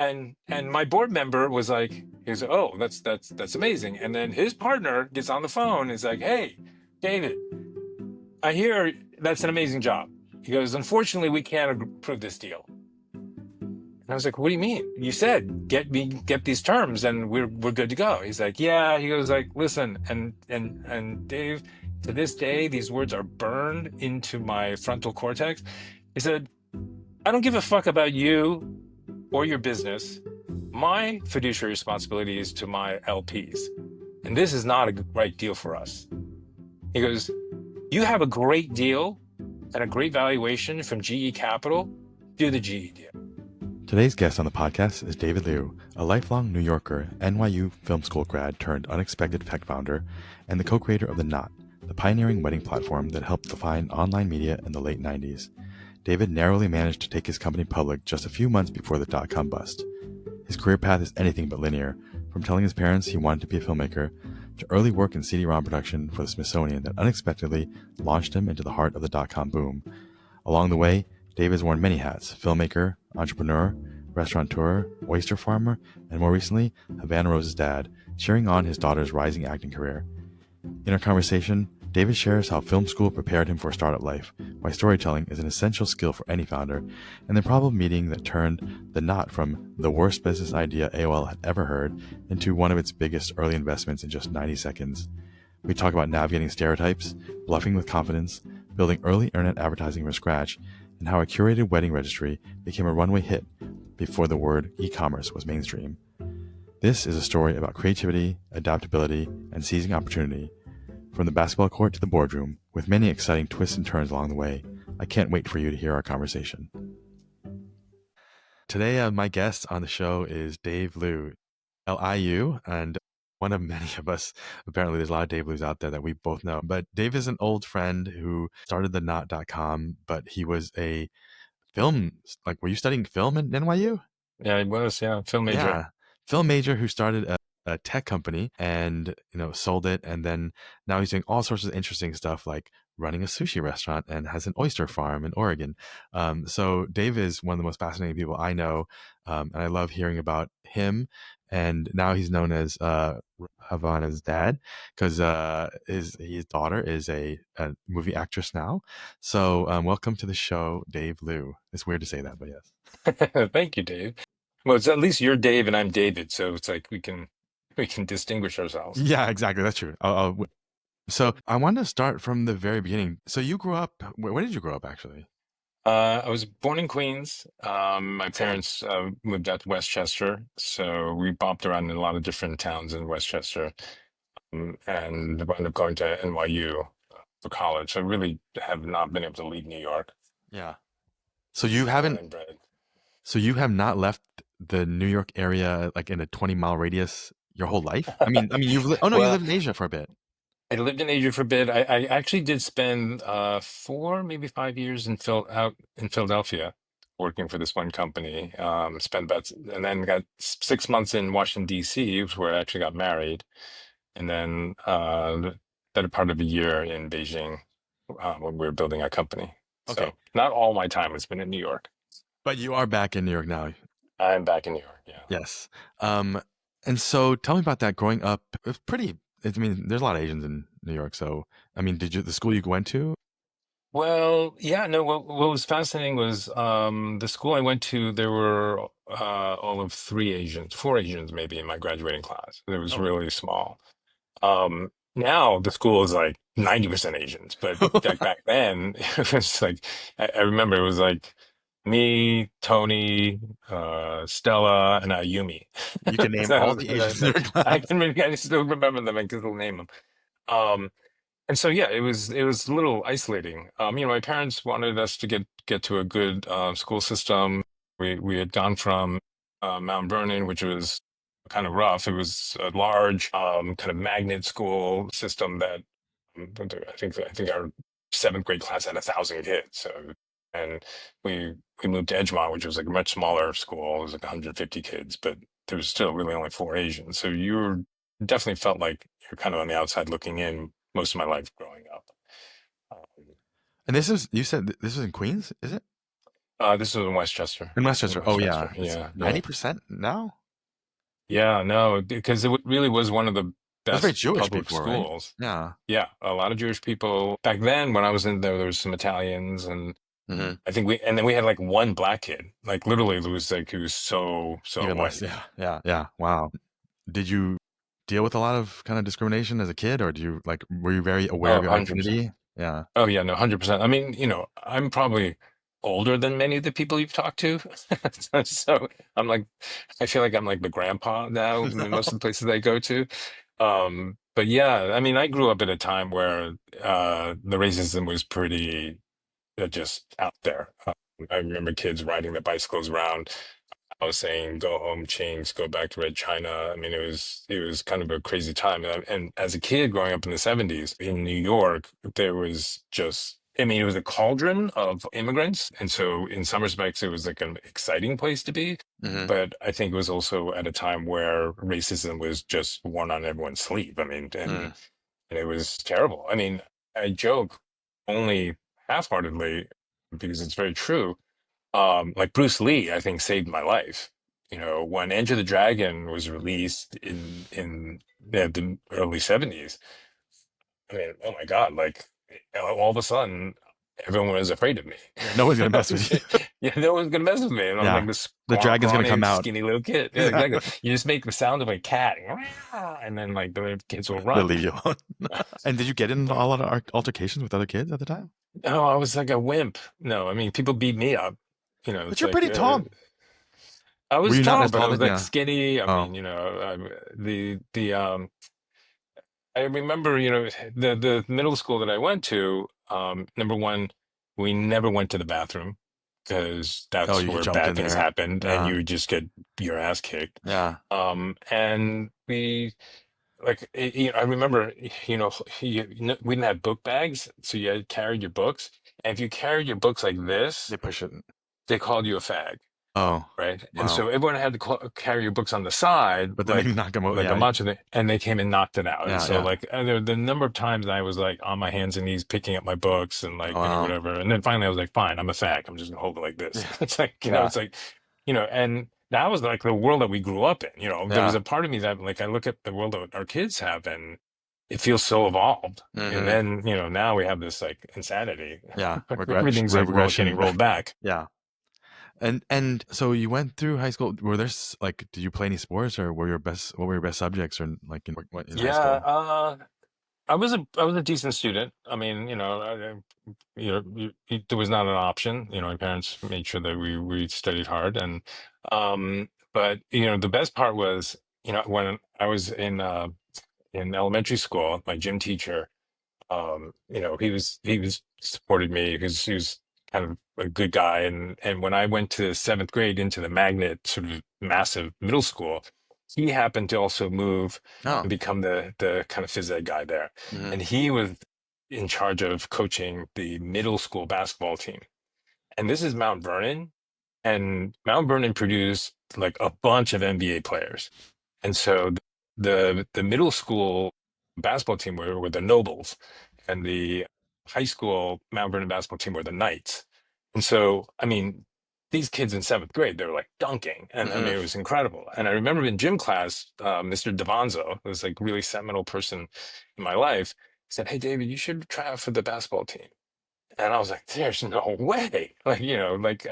And my board member was like, he was, oh, that's amazing. And then his partner gets on the phone and is like, hey, David, I hear that's an amazing job. He goes, unfortunately, we can't approve this deal. And I was like, what do you mean? You said get these terms and we're good to go. He's like, yeah. He goes like, listen, and Dave, to this day, these words are burned into my frontal cortex. He said, I don't give a fuck about you or your business. My fiduciary responsibility is to my LPs. And this is not a right deal for us. He goes, you have a great deal and a great valuation from GE Capital. Do the GE deal. Today's guest on the podcast is David Liu, a lifelong New Yorker, NYU film school grad turned unexpected tech founder, and the co-creator of The Knot, the pioneering wedding platform that helped define online media in the late 90s. David narrowly managed to take his company public just a few months before the dot-com bust. His career path is anything but linear, from telling his parents he wanted to be a filmmaker, to early work in CD-ROM production for the Smithsonian that unexpectedly launched him into the heart of the dot-com boom. Along the way, Dave has worn many hats: filmmaker, entrepreneur, restaurateur, oyster farmer, and more recently, Havana Rose's dad, cheering on his daughter's rising acting career. In our conversation, David shares how film school prepared him for startup life, why storytelling is an essential skill for any founder, and the probable meeting that turned The Knot from the worst business idea AOL had ever heard into one of its biggest early investments in just 90 seconds. We talk about navigating stereotypes, bluffing with confidence, building early internet advertising from scratch, and how a curated wedding registry became a runway hit before the word e-commerce was mainstream. This is a story about creativity, adaptability, and seizing opportunity. From the basketball court to the boardroom, with many exciting twists and turns along the way. I can't wait for you to hear our conversation. Today, my guest on the show is Dave Liu, Liu, and one of many of us. Apparently, there's a lot of Dave Lius out there that we both know. But Dave is an old friend who started the Knot.com, but he was a film, were you studying film at NYU? Yeah, it was. Yeah, film major. Yeah, film major who started a tech company and sold it, and then now he's doing all sorts of interesting stuff like running a sushi restaurant and has an oyster farm in Oregon. So Dave is one of the most fascinating people I know, and I love hearing about him. And now he's known as Havana's dad because his daughter is a movie actress now. So welcome to the show, Dave Liu. It's weird to say that, but yes. Thank you, Dave. Well, it's at least you're Dave and I'm David, so it's like we can distinguish ourselves. Yeah, exactly. That's true. So I wanted to start from the very beginning. So you grew up, where did you grow up actually? I was born in Queens. My parents moved out to Westchester, so we bopped around in a lot of different towns in Westchester, and wound up going to NYU for college. So I really have not been able to leave New York. Yeah. So you Born haven't, and bred. so you have not left the New York area like in a 20-mile radius your whole life? I mean, oh no, you Well, lived in Asia for a bit. I lived in Asia for a bit. I actually did spend 4, maybe 5 years out in Philadelphia working for this one company. Spent about and then got 6 months in Washington D.C., where I actually got married, and then the better part of a year in Beijing when we were building our company. Okay. So not all my time has been in New York. But you are back in New York now. I'm back in New York. Yeah. Yes. Um, and so tell me about that growing up. It's pretty, I mean, there's a lot of Asians in New York. So, I mean, the school you went to? Well, yeah, no, what was fascinating was the school I went to, there were all of 3 Asians, 4 Asians maybe in my graduating class. It was Oh. really small. Now the school is like 90% Asians, but back then it was like I remember it was like me, Tony, Stella, and Ayumi. You can name That all was, the Asians in your I class. can really, I still remember them. I can still name them. Um, and so yeah, it was a little isolating. My parents wanted us to get to a good school system. We had gone from Mount Vernon, which was kind of rough. It was a large kind of magnet school system that I think our seventh grade class had 1,000 kids. So and we moved to Edgemont, which was like a much smaller school. It was like 150 kids, but there was still really only 4 Asians. So you were definitely felt like you're kind of on the outside looking in most of my life growing up. Um, And you said this was in Queens, is it? This was in Westchester. In In Westchester. Oh yeah, Westchester. it's Yeah, yeah. 90% now. Yeah, no, because really was one of the That's very best Jewish public people, right? schools. Yeah. Yeah, a lot of Jewish people. Back then, when I was in there, there was some Italians, and Hmm. I think and then we had like one black kid. Like literally, it was like he was so Even less. white. Yeah. Yeah. Yeah. Wow. Did you deal with a lot of kind of discrimination as a kid, or do you like were you very aware Oh, of your 100%. identity? Yeah. Oh yeah, no, 100%. I mean, I'm probably older than many of the people you've talked to. So I'm like, I feel like I'm like the grandpa now in most of the places I go to. But yeah, I mean, I grew up at a time where the racism was pretty just out there. I remember kids riding their bicycles around. I was saying, "Go home, change, go back to Red China." I mean, it was kind of a crazy time. And as a kid growing up in the '70s in New York, there was just, I mean, it was a cauldron of immigrants, and so in some respects, it was like an exciting place to be. Hmm. But I think it was also at a time where racism was just worn on everyone's sleeve. I mean, Mm. and it was terrible. I mean, I joke only half-heartedly because it's very true. Like Bruce Lee, I think saved my life. When Enter the Dragon was released in the early '70s, I mean, oh my God, like all of a sudden, everyone was afraid of me. Yeah. No one's gonna mess with you. Yeah, no one's gonna mess with me, and I'm Yeah. like this The dragon's gonna come scrawny, out. skinny little kid. Yeah, Yeah. exactly. You just make the sound of a cat, and then like the kids will They'll run. leave you alone. And did you get into a lot of altercations with other kids at the time? No, I was like a wimp. No, I mean, people beat me up. But It's you're like pretty tall. I Were was you not tall, as but I tall was then? like Yeah. skinny. I Oh. mean, I remember, the middle school that I went to, number one, we never went to the bathroom because Oh, that's you where jumped bad in things there. happened and Yeah. you just get your ass kicked. Yeah. And I remember, we didn't have book bags, so you had carried your books. And if you carried your books like this, They push it. they called you a fag. Oh. Right. And Wow. so everyone had to carry your books on the side, But then they like knock them out. like a Yeah. macho, and they came and knocked it out. And Yeah. so Yeah. like the number of times I was like on my hands and knees picking up my books and Oh, like, wow. whatever. And then finally I was like, fine, I'm a fag. I'm just gonna hold it like this. Yeah. It's like, Yeah. it's like, and that was like the world that we grew up in. There was Yeah. a part of me that like I look at the world that our kids have and it feels so evolved. And Hmm. then, now we have this like insanity. Yeah. Everything's like getting Regression. rolled back. Yeah. And so you went through high school. Were there like, did you play any sports, or what were your best subjects, or like in high Yeah, school? I was a decent student. I mean, there was not an option. My parents made sure that we studied hard, and but the best part was, when I was in elementary school, my gym teacher, he was supported me because he was kind of a good guy, and when I went to seventh grade into the magnet sort of massive middle school, he happened to also move Oh. and become the kind of phys ed guy there, Hmm. and he was in charge of coaching the middle school basketball team. And this is Mount Vernon, and Mount Vernon produced like a bunch of NBA players. And so the middle school basketball team were the Nobles, and the high school Mount Vernon basketball team were the Knights. And so, I mean, these kids in seventh grade, they were like dunking, and I Hmm. mean, it was incredible. And I remember in gym class, Mr. Devanzo, who was like really seminal person in my life, said, "Hey, David, you should try out for the basketball team." And I was like, "There's no way!" Like, like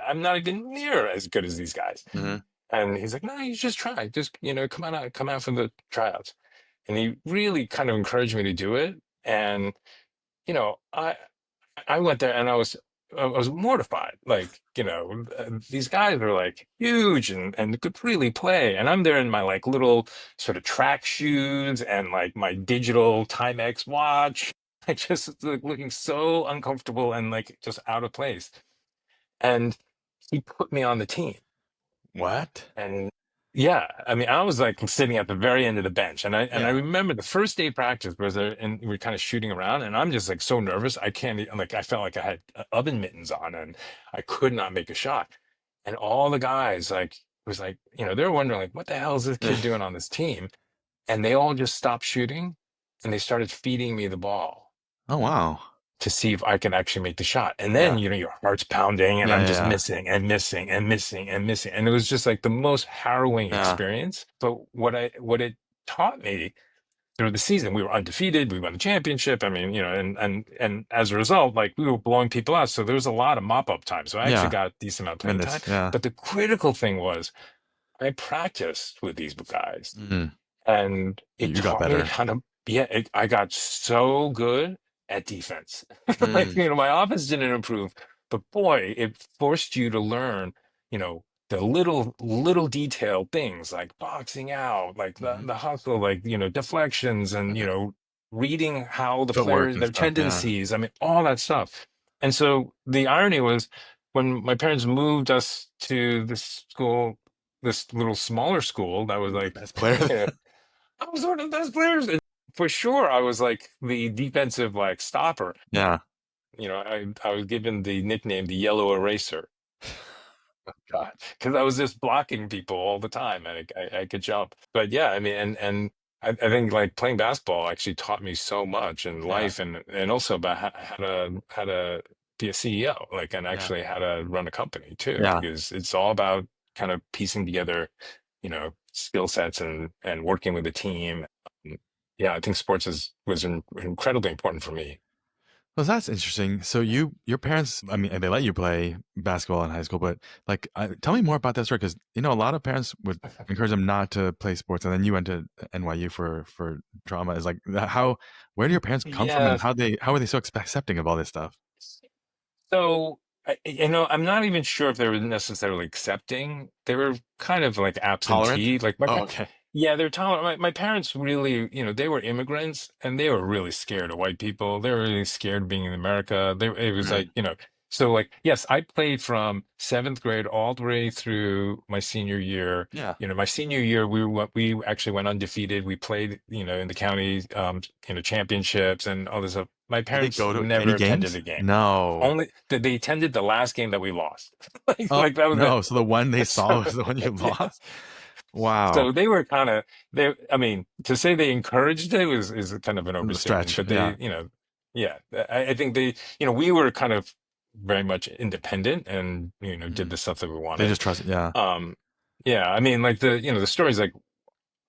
I'm not even near as good as these guys. Hmm. And he's like, "No, you just try. Just, come out for the tryouts." And he really kind of encouraged me to do it. And, you know, I I went there and I was mortified. Like, these guys are like huge and could really play. And I'm there in my like little sort of track shoes and like my digital Timex watch. I just like looking so uncomfortable and like just out of place. And he put me on the team. What? And yeah, I mean, I was like sitting at the very end of the bench, and I Yeah. remember the first day of practice was there, and we were kind of shooting around, and I'm just like so nervous. I can't like I felt like I had oven mittens on, and I could not make a shot. And all the guys like was like, they're wondering like, what the hell is this kid doing on this team? And they all just stopped shooting, and they started feeding me the ball. Oh wow. to see if I can actually make the shot. And then, Yeah. your heart's pounding and Yeah. I'm Yeah. just Yeah. missing and missing and missing and missing. And it was just like the most harrowing Yeah. experience. But what it taught me through the season, we were undefeated, we won the championship. I mean, and as a result, like we were blowing people out. So there was a lot of mop-up time. So I actually Yeah. got a decent amount of playing time. Minutes. Yeah. But the critical thing was I practiced with these guys Mm. and it You got taught me better. how to, yeah, I got so good at defense. Like, Mm. my offense didn't improve, but boy, it forced you to learn, the little detailed things like boxing out, like Hmm. the hustle, like, deflections and, reading how the Footwork players, and their stuff. Yeah. tendencies, I mean, all that stuff. And so the irony was when my parents moved us to this school, this little smaller school that was The like, best player. I was one of the best players. And for sure, I was like the defensive like stopper. Yeah. I was given the nickname the yellow eraser God. because I was just blocking people all the time and I could jump. But yeah, I mean, and I think like playing basketball actually taught me so much in Yeah. life and also about how to be a CEO, like, and Yeah. actually how to run a company too, Yeah. because it's all about kind of piecing together, skill sets and working with a team. Yeah, I think sports was incredibly important for me. Well, that's interesting. So your parents, I mean, they let you play basketball in high school, but like, tell me more about that story because a lot of parents would encourage them not to play sports, and then you went to NYU for drama. Is like how where do your parents come from, and Yeah. how are they so accepting of all this stuff? So, I'm not even sure if they were necessarily accepting. They were kind of like Tolerant? absentee. Like Oh, okay. yeah, they're tolerant. My parents really, they were immigrants and they were really scared of white people. They were really scared of being in America. It was like, Mm. so like, yes, I played from seventh grade all the way through my senior year. Yeah. My senior year, we actually went undefeated. We played, in the county, championships and all this stuff. My Did they parents go to any never attended games? a game. No. Only that they attended the last game that we lost. Oh Like that was it. no. So the one they saw So was the one you yeah. lost. Wow. So they were kind of I mean, to say they encouraged it is kind of an The overstatement, stretch. but Yeah. they, yeah, I think they, we were kind of very much independent and, did Mm. the stuff that we They wanted. just trust it. Yeah. Um, yeah, I mean, like the stories like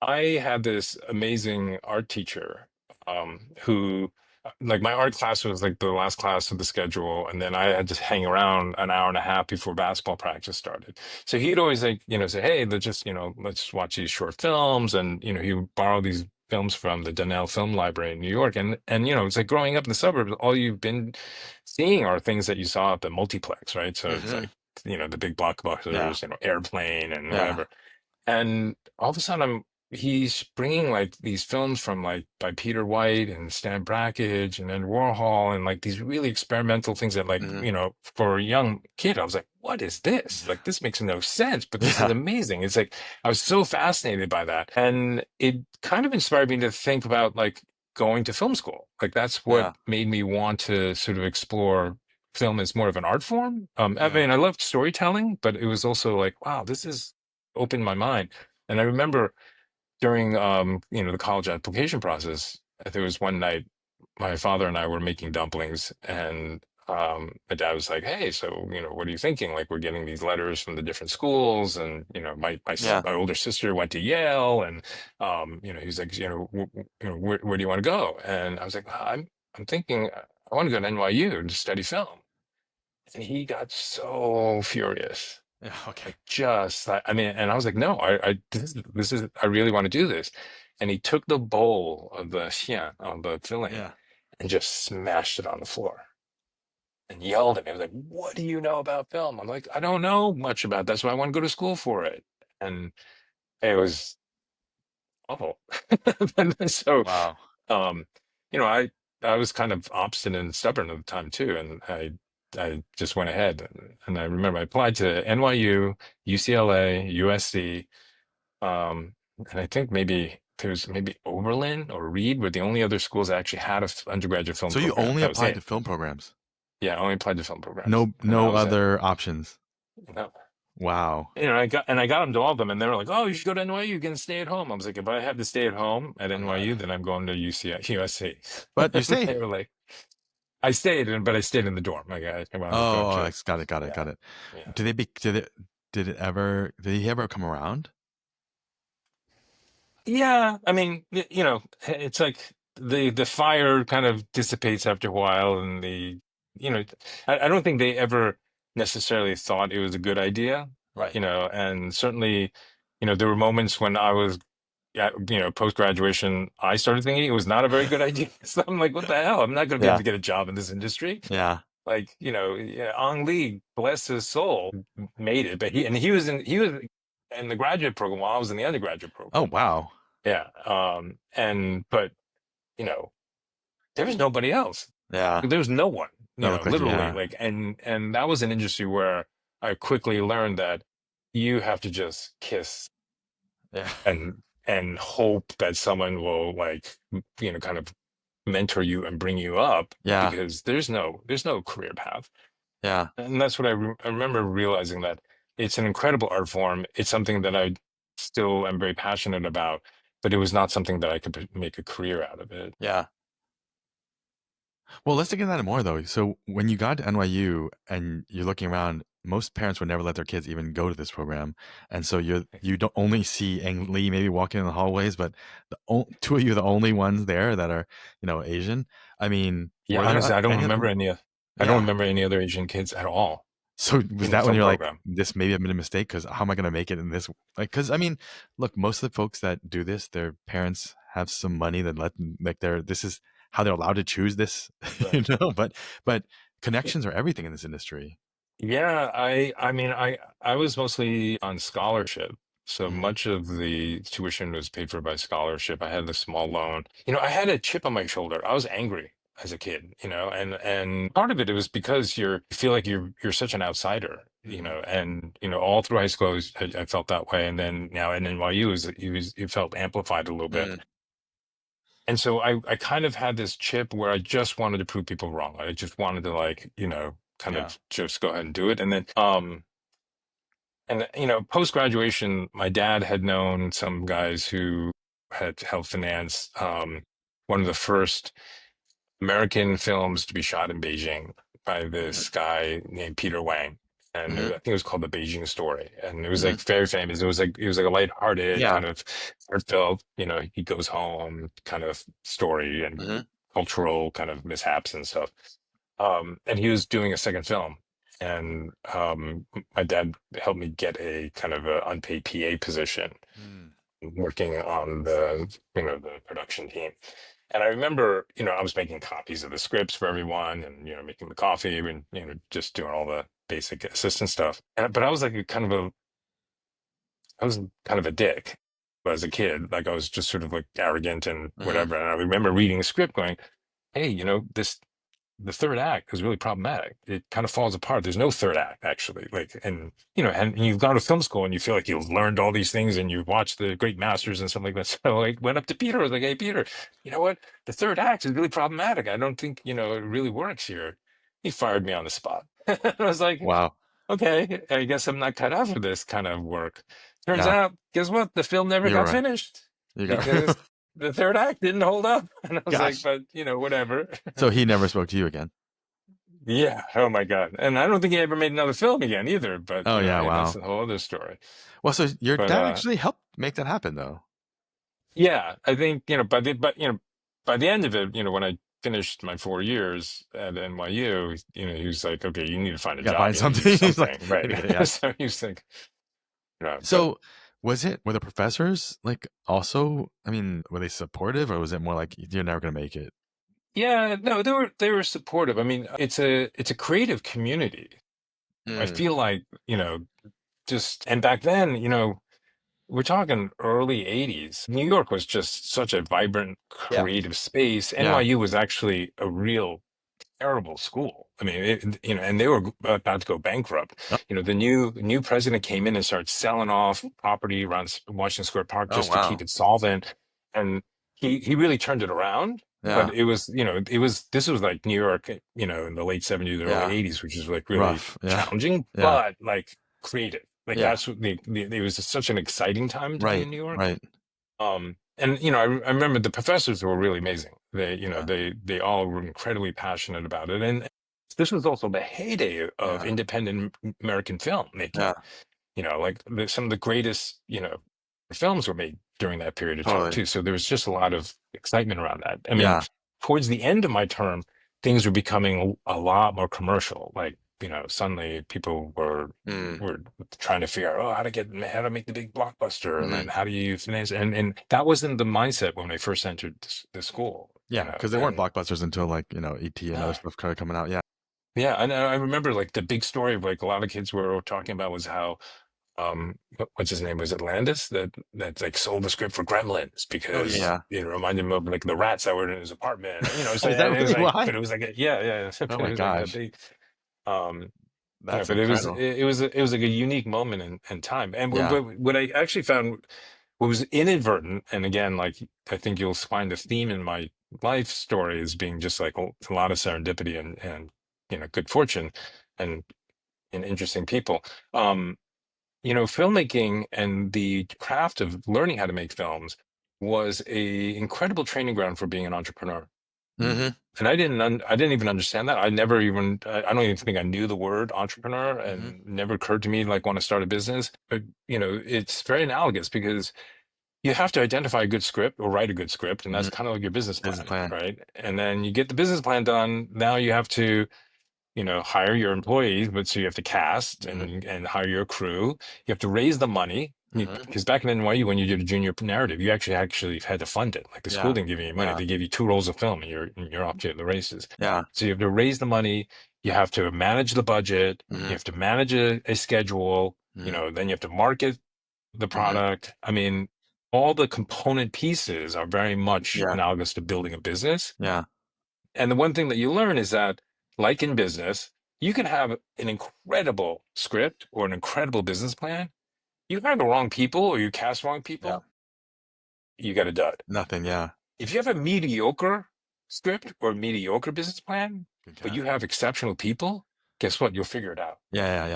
I had this amazing art teacher who, like, my art class was like the last class of the schedule, and then I had to hang around an hour and a half before basketball practice started. So he'd always like, say, "Hey, let's watch these short films," and he would borrow these films from the Donnell Film Library in New York, and it's like growing up in the suburbs, all you've been seeing are things that you saw at the multiplex, right? So it's Hmm. like the big Yeah. blockbusters, Airplane and Yeah. whatever. And all of a sudden, he's bringing like these films from like by Peter White and Stan Brakhage and then Warhol and like these really experimental things that like, Hmm. for a young kid, I was like, what is this? Like, this makes no sense, but this is Yeah. amazing. It's like, I was so fascinated by that. And it kind of inspired me to think about like going to film school. Like, that's what Yeah. made me want to sort of explore film as more of an art form. I Yeah. mean, I loved storytelling, but it was also like, wow, this is opened my mind. And I remember during the college application process, there was one night my father and I were making dumplings and my dad was like, "Hey, so what are you thinking? Like we're getting these letters from the different schools and Yeah. my older sister went to Yale and he's like, where do you want to go?" And I was like, I'm thinking I want to go to NYU to study film." And he got so furious. Yeah. Okay. Like just I mean, and I was like, no, this is I really want to do this. And he took the bowl of the xian, of the filling, Yeah. and just smashed it on the floor and yelled at me. I was like, what do you know about film? I'm like, I don't know much about that. That's why I want to go to school for it. And it was awful. And so Wow. um, I was kind of obstinate and stubborn at the time too, and I just went ahead and I remember I applied to NYU, UCLA, USC, and I think maybe there's maybe Oberlin or Reed were the only other schools that actually had a undergraduate film So you program. only That was applied to it. film programs? Yeah, I only applied to film programs, No, and that no was it. other options. You know, Wow. I got them to all of them, and they were like, "Oh, you should go to NYU. You can stay at home." I was like, "If I have to stay at home at I'm not. NYU, then I'm going to USC." But you They stayed. were like, I stayed in, but I stayed in the dorm. Like I wound up going Oh, to, got it, got it, yeah, got it. yeah. Did he ever come around? Yeah, I mean, it's like the fire kind of dissipates after a while, and you know, I don't think they ever necessarily thought it was a good idea, Right. and certainly, there were moments when I was, post graduation, I started thinking it was not a very good idea. So I'm like, what the hell? I'm not going to be able Yeah. to get a job in this industry. Yeah. Like, yeah, Ang Lee, bless his soul, made it, but he was in the graduate program while I was in the undergraduate Oh, program. wow. Yeah. But you know, there was nobody else. Yeah. There was no one, That looked like, literally yeah. like, and that was an industry where I quickly learned that you have to just kiss Yeah. and hope that someone will like, kind of mentor you and bring you up Yeah. because there's no career path. Yeah. And that's what I remember realizing that it's an incredible art form. It's something that I still am very passionate about, but it was not something that I could make a career out of it. Yeah. Well, let's dig into that more though. So when you got to NYU and you're looking around, most parents would never let their kids even go to this program, and so you don't only see Ang Lee maybe walking in the hallways, but two of you are the only ones there that are Asian. I mean, Yeah, were there honestly, any? I don't Yeah. remember any other Asian kids at all So was in the that when film you're like, program. this may have been a mistake? Because how am I going to make it in this? Like, because I mean, look, most of the folks that do this, their parents have some money that let them, like, this is how they're allowed to choose this, Right. But connections are everything in this industry. Yeah, I mean, I was mostly on scholarship, so Hmm. much of the tuition was paid for by scholarship. I had a small loan. I had a chip on my shoulder. I was angry as a kid, and part of it was because you feel like you're such an outsider, Hmm. and all through high school I felt that way, and then now in NYU it felt amplified a little bit. Mm, And so I kind of had this chip where I just wanted to prove people wrong. I just wanted to like, kind yeah. of just go ahead and do it. And post graduation, my dad had known some guys who had helped finance one of the first American films to be shot in Beijing by this guy named Peter Wang. And Hmm. I think it was called The Beijing Story. And it was Hmm. like very famous. It was like a lighthearted Yeah. kind of heartfelt, he goes home kind of story and Hmm. cultural kind of mishaps and stuff. And he was doing a second film. And my dad helped me get a kind of a unpaid PA position Mm, working on the production team. And I remember, I was making copies of the scripts for everyone and, making the coffee and, just doing all the basic assistant stuff. But I was like I was kind of a dick as a kid. Like I was just sort of like arrogant and hmm. whatever. And I remember reading a script going, hey, the third act is really problematic. It kind of falls apart. There's no third act actually. Like, and you've gone to film school and you feel like you've learned all these things and you've watched the great masters and stuff like that. So I went up to Peter. I was like, hey, Peter, you know what? The third act is really problematic. I don't think, it really works here. He fired me on the spot. I was like, Wow. okay, I guess I'm not cut out for this kind of work. Turns Yeah. out, guess what? The film never You were got right. finished You got. because the third act didn't hold up. And I was like, Gosh. but whatever. So he never spoke to you again. Yeah. Oh my God. And I don't think he ever made another film again either. But Oh yeah. hey, that's Wow. a whole other story. Well, so your But dad actually helped make that happen, though. yeah, I think by the end of it, when I finished my 4 years at NYU, he was like, okay, you need to find a You gotta job. find You need to do something. He's like, something, right? yeah. So he was like, but So were the professors like also? I mean, were they supportive, or was it more like you're never gonna make it? yeah, no, they were supportive. I mean, it's a creative community. I Mm, feel like, just and back then, we're talking early 80s. New York was just such a vibrant, yeah. creative space. Yeah. NYU was actually a real terrible school. I mean, and they were about to go bankrupt. Oh, The new president came in and started selling off property around Washington Square Park oh just to keep wow. it solvent, and he really turned it around. But Yeah. this was like New York, in the late 70s, early Yeah. 80s, which is like really Rough. Yeah. challenging, Yeah. but like creative. Like Yeah. that's what it was such an exciting time to be Right. in New York. Right. and I remember the professors were really amazing. They, Yeah. they all were incredibly passionate about it. And this was also the heyday of Yeah. independent American film Yeah. making. Like some of the greatest, films were made during that period of time Totally. too. So there was just a lot of excitement around that. I mean, Yeah. towards the end of my term, things were becoming a lot more commercial. Like, suddenly people were Mm. were trying to figure out, how to make the big blockbuster, and then Hmm. how do you finance, and that wasn't the mindset when I first entered the school, Yeah, because there weren't and blockbusters until like, ET and other yeah. stuff kind of coming out. Yeah. Yeah, and I remember like the big story of like a lot of kids were talking about was how what's his name, was it Landis that like sold the script for Gremlins Oh because yeah. it reminded him of like the rats that were in his apartment. So Is that and it was really like, why? but it was like yeah, yeah, Oh but my it was like a gosh, big um that's but it was incredible. it was like a unique moment in time. And Yeah. what I actually found, what was inadvertent, and again, like I think you'll find the theme in my life story as being just like a lot of serendipity and good fortune and interesting people. Um, Filmmaking and the craft of learning how to make films was a incredible training ground for being an entrepreneur. Hmm. And I didn't even understand that. I don't even think I knew the word entrepreneur, Hmm. and never occurred to me like want to start a business. But, it's very analogous because you have to identify a good script or write a good script, and Hmm. that's kind of like your business Business plan, plan. right? And then you get the business plan done. Now you have to hire your employees, but so you have to cast Hmm. and hire your crew. You have to raise the money Hmm. because back in NYU, when you did a junior narrative, you actually had to fund it. Like the school Yeah. didn't give you any money; Yeah. they gave you two rolls of film, and you're off to the races. Yeah. So you have to raise the money. You have to manage the budget. You Hmm. have to manage a schedule. Hmm. Then you have to market the Hmm. product. I mean, all the component pieces are very much Yeah. analogous to building a business. Yeah. And the one thing that you learn is that, like in business, you can have an incredible script or an incredible business plan. You hire the wrong people or you cast wrong Yeah. people, you got a dud. Nothing. Yeah. If you have a mediocre script or a mediocre business plan, Good but catch. you have exceptional people, guess what? You'll figure it out. Yeah. Yeah.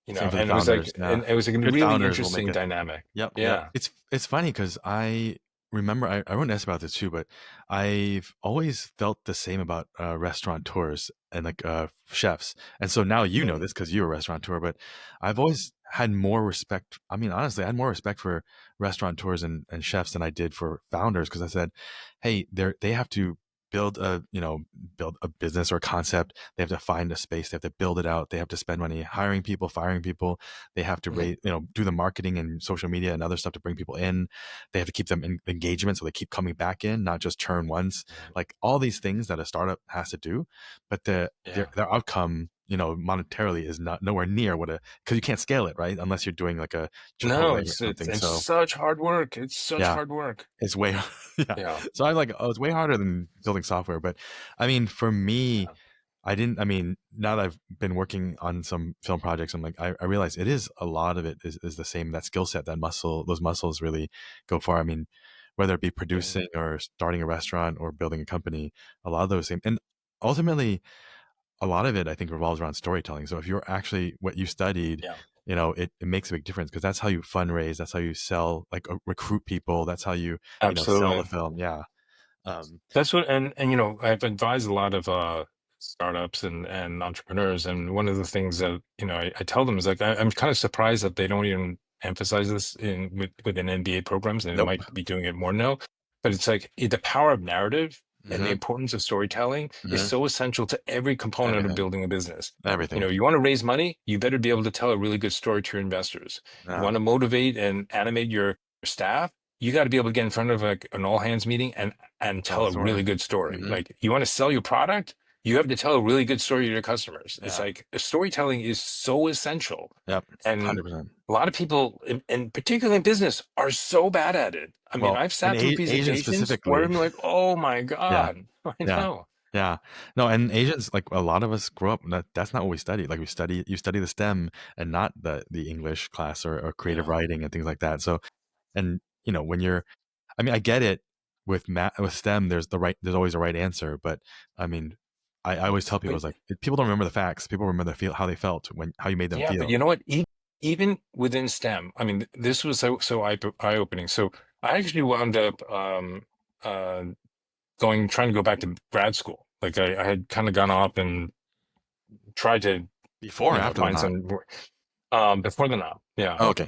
Yeah. Same for the And it was founders. Yeah. it was a Good really founders will make interesting it. dynamic. Yep, yep. Yeah. It's funny because I remember I wrote an essay about this too, but I've always felt the same about restaurateurs and like chefs. And so now you know Mm, this because you're a restaurateur, but I've always had more respect. I mean, honestly, I had more respect for restaurateurs and chefs than I did for founders because I said, hey, they have to build a build a business or a concept. They have to find a space, they have to build it out, they have to spend money hiring people, firing people, they have to mm, do the marketing and social media and other stuff to bring people in. They have to keep them in engagement so they keep coming back in, not just churn once. mm. Like all these things that a startup has to do, but Yeah. their outcome, monetarily is not nowhere near what a because you can't scale it, right? Unless you're doing like a No, Chipotle or it's something. it's So such hard work. It's such yeah, hard work. it's way yeah. Yeah. So I'm like, oh, it's way harder than building software. But I mean, for me, Yeah. I didn't. I mean, now that I've been working on some film projects, I'm like, I realize it is a lot of it is the same. That skill set, that muscle, those muscles really go far. I mean, whether it be Yeah. producing or starting a restaurant or building a company, a lot of those same. And ultimately, a lot of it, I think, revolves around storytelling. So if you're actually what you studied, Yeah. it makes a big difference because that's how you fundraise. That's how you sell, like recruit people. That's how sell the Absolutely. film. Yeah. Um, That's what, and I've advised a lot of startups and entrepreneurs, and one of the things that I tell them is like I'm kind of surprised that they don't even emphasize this within MBA programs, and they nope. might be doing it more now. But it's like the power of narrative and the Hmm. importance of storytelling is Hmm. so essential to every component of Everything. building a business. Everything. You want to raise money, you better be able to tell a really good story to your investors. You Yeah. want to motivate and animate your staff, you got to be able to get in front of like an all hands meeting and Tell tell the a really story. good story. Hmm. Like you want to sell your product, you have to tell a really good story to your customers. It's Yeah. like storytelling is so essential. Yep. And 100%. a lot of people, and particularly in business, are so bad at it. I mean, Well, I've in sat through Asian presentations where specifically. I'm like, oh my Yeah. God, I Yeah. know. Yeah. No, and Asians, like a lot of us grow up, that's not what we study. Like you study the STEM and not the English class or creative Yeah. writing and things like that. So, and when you're, I mean, I get it with math, with STEM, there's always a right answer. But I mean, I always tell people, But it's like, people don't remember the facts. People remember how they felt how you made them yeah, but feel. you know what? Even within STEM, I mean, this was so eye opening. So I actually wound up uh, trying to go back to grad school. Like I had kind of gone off and tried to, Before or after the find knot? some before the knot. Yeah. Oh, okay.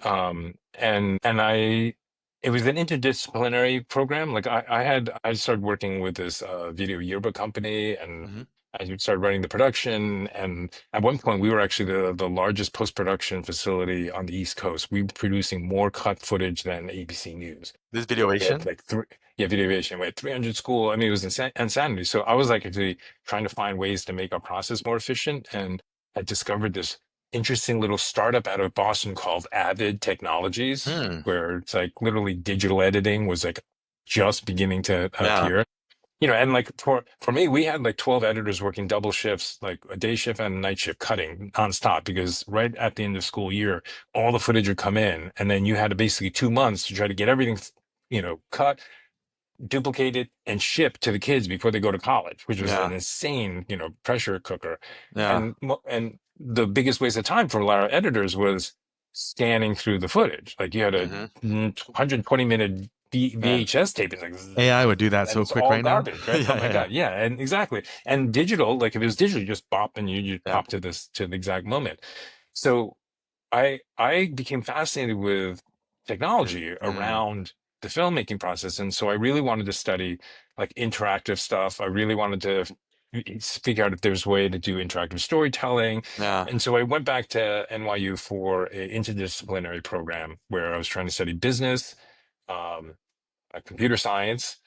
And it was an interdisciplinary program. Like I started working with this video yearbook company, and Hmm. I started running the production. And at one point, we were actually the largest post-production facility on the East Coast. We were producing more cut footage than ABC News. This We had videoation? like three, yeah, video aviation. We had 300 school. I mean, it was insanity. So I was like actually trying to find ways to make our process more efficient. And I discovered this interesting little startup out of Boston called Avid Technologies, Hmm. where it's like literally digital editing was like just beginning to Yeah. appear. And like for me, we had like 12 editors working double shifts, like a day shift and a night shift cutting nonstop, because right at the end of school year, all the footage would come in, and then you had basically 2 months to try to get everything, cut, duplicated, and shipped to the kids before they go to college, which was Yeah. an insane, pressure cooker. Yeah. And the biggest waste of time for a lot of editors was scanning through the footage. Like you had a Hmm. 120-minute Man, VHS tape. It's like, AI would do that and so it's quick all right now. garbage, Yeah, right? Oh my yeah, God. Yeah. And exactly. And digital, like if it was digital, you just bop and you yeah. pop to the exact moment. So I became fascinated with technology Mm. around the filmmaking process, and so I really wanted to study like interactive stuff. I really wanted to figure out if there's a way to do interactive storytelling, Yeah. and so I went back to NYU for an interdisciplinary program where I was trying to study business, um, computer science,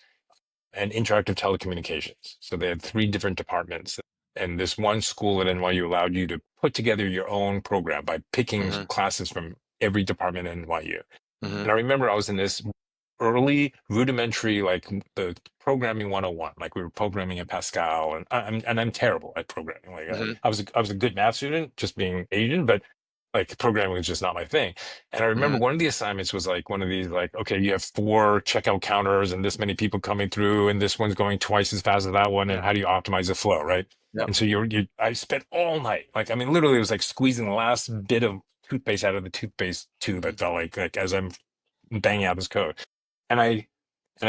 and interactive telecommunications. So they had three different departments. And this one school at NYU allowed you to put together your own program by picking Hmm. classes from every department at NYU. Hmm. And I remember I was in this early rudimentary, like the programming 101, like we were programming in Pascal, and I'm terrible at programming. Like Hmm. I was a good math student, just being Asian, but like programming was just not my thing. And I remember Hmm. one of the assignments was like one of these, like, okay, you have four checkout counters and this many people coming through, and this one's going twice as fast as that one, and Yeah. how do you optimize the flow, right? Yep. And so I spent all night, like, I mean, literally, it was like squeezing the last bit of toothpaste out of the toothpaste tube. I Hmm. felt like as I'm banging out this code, and I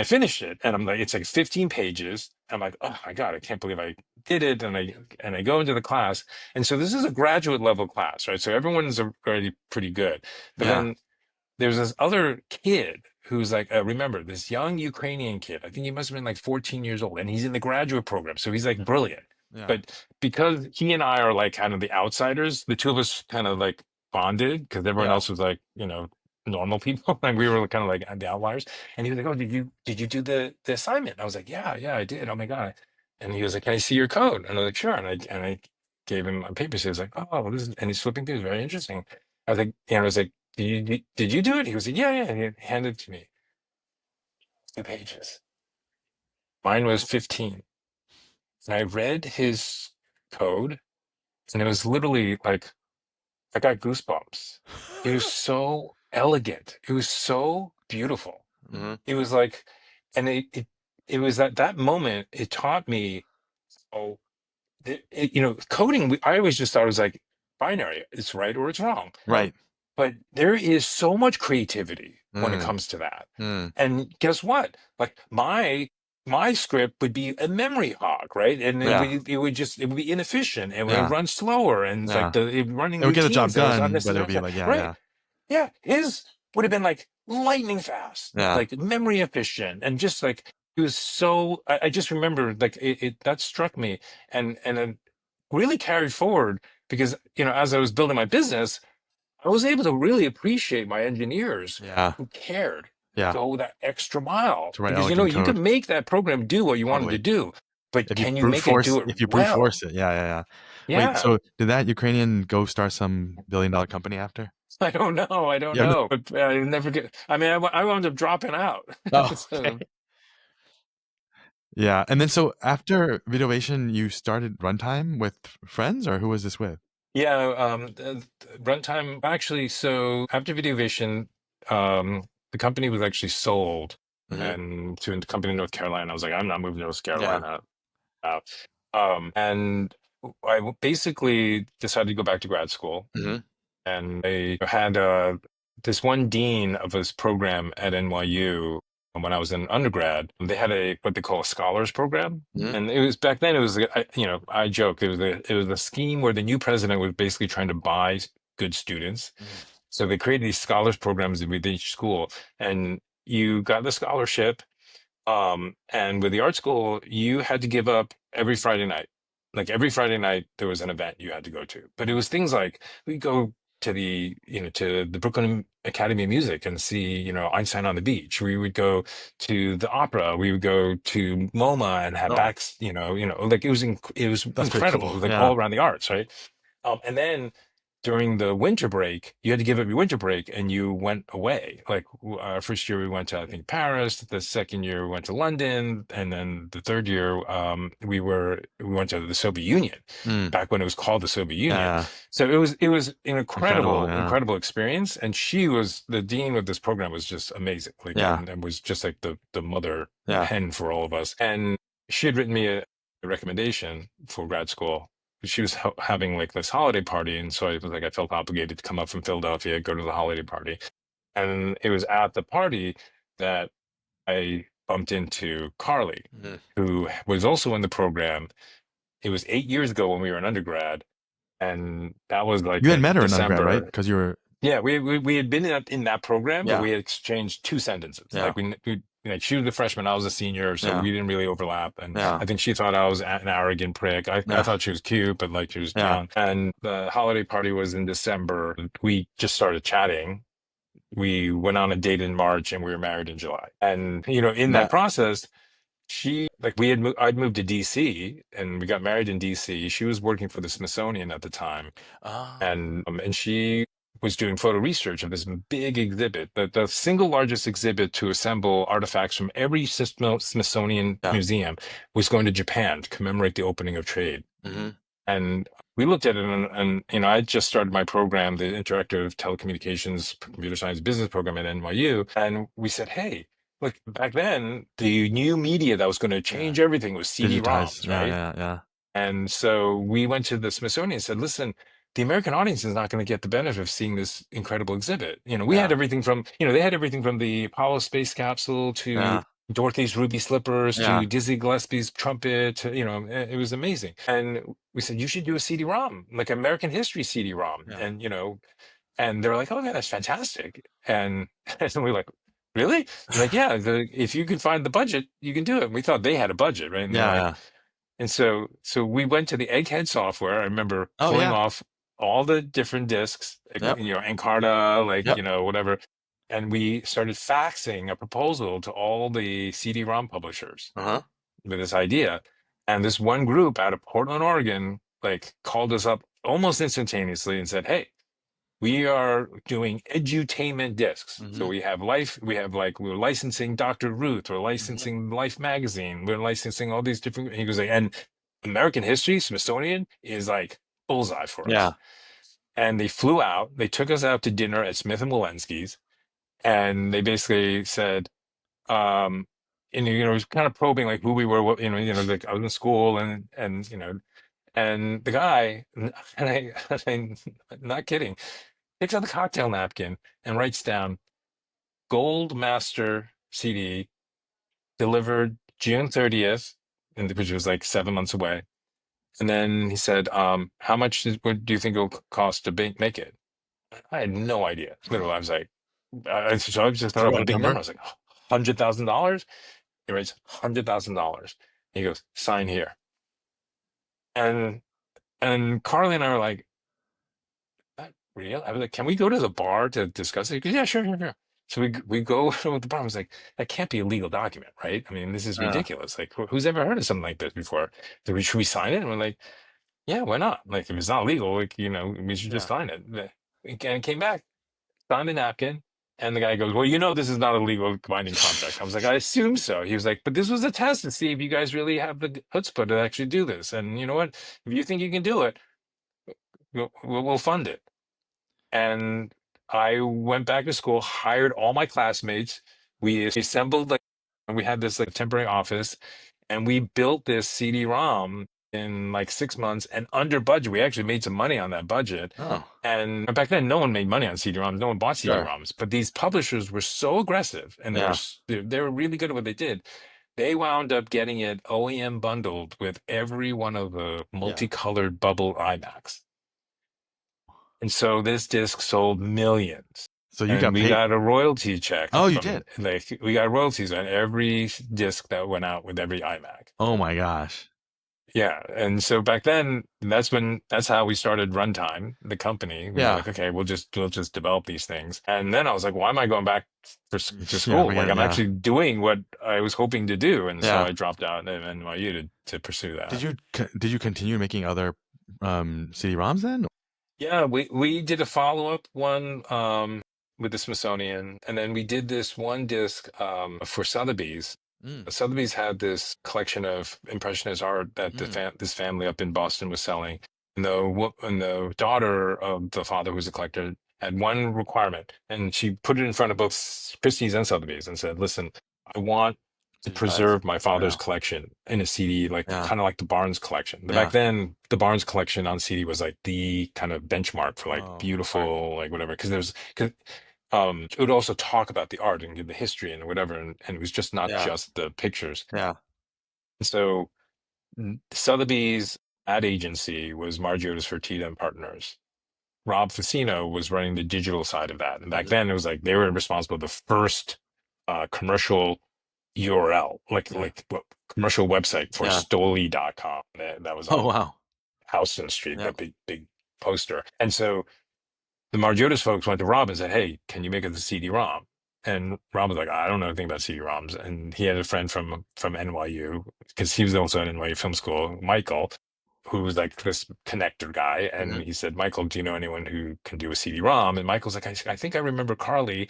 finished it, and I'm like, it's like 15 pages. I'm like, oh my God, I can't believe I did it. And I go into the class, and so this is a graduate level class, right? So everyone's already pretty good, but Yeah. then there's this other kid who's like, remember this young Ukrainian kid. I think he must have been like 14 years old, and he's in the graduate program, so he's like brilliant. Yeah. But because he and I are like kind of the outsiders, the two of us kind of like bonded because everyone Yeah. else was like, normal people, like we were kind of like the outliers. And he was like, "Oh, did you do the assignment?" I was like, "Yeah, yeah, I did. Oh my God!" And he was like, "Can I see your code?" And I was like, "Sure." And I gave him a paper. So he was like, "Oh, this is," and he's flipping through. It's very interesting. I was like, did you do it? He was like, yeah, yeah. And he handed it to me. 2 pages. Mine was 15. And I read his code, and it was literally like, I got goosebumps. It was so elegant. It was so beautiful. Hmm. It was like, and it was at that moment, it taught me, oh, coding, I always just thought it was like binary. It's right or it's wrong. Right. But there is so much creativity when it Mm. comes to that. Mm. And guess what? Like my script would be a memory hog, right? And it Yeah. would it would just it would be inefficient and it would Yeah. run slower, and it's like Yeah. running It would get the job routines that was done, but it would unnecessary. be like, yeah, Right. yeah, Yeah. His would have been like lightning fast, yeah, like memory efficient, and just like it was so I just remember like it that struck me, and it really carried forward because as I was building my business, I was able to really appreciate my engineers yeah, who cared to yeah. go that extra mile, To write because elegant you code. can make that program do what you wanted to Totally. do, but If you can you brute make it force, do it if you brute force well? it, yeah, yeah, yeah. Wait, Yeah. so did that Ukrainian go start some billion-dollar company after? I don't know. I don't Yeah. No. know. But I never get. I mean, I wound up dropping out. Oh, So, okay. Yeah, and then so after Videovation, you started Runtime with friends, or who was this with? yeah. Runtime actually. So after Video Vision, the company was actually sold, Hmm. and to a company in North Carolina. I was like, I'm not moving to North Yeah. Carolina. Out. And I basically decided to go back to grad school, Hmm. and I had this one dean of this program at NYU when I was in undergrad, they had what they call a scholars program. Mhm. And it was back then, it was, I joke, it was a scheme where the new president was basically trying to buy good students. Mhm. So they created these scholars programs with each school, and you got the scholarship. And with the art school, you had to give up every Friday night. Like every Friday night, there was an event you had to go to. But it was things like we go to the Brooklyn Academy of Music and see, Einstein on the Beach. We would go to the opera. We would go to MoMA and have Oh, backs, like it was that's pretty incredible. It cool. was like Yeah. all around the arts, right? And then during the winter break, you had to give up your winter break and you went away. Like first year we went to, I think, Paris. The second year we went to London, and then the third year we went to the Soviet Union, Mm. back when it was called the Soviet Yeah, Union. yeah. So it was an Incredible. incredible, Yeah. incredible experience. And she was the dean of this program, was just amazing. Like Yeah. and was just like the mother Yeah. hen for all of us. And she had written me a recommendation for grad school. She was having like this holiday party, and so I felt obligated to come up from Philadelphia, go to the holiday party. And it was at the party that I bumped into Carly, Mhm. who was also in the program. It was 8 years ago when we were in undergrad, and that was like You had met in her in undergrad, right? December. Because you were. Yeah, we had been in that program, but Yeah. we had exchanged two sentences. Yeah. Like like she was a freshman, I was a senior, so Yeah. we didn't really overlap. And Yeah. I think she thought I was an arrogant prick. I Yeah. thought she was cute, but like she was Yeah. young. And the holiday party was in December. We just started chatting. We went on a date in March, and we were married in July. And in that That. process, I'd moved to DC, and we got married in DC. She was working for the Smithsonian at the time, Oh. and she was doing photo research of this big exhibit, the single largest exhibit to assemble artifacts from every Smithsonian Yeah. museum, was going to Japan to commemorate the opening of trade. Mm-hmm. And we looked at it, and I just started my program, the Interactive Telecommunications Computer Science Business Program at NYU, and we said, hey, look, back then, the new media that was going to Yeah. change everything was Digitized. CD-ROMs, Yeah. right? Yeah. Yeah. And so we went to the Smithsonian and said, listen, the American audience is not going to get the benefit of seeing this incredible exhibit. We had Yeah. everything from, they had everything from the Apollo space capsule to Yeah. Dorothy's ruby slippers Yeah. to Dizzy Gillespie's trumpet. It was amazing. And we said, you should do a CD-ROM, like American history CD-ROM. Yeah. And they were like, oh, yeah, that's fantastic. And, and we're like, really? They're like, yeah, if you can find the budget, you can do it. And we thought they had a budget, right? And they're Yeah. like, Yeah. and so we went to the Egghead software. I remember Oh pulling yeah. off all the different discs, like, Yep. Encarta, like, Yep. whatever. And we started faxing a proposal to all the CD-ROM publishers Uh-huh. with this idea. And this one group out of Portland, Oregon, like called us up almost instantaneously and said, hey, we are doing edutainment discs. So Mm-hmm. we have Life, we're licensing Dr. Ruth, we're Mm-hmm. licensing Life magazine, we're licensing all these different. He goes like, and American history, Smithsonian is like bullseye for Yeah. us. And they flew out, they took us out to dinner at Smith and Walensky's, and they basically said, and it was kind of probing like who we were, what, like I was in school, and the guy, and I'm not kidding, takes out the cocktail napkin and writes down Gold Master CD delivered June 30th, which was like 7 months away. And then he said, how much what do you think it'll cost to make it? I had no idea. Literally, I was like, so I just thought Throw about out a a big number. I number. was like, $100,000? He writes $100,000. He goes, sign here. And Carly and I were like, that real? I was like, can we go to the bar to discuss it? He goes, yeah, sure, sure, sure. So we go to the bar. I was like, that can't be a legal document, right? I mean, this is ridiculous. Like, who's ever heard of something like this before? Should we sign it? And we're like, yeah, why not? Like, if it's not legal, like, we should just Yeah. sign it. And came back, signed the napkin. And the guy goes, well, this is not a legal binding contract. I was like, I assume so. He was like, but this was a test to see if you guys really have the chutzpah to actually do this. And you know what? If you think you can do it, we'll fund it. And I went back to school, hired all my classmates. We assembled and we had this like temporary office, and we built this CD-ROM in like 6 months and under budget. We actually made some money on that budget. Oh, And back then, no one made money on CD-ROMs. No one bought sure. CD-ROMs. But these publishers were so aggressive, and Yeah. they were really good at what they did. They wound up getting it OEM bundled with every one of the Yeah. multicolored bubble iMacs. And so this disc sold millions. So you And got we paid. got a royalty check Oh, you from, did. like, we got royalties on every disc that went out with every iMac. Oh my gosh. Yeah. And so back then, that's how we started Runtime, the company. We were Yeah. like, okay, we'll just develop these things. And then I was like, why am I going back to Yeah, school? forget Like, it, I'm yeah. actually doing what I was hoping to do. And so Yeah. I dropped out of NYU to pursue that. Did you continue making other CD-ROMs then? Yeah, we did a follow-up one with the Smithsonian, and then we did this one disc for Sotheby's. Mm, Sotheby's had this collection of impressionist art that mm, this family up in Boston was selling, and the daughter of the father, who's a collector, had one requirement, and she put it in front of both Christie's and Sotheby's and said, "Listen, I want to digitized. preserve my father's Yeah. collection in a CD, like Yeah. kind of like the Barnes collection." Back Yeah. then, the Barnes collection on CD was like the kind of benchmark for like Oh, okay. beautiful, like whatever, because it would also talk about the art and give the history and whatever, and it was just not Yeah. just the pictures. Yeah. So Sotheby's ad agency was Margiotas Fertitta and Partners. Rob Facino was running the digital side of that. And back Mhm. then it was like they were responsible for the first commercial URL, Yeah. what commercial website for Yeah. Stoli.com. That was Oh on wow. Houston Street, Yeah. that big poster. And so the Margiotas folks went to Rob and said, "Hey, can you make us a CD-ROM?" And Rob was like, "I don't know anything about CD-ROMs." And he had a friend from NYU, because he was also at NYU Film School, Michael, who was like this connector guy. And Mhm. he said, "Michael, do you know anyone who can do a CD-ROM?" And Michael's like, I think I remember Carly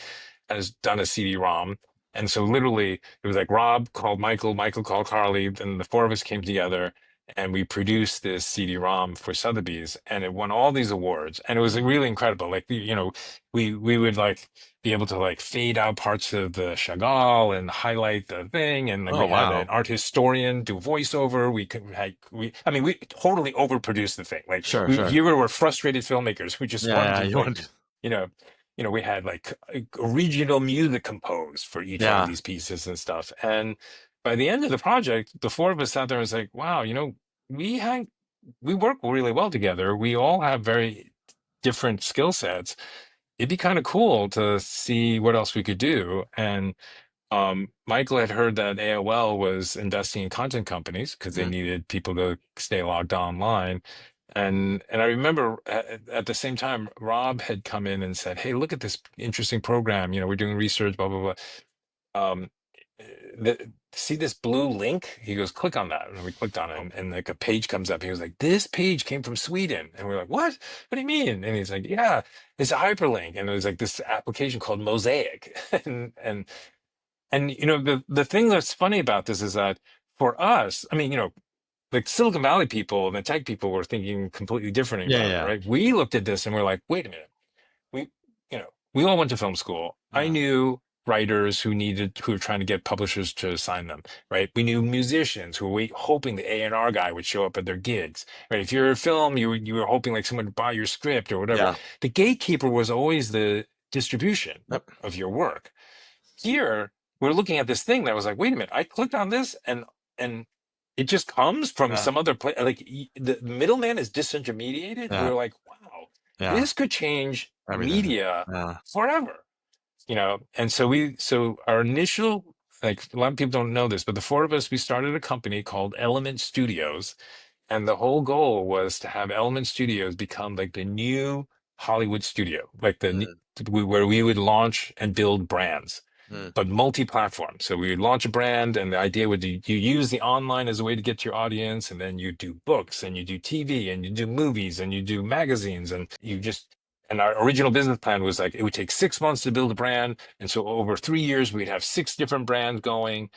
has done a CD-ROM. And so literally it was like Rob called Michael, Michael called Carly, then the four of us came together and we produced this CD-ROM for Sotheby's, and it won all these awards, and it was Mm. really incredible. Like we would like be able to like fade out parts of the Chagall and highlight the thing, and like Oh we had wow. an art historian do voiceover. I mean, we totally overproduced the thing. Like Sure. Sure. here were frustrated filmmakers who just wanted Yeah. to, You like, want. you know, we had like original music composed for each one of Yeah. these pieces and stuff. And by the end of the project, the four of us sat there and was like, wow, we had we work really well together. We all have very different skill sets. It'd be kind of cool to see what else we could do. And Michael had heard that AOL was investing in content companies because they Mm. needed people to stay logged online. And I remember at the same time, Rob had come in and said, "Hey, look at this interesting program. We're doing research, blah blah blah. Um, See this blue link?" He goes, "Click on that." And we clicked on it, and like a page comes up. He was like, "This page came from Sweden." And we're like, "What? What do you mean?" And he's like, "Yeah, it's a hyperlink." And it was like this application called Mosaic. And the thing that's funny about this is that for us, I mean, like Silicon Valley people and the tech people were thinking completely different Yeah. about it, Yeah. right? We looked at this and we're like, wait a minute. We, we all went to film school. I Yeah. knew writers who were trying to get publishers to sign them, right? We knew musicians who were hoping the A&R guy would show up at their gigs, right? If you're a film, you were hoping like someone would buy your script or whatever. Yeah. The gatekeeper was always the distribution Yep. of your work. Here, we're looking at this thing that was like, wait a minute, I clicked on this and it just comes from Yeah. some other place. Like the middleman is disintermediated. Yeah. We're like, wow, Yeah. this could change Everything. media Yeah. forever. And so our initial, like, a lot of people don't know this, but the four of us, we started a company called Element Studios, and the whole goal was to have Element Studios become like the new Hollywood studio, like Mm. where we would launch and build brands, Mm. but multi-platform. So we would launch a brand, and the idea would be you use the online as a way to get to your audience, and then you do books, and you do TV, and you do movies, and you do magazines, and our original business plan was like it would take 6 months to build a brand, and so over 3 years we'd have six different brands going,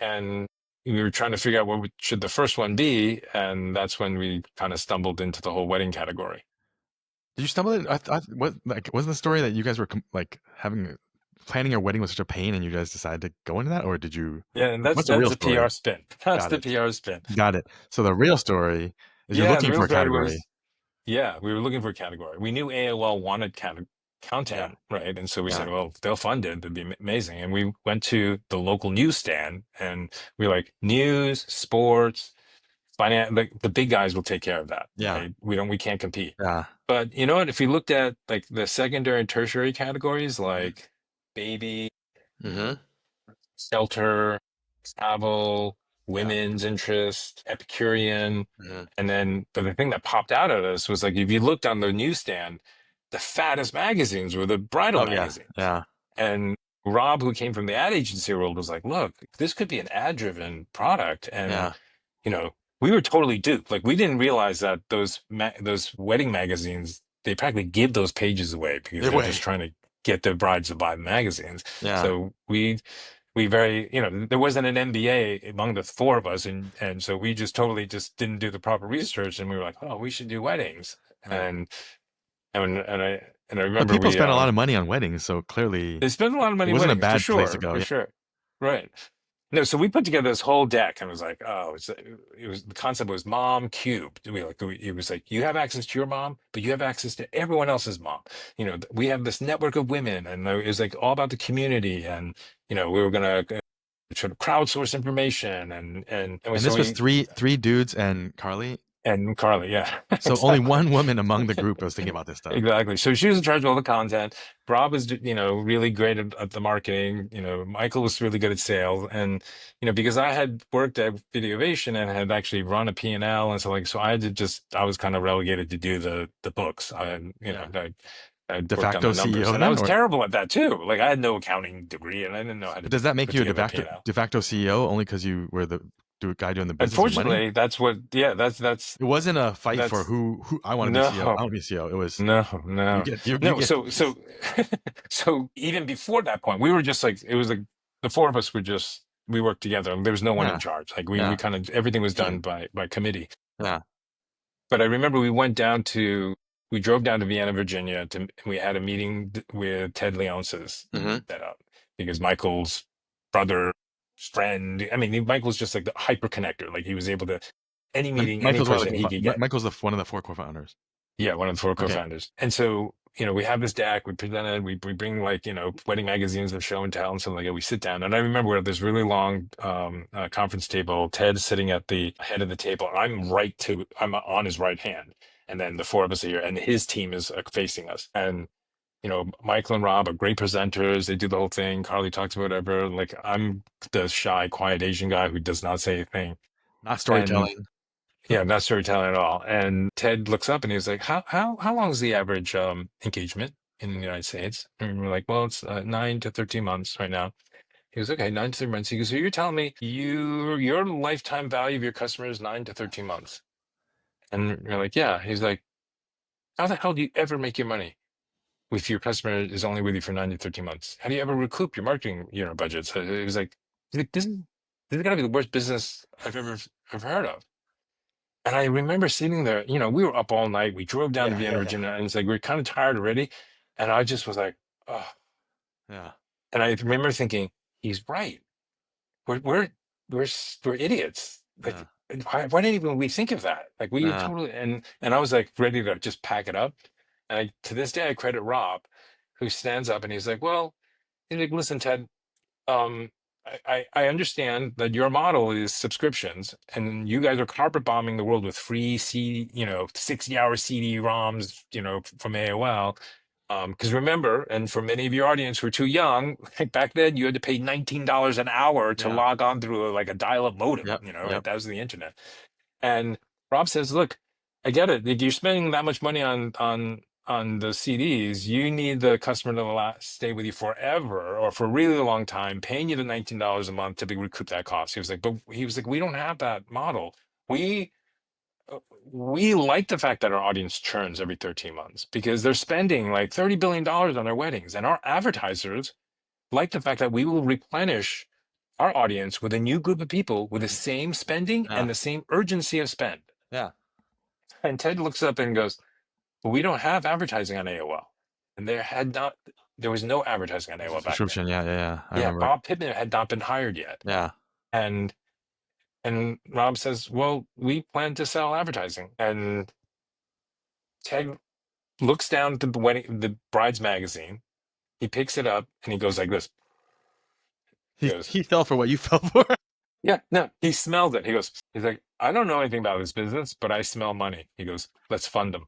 and we were trying to figure out should the first one be, and that's when we kind of stumbled into the whole wedding category. Did you stumble in? What like wasn't the story that you guys were like having planning your wedding was such a pain, and you guys decided to go into that, or did you? Yeah, and that's What's the real the PR story? spin. That's Got the it. PR spin. Got it. So the real story is you're Yeah, the looking real for a story category. was, yeah, we were looking for a category. We knew AOL wanted Yeah. content, right? And so we Yeah. said, well, if they'll fund it, that'd be amazing. And we went to the local newsstand, and we were like, news, sports, finance, like the big guys will take care of that, Yeah. right? We can't compete. Yeah. But you know what? If you looked at like the secondary and tertiary categories, Mm-hmm. like baby, Mm-hmm. shelter, travel, Yeah. women's interest, Epicurean. Mm-hmm. And then, but the thing that popped out at us was like, if you looked on the newsstand, the fattest magazines were the bridal Oh yeah. magazines. Yeah. And Rob, who came from the ad agency world, was like, look, this could be an ad driven product. And, Yeah. you know, we were totally duped. Like, we didn't realize that those wedding magazines, they practically give those pages away because Either they're way. just trying to get the brides to buy the magazines. Yeah. So we very, you know, there wasn't an MBA among the four of us, and so we just totally just didn't do the proper research, and we were like, oh, we should do weddings, Right. and I But remember people we spend a lot of money on weddings, so clearly they spent a lot of it money wasn't a weddings bad place to go. for Yeah. sure, right? No, so we put together this whole deck and was like, oh, it was the concept was mom cubed. It was like you have access to your mom, but you have access to everyone else's mom. You know, we have this network of women, and it was like all about the community, and you know, we were gonna sort of crowdsource information, And so this was we three dudes and Carly. and Carly, yeah, So only exactly. one woman among the group was thinking about this stuff. Exactly. So she was in charge of all the content. Rob was, you know, really great at the marketing. You know, Michael was really good at sales. And, you know, because I had worked at Videovation and had actually run a P&L and so like, so I had to I was kind of relegated to do the books. You know, Yeah. I De worked on the facto numbers CEO and I then, was or terrible at that too. Like I had no accounting degree and I didn't know how but to does that make put you a together a P&L. de facto CEO only because you were the guy doing the business and money? Unfortunately, that's what, yeah, It wasn't a fight for that's, who I want to be CEO. I no. want to be CEO. It was No, you no, get you no. get So even before that point, we were just like it was like the four of us were just we worked together. And there was no one in yeah, charge. Like we yeah, kind of everything was done team. by committee. Yeah. But I remember we drove down to Vienna, Virginia, we had a meeting with Ted Leonsis Mm-hmm. set up because Michael's brother, friend. I mean, Michael's just like the hyper connector. Like he was able to any meeting, any Michael's one of person he could the get. Michael's one of the four co-founders. Yeah, one of the four Okay. co-founders. And so, you know, we have this deck, we present it, we bring like, you know, wedding magazines of show and tell and something like that. We sit down. And I remember we're at this really long conference table. Ted's sitting at the head of the table. I'm on his right hand. And then the four of us are here, and his team is facing us. And, you know, Michael and Rob are great presenters. They do the whole thing. Carly talks about whatever. Like I'm the shy, quiet Asian guy who does not say a thing. Not And storytelling. yeah, not storytelling at all. And Ted looks up and he's like, how long is the average engagement in the United States? And we're like, well, it's 9 to 13 months right now. He goes, okay, 9 to 13 months. He goes, so you're telling me your lifetime value of your customer is 9 to 13 months? And you're like, yeah. He's like, how the hell do you ever make your money if your customer is only with you for 9 to 13 months? How do you ever recoup your marketing, you know, budget? So it was like, this is gotta be the worst business I've heard of. And I remember sitting there, you know, we were up all night. We drove down to Yeah, Vienna, yeah, yeah, Virginia, and it's like we are kind of tired already. And I just was like, oh. yeah, And I remember thinking, he's right. We're we're we're idiots. yeah, Like, why didn't even we think of that? Like we yeah. totally and I was like ready to just pack it up. And to this day, I credit Rob, who stands up and he's like, well, he's like, listen, Ted, um, I understand that your model is subscriptions, and you guys are carpet bombing the world with free you know, 60-hour CD-ROMs, you know, from AOL. Because remember, and for many of your audience who are too young, like back then you had to pay $19 an hour to Yeah. log on through like a dial-up modem. Yep. You know, Yep. that was the internet. And Rob says, "Look, I get it. If you're spending that much money on the CDs, you need the customer to stay with you forever or for a really long time, paying you the $19 a month to recoup that cost." He was like, we don't have that model. We we like the fact that our audience churns every 13 months because they're spending like $30 billion on their weddings, and our advertisers like the fact that we will replenish our audience with a new group of people with the same spending Yeah. and the same urgency of spend. Yeah. And Ted looks up and goes, well, we don't have advertising on AOL. And there had not, there was no advertising on It was a AOL back then. subscription. Yeah, yeah, yeah. I Yeah, remember it. Bob Pittman had not been hired yet. Yeah. And Rob says, "Well, we plan to sell advertising." And Ted looks down at the bride's magazine. He picks it up and he goes like this. He He goes, he fell for what you fell for. "Yeah, no." He smells it. He's like, "I don't know anything about this business, but I smell money." He goes, "Let's fund them."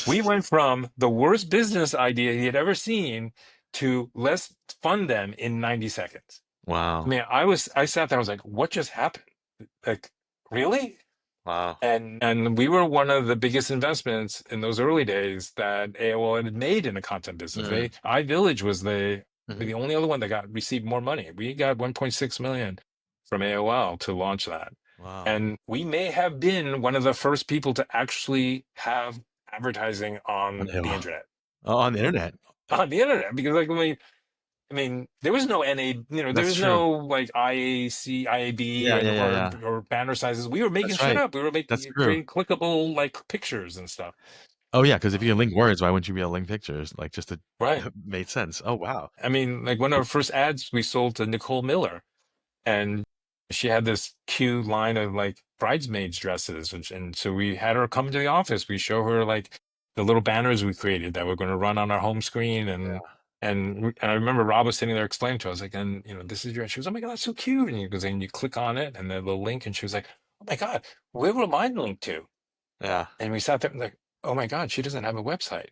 We went from the worst business idea he had ever seen to let's fund them in 90 seconds. I Wow. mean, I sat there, I was like, what just happened? Like, really? Wow. And we were one of the biggest investments in those early days that AOL had made in the content business. Mm-hmm. iVillage was Mm-hmm. the only other one that received more money. We got 1.6 million from AOL to launch that. Wow. And we may have been one of the first people to actually have advertising On on the AOL. internet. Oh, on the internet. On the internet, because like I mean, there was no there That's was true. no like IAC, IAB, Yeah, and yeah, yeah, yeah. or banner sizes. We were making That's shit right. up. We were That's making true. creating clickable like pictures and stuff. Oh yeah, because if you can link words, why wouldn't you be able to link pictures? Like just to Right. made sense. Oh wow. I mean, like one of our first ads we sold to Nicole Miller, and she had this cute line of like bridesmaids dresses, and so we had her come to the office. We show her like the little banners we created that were going to run on our home screen, and I remember Rob was sitting there explaining to her, I was like, and this is your, she was, oh my God, that's so cute. And he goes, and you click on it and the little link, and she was like, oh my God, where will mine link to? Yeah. And we sat there and like, oh my God, she doesn't have a website.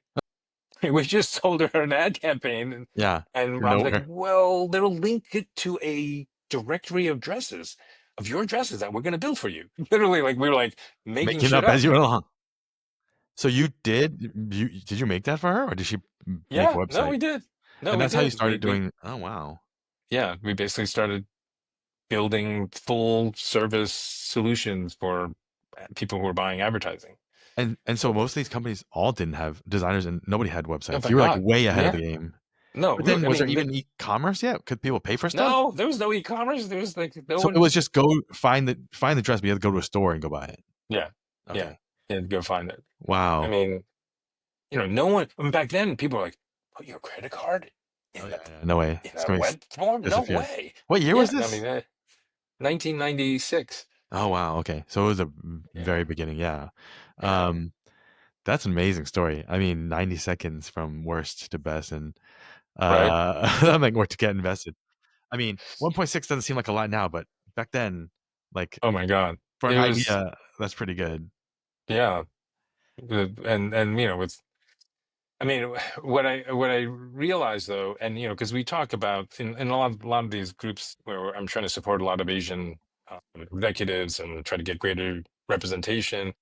We just sold her an ad campaign, Yeah. and You're Rob's like, nowhere. well, they'll link it to a directory of dresses, of your dresses that we're going to build for you. Literally, like we were like making Making shit up as up. you went along. So you did you make that for her or did she make a Yeah, no, website? we did. No, And we that's how you did. started doing. Oh wow. Yeah, we basically started building full service solutions for people who were buying advertising. And so most of these companies all didn't have designers and nobody had Oh websites. my You were like God. way ahead of Yeah. the game. No, But then I was there mean, even e-commerce yet? Could people pay for stuff? no, there was no e-commerce. There was like no So it one. was just go find the dress, but you had to go to a store and go buy it. Yeah. Yeah. Okay. Yeah. Go find it. I Wow. mean, no one, I mean, back then people were like, put your credit card Oh in yeah, yeah. No way. in It's a going to web form? No disappear. way. What year Yeah. was I this? mean, 1996. Oh wow. Okay. So it was a Yeah. very beginning. Yeah. Yeah. Um, that's an amazing story. I mean, 90 seconds from worst to best, and Right. I'm like, where to get invested. I mean, 1.6 doesn't seem like a lot now, but back then, like Oh my God. for an It was, idea, that's pretty good. yeah. And, with, I mean, what I realized though, and because we talk about in a lot of these groups where I'm trying to support a lot of Asian executives and try to get greater representation.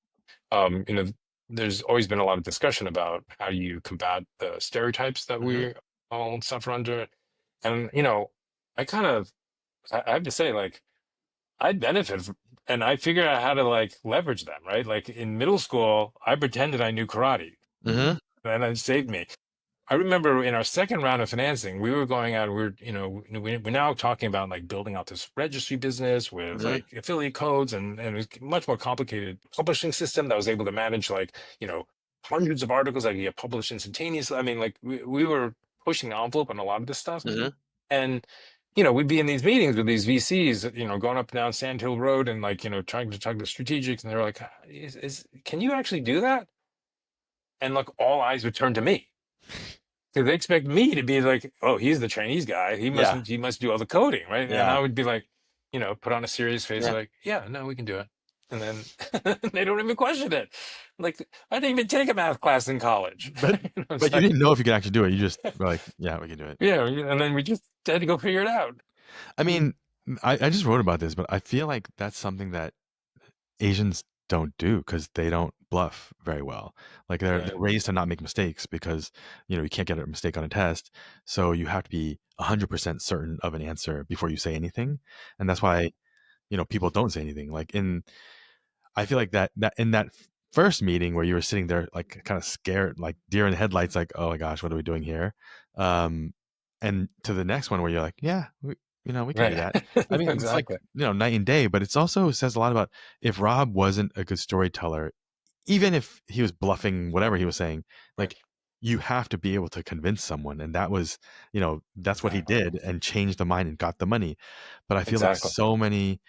Um, you know, there's always been a lot of discussion about how you combat the stereotypes that Hmm. we all suffer under, and I have to say, like, I benefit and I figured out how to like leverage them, right? Like in middle school, I pretended I knew karate, Hmm. and it saved me. I remember in our second round of financing, we were going out, we're now talking about like building out this registry business with Hmm. like affiliate codes and it was much more complicated publishing system that was able to manage like, hundreds of articles that get published instantaneously. I mean, like we were pushing the envelope on a lot of this stuff. Hmm. And, we'd be in these meetings with these VCs, going up and down Sand Hill Road and like, trying to talk to strategics. And they were like, can you actually do that? And like all eyes would turn to me. Because they expect me to be like, oh, he's the Chinese guy. He Yeah. must do all the coding, right? And Yeah. I would be like, put on a serious face, Yeah. like, yeah, no, we can do it. And then they don't even question it. Like, I didn't even take a math class in college. But It's but you like, didn't know if you could actually do it. You just were like, yeah, we can do it. yeah, and then we just had to go figure it out. I mean, I just wrote about this, but I feel like that's something that Asians don't do because they don't bluff very well. Like they're Right. raised to not make mistakes because you can't get a mistake on a test. So you have to be 100% certain of an answer before you say anything, and that's why people don't say anything. Like I feel like that in that first meeting where you were sitting there like kind of scared, like deer in the headlights, like oh my gosh, what are we doing here? Um, and to the next one where you're like, yeah, we can do Right. that. I mean, it's like Exactly. night and day, but it's also says a lot about if Rob wasn't a good storyteller, even if he was bluffing whatever he was saying, Right. like you have to be able to convince someone, and that was, that's what he Exactly. did and changed the mind and got the money. But I feel like Exactly. so many,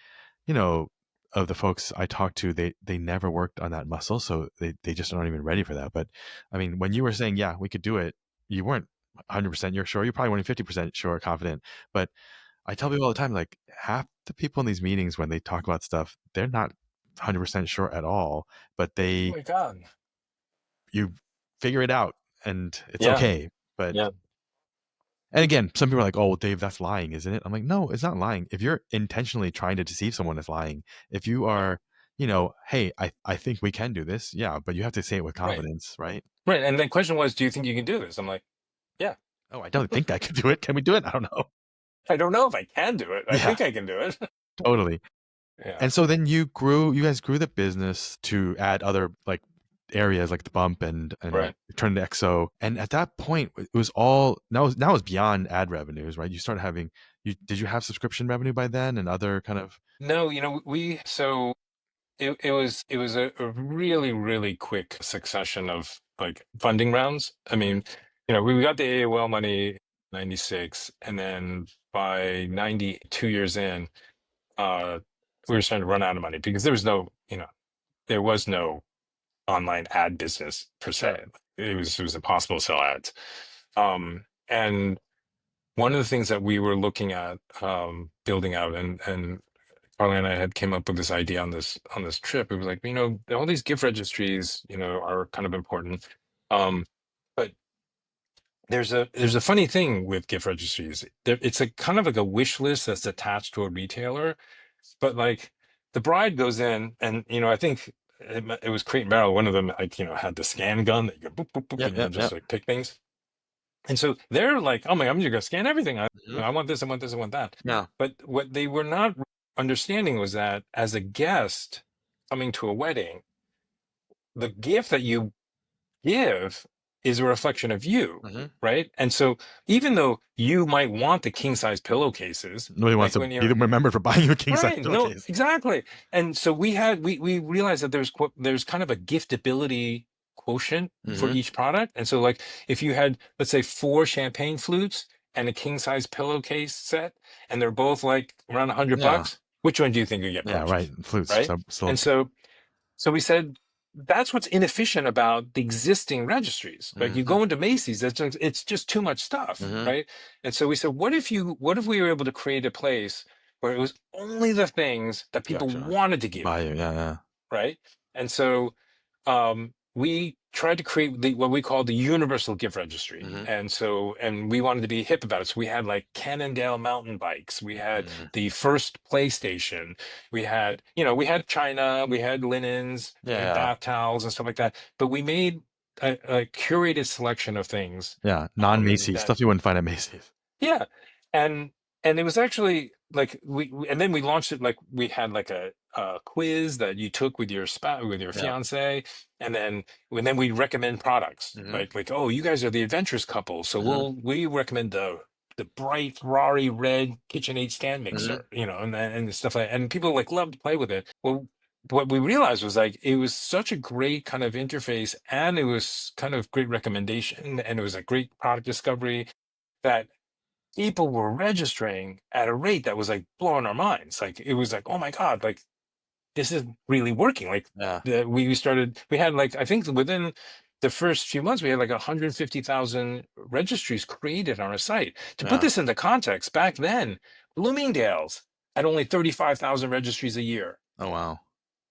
you know, of the folks I talked to, they never worked on that muscle, so they just aren't even ready for that. But I mean, when you were saying, yeah, we could do it, you weren't 100% you're sure. You probably weren't 50% sure, confident. But I tell people all the time, like half the people in these meetings when they talk about stuff, they're not 100% sure at all, but Oh my God. you figure it out and it's Yeah. okay. But Yeah. and again, some people are like, "Oh, well, Dave, that's lying, isn't it?" I'm like, "No, it's not lying. If you're intentionally trying to deceive someone, it's lying. If you Yeah. are, hey, I think we can do this, yeah, but you have to say it with Right. confidence, right? Right. And the question was, do you think you can do this? I'm like, yeah. Oh, I don't think I can do it. Can we do it? I don't know. I don't know if I can do it. I Yeah, think I can do it. totally. Yeah. And so then you guys grew the business to add other like areas like the bump and Right. turn to XO. And at that point, it was all now it's beyond ad revenues, right? You started having did you have subscription revenue by then and other kind of No, so it was a really, really quick succession of like funding rounds. I mean, we got the AOL money 96, and then by 90, 2 years in, uh, we were starting to run out of money because there was no online ad business per sure. se. It was impossible to sell ads. And one of the things that we were looking at building out, and Carly and I had came up with this idea on this trip. It was like, all these gift registries, are kind of important. Um, but there's a funny thing with gift registries. It's a kind of like a wish list that's attached to a retailer, but like the bride goes in, and I think it was Crate and Barrel. One of them like had the scan gun that you go boop boop boop, Yep, and yep, just yep. like pick things. And so they're like, oh my, I'm just gonna scan everything. I, Mhm. I want this, I want this, I want that. Yeah. But what they were not understanding was that as a guest coming to a wedding, the gift that you give is a reflection of you, Mhm. right? And so even though you might want the king size pillowcases, Nobody wants like to when be you're remembered for buying you a king size right, no, pillowcase. exactly. And so we realized that there's kind of a giftability quotient for Mhm. each product. And so like if you had, let's say, four champagne flutes and a king size pillowcase set, and they're both like around 100 Yeah. bucks, which one do you think you get Yeah, right. purchased? Flutes, Right. so And so we said that's what's inefficient about the existing registries. Like you mhm. go into Macy's, it's just too much stuff, Mhm. right? And so we said, what if we were able to create a place where it was only the things that people Gotcha. wanted to give Buy you, you. Yeah, yeah. right? And so we tried to create what we call the universal gift registry. Mhm. And we wanted to be hip about it. So we had like Cannondale mountain bikes, we had Mhm. the first PlayStation, we had china, we had linens, we Yeah, had yeah. bath towels and stuff like that. But we made a curated selection of things Yeah, non-Macy's, that stuff you wouldn't find at Macy's. yeah, and it was actually like and then we launched it like we had like a quiz that you took with your spouse, with your Yeah. fiance, and then we recommend products Mhm. like, oh, you guys are the adventurous couple, so Mhm. we recommend the bright Ferrari red KitchenAid stand Mhm. mixer, and stuff like, and people like love to play with it. Well, what we realized was like it was such a great kind of interface, and it was kind of great recommendation, and it was a great product discovery that people were registering at a rate that was like blowing our minds. Like it was like, oh my God, like this is really working. Like Yeah. we had like, I think within the first few months, we had like 150,000 registries created on our site. To put Yeah. this into context, back then, Bloomingdale's had only 35,000 registries a year. Oh, wow.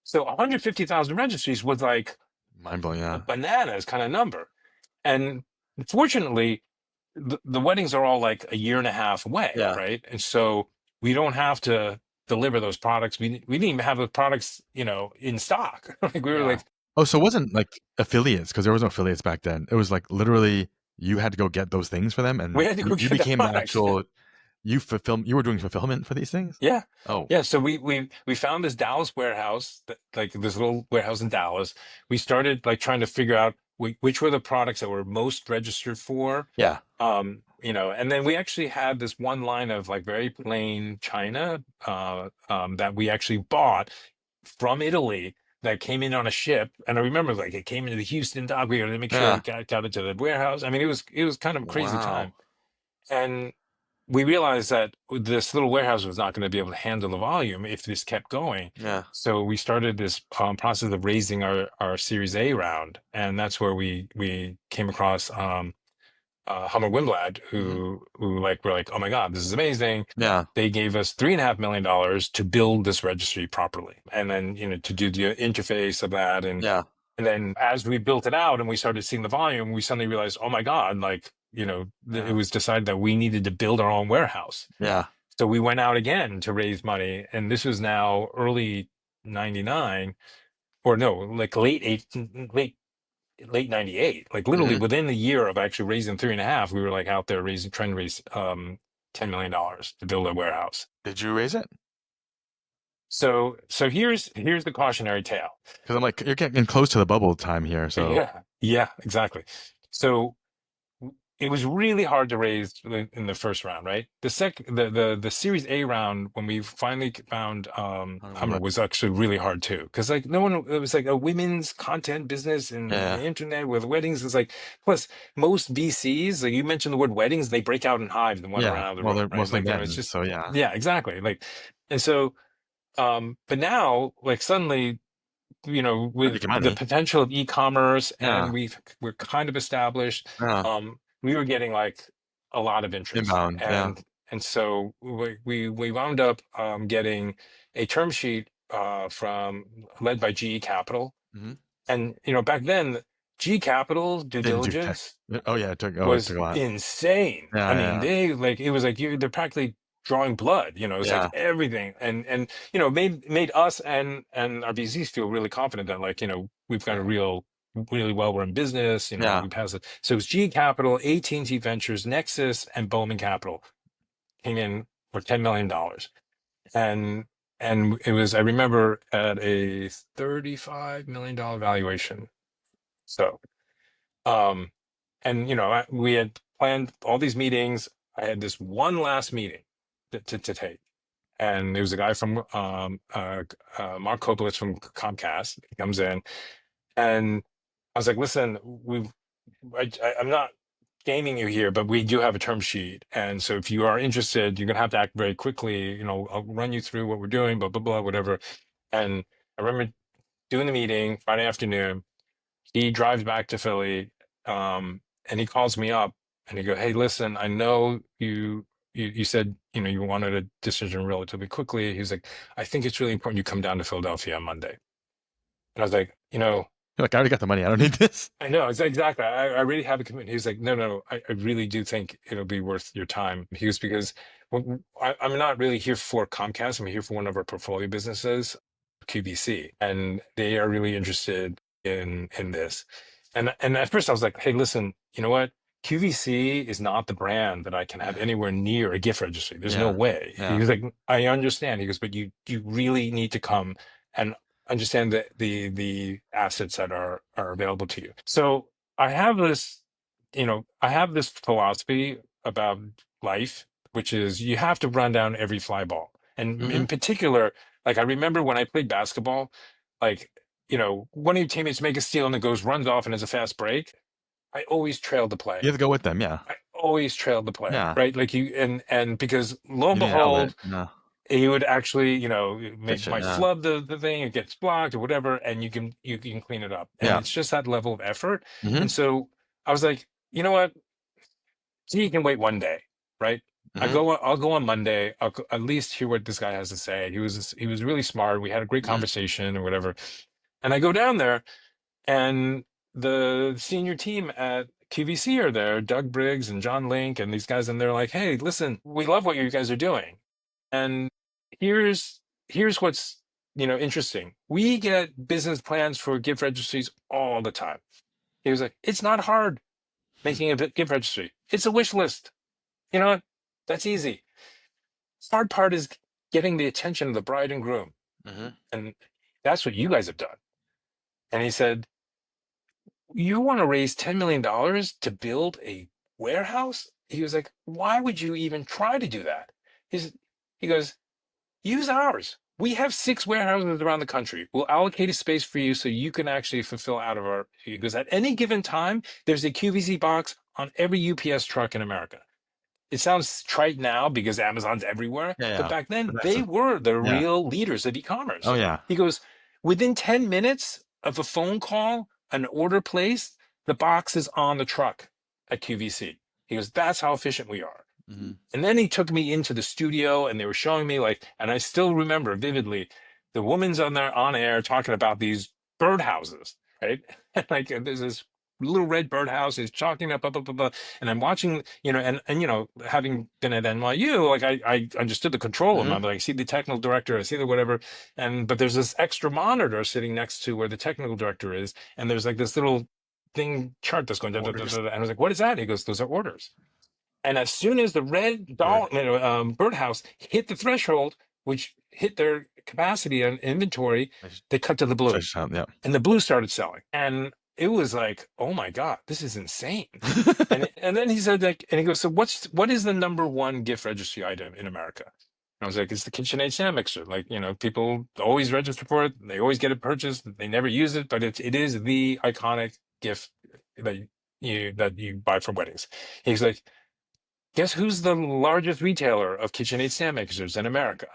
So 150,000 registries was like Mind-blowing, a yeah. bananas kind of number. And fortunately, the weddings are all like a year and a half away, Yeah. right? And so we don't have to deliver those products. We didn't even have the products, in stock. Like we were Yeah. like, Oh, so it wasn't like affiliates because there was no affiliates back then. It was like literally you had to go get those things for them we and had to go you get the became the products. actual you were doing fulfillment for these things? Yeah. Oh, Yeah. So we found this Dallas warehouse, like this little warehouse in Dallas. We started like trying to figure out which were the products that were most registered for. yeah. And then we actually had this one line of like very plain china that we actually bought from Italy that came in on a ship. And I remember like it came into the Houston dock. We had to make sure Yeah. it got it to the warehouse. I mean, it was kind of a crazy time. Wow. And we realized that this little warehouse was not going to be able to handle the volume if this kept going. Yeah. So we started this process of raising our Series A round, and that's where we came across Hummer Wimblad, Hmm. who like were like, oh my God, this is amazing. Yeah. They gave us $3.5 million to build this registry properly, and then to do the interface of that, Yeah. and then as we built it out and we started seeing the volume, we suddenly realized, oh my God, like it Yeah. was decided that we needed to build our own warehouse. Yeah. So we went out again to raise money, and this was now early '99, or no, like late '98. Like literally Hmm. within the year of actually raising 3.5, we were like out there trying to raise $10 million to build a warehouse. Did you raise it? So here's the cautionary tale. Because I'm like, you're getting close to the bubble time here. So Yeah, exactly. So it was really hard to raise in the first round, right? The Series A round, when we finally found Hummer, was actually really hard too, because like no one, it was like a women's content business and yeah. the internet with weddings. It's like, plus most VCs, like you mentioned the word weddings, they break out in hives and run Yeah. around the Well, room, they're right? mostly Like it's men. just, So yeah. yeah, exactly. Like, and so but now like suddenly, They're with making the money. potential of e-commerce, and Yeah. we're kind of established, Yeah. we were getting like a lot of interest, Inbound. Yeah. and so we wound up getting a term sheet from led by GE Capital. Hmm. And back then, GE Capital due Didn't do tech. diligence Oh yeah. It was took a lot. insane. I Yeah. mean, Yeah. they like it was like they're practically drawing blood. It was like Yeah. everything, and made us and our BZs feel really confident that like we've got a really well run business. Yeah. We passed it. So it was G Capital, AT&T Ventures, Nexus, and Bowman Capital came in for $10 million, and it was, I remember, at a $35 million valuation. So. Um, and we had planned all these meetings. I had this one last meeting to take, and there was a guy from Mark Kopelitz from Comcast. He comes in, and I was like, "Listen, I'm not gaming you here, but we do have a term sheet, and so if you are interested, you're gonna have to act very quickly. I'll run you through what we're doing, blah blah blah, whatever." And I remember doing the meeting Friday afternoon. He drives back to Philly, and he calls me up and he goes, "Hey, listen, I know you said you wanted a decision relatively quickly." He's like, "I think it's really important you come down to Philadelphia on Monday." And I was like, You're like, I already got the money. I don't need this. I know, exactly. I really have a commitment. He was like, no, I really do think it'll be worth your time. He was, because I'm not really here for Comcast. I'm here for one of our portfolio businesses, QVC, and they are really interested in this. And at first I was like, hey, listen, you know what? QVC is not the brand that I can have anywhere near a gift registry. There's no Yeah. way. He Yeah. was like, I understand. He goes, but you really need to come and understand the assets that are available to you. So I have this philosophy about life, which is you have to run down every fly ball. And Hmm. in particular, like I remember when I played basketball, like one of your teammates make a steal and it runs off and has a fast break. I always trailed the You play. have to go with them. Yeah. I always trailed the play, Yeah. right? Like and because lo and You need an outlet. behold, No. he would actually, Pitch it. might Yeah. flub the thing, it gets blocked or whatever, and you can clean it up. And Yeah. it's just that level of effort. Hmm. And so I was like, you know what? He can wait one day, right? Hmm. I'll go on Monday. At least hear what this guy has to say. He was really smart. We had a great Hmm. conversation or whatever. And I go down there, and the senior team at QVC are there, Doug Briggs and John Link and these guys, and they're like, "Hey, listen, we love what you guys are doing. And here's what's interesting. We get business plans for gift registries all the time." He was like, "It's not hard making a gift registry. It's a wish list. You know what? That's easy. Hard part is getting the attention of the bride and groom. Hmm. And that's what you guys have done." And he said, "You want to raise $10 million to build a warehouse?" He was like, "Why would you even try to do that?" He's, he goes, "Use ours. we have 6 warehouses around the country. We'll allocate a space for you so you can actually fulfill out of our, because at any given time, there's a QVC box on every UPS truck in America. It sounds trite now because Amazon's everywhere, Yeah, but yeah. back But then that's they were the yeah. real leaders of Oh e-commerce. yeah. He goes, within 10 minutes of a phone call, an order placed, the box is on the truck at QVC. He goes, that's how efficient we are. Hmm. And then he took me into the studio and they were showing me like, and I still remember vividly, the woman's on there on air talking about these birdhouses, right? Like there's this little red birdhouse is chalking up, and I'm watching, and having been at NYU, like I understood the control room. Hmm. I'm like, I see the technical director, I see the whatever, but there's this extra monitor sitting next to where the technical director is, and there's like this little thing chart that's going Orders. and I was like, what is that? He goes, those are orders. And as soon as the red Bird. birdhouse hit the threshold, which hit their capacity and inventory, they cut to the blue, Yeah. and the blue started selling. And it was like, oh my God, this is insane. And then he said, like, and he goes, so what is the number one gift registry item in America? And I was like, it's the KitchenAid stand mixer. Like, people always register for it, they always get it purchased, they never use it, but it is the iconic gift that you buy for weddings. He's like, guess who's the largest retailer of KitchenAid stand mixers in America?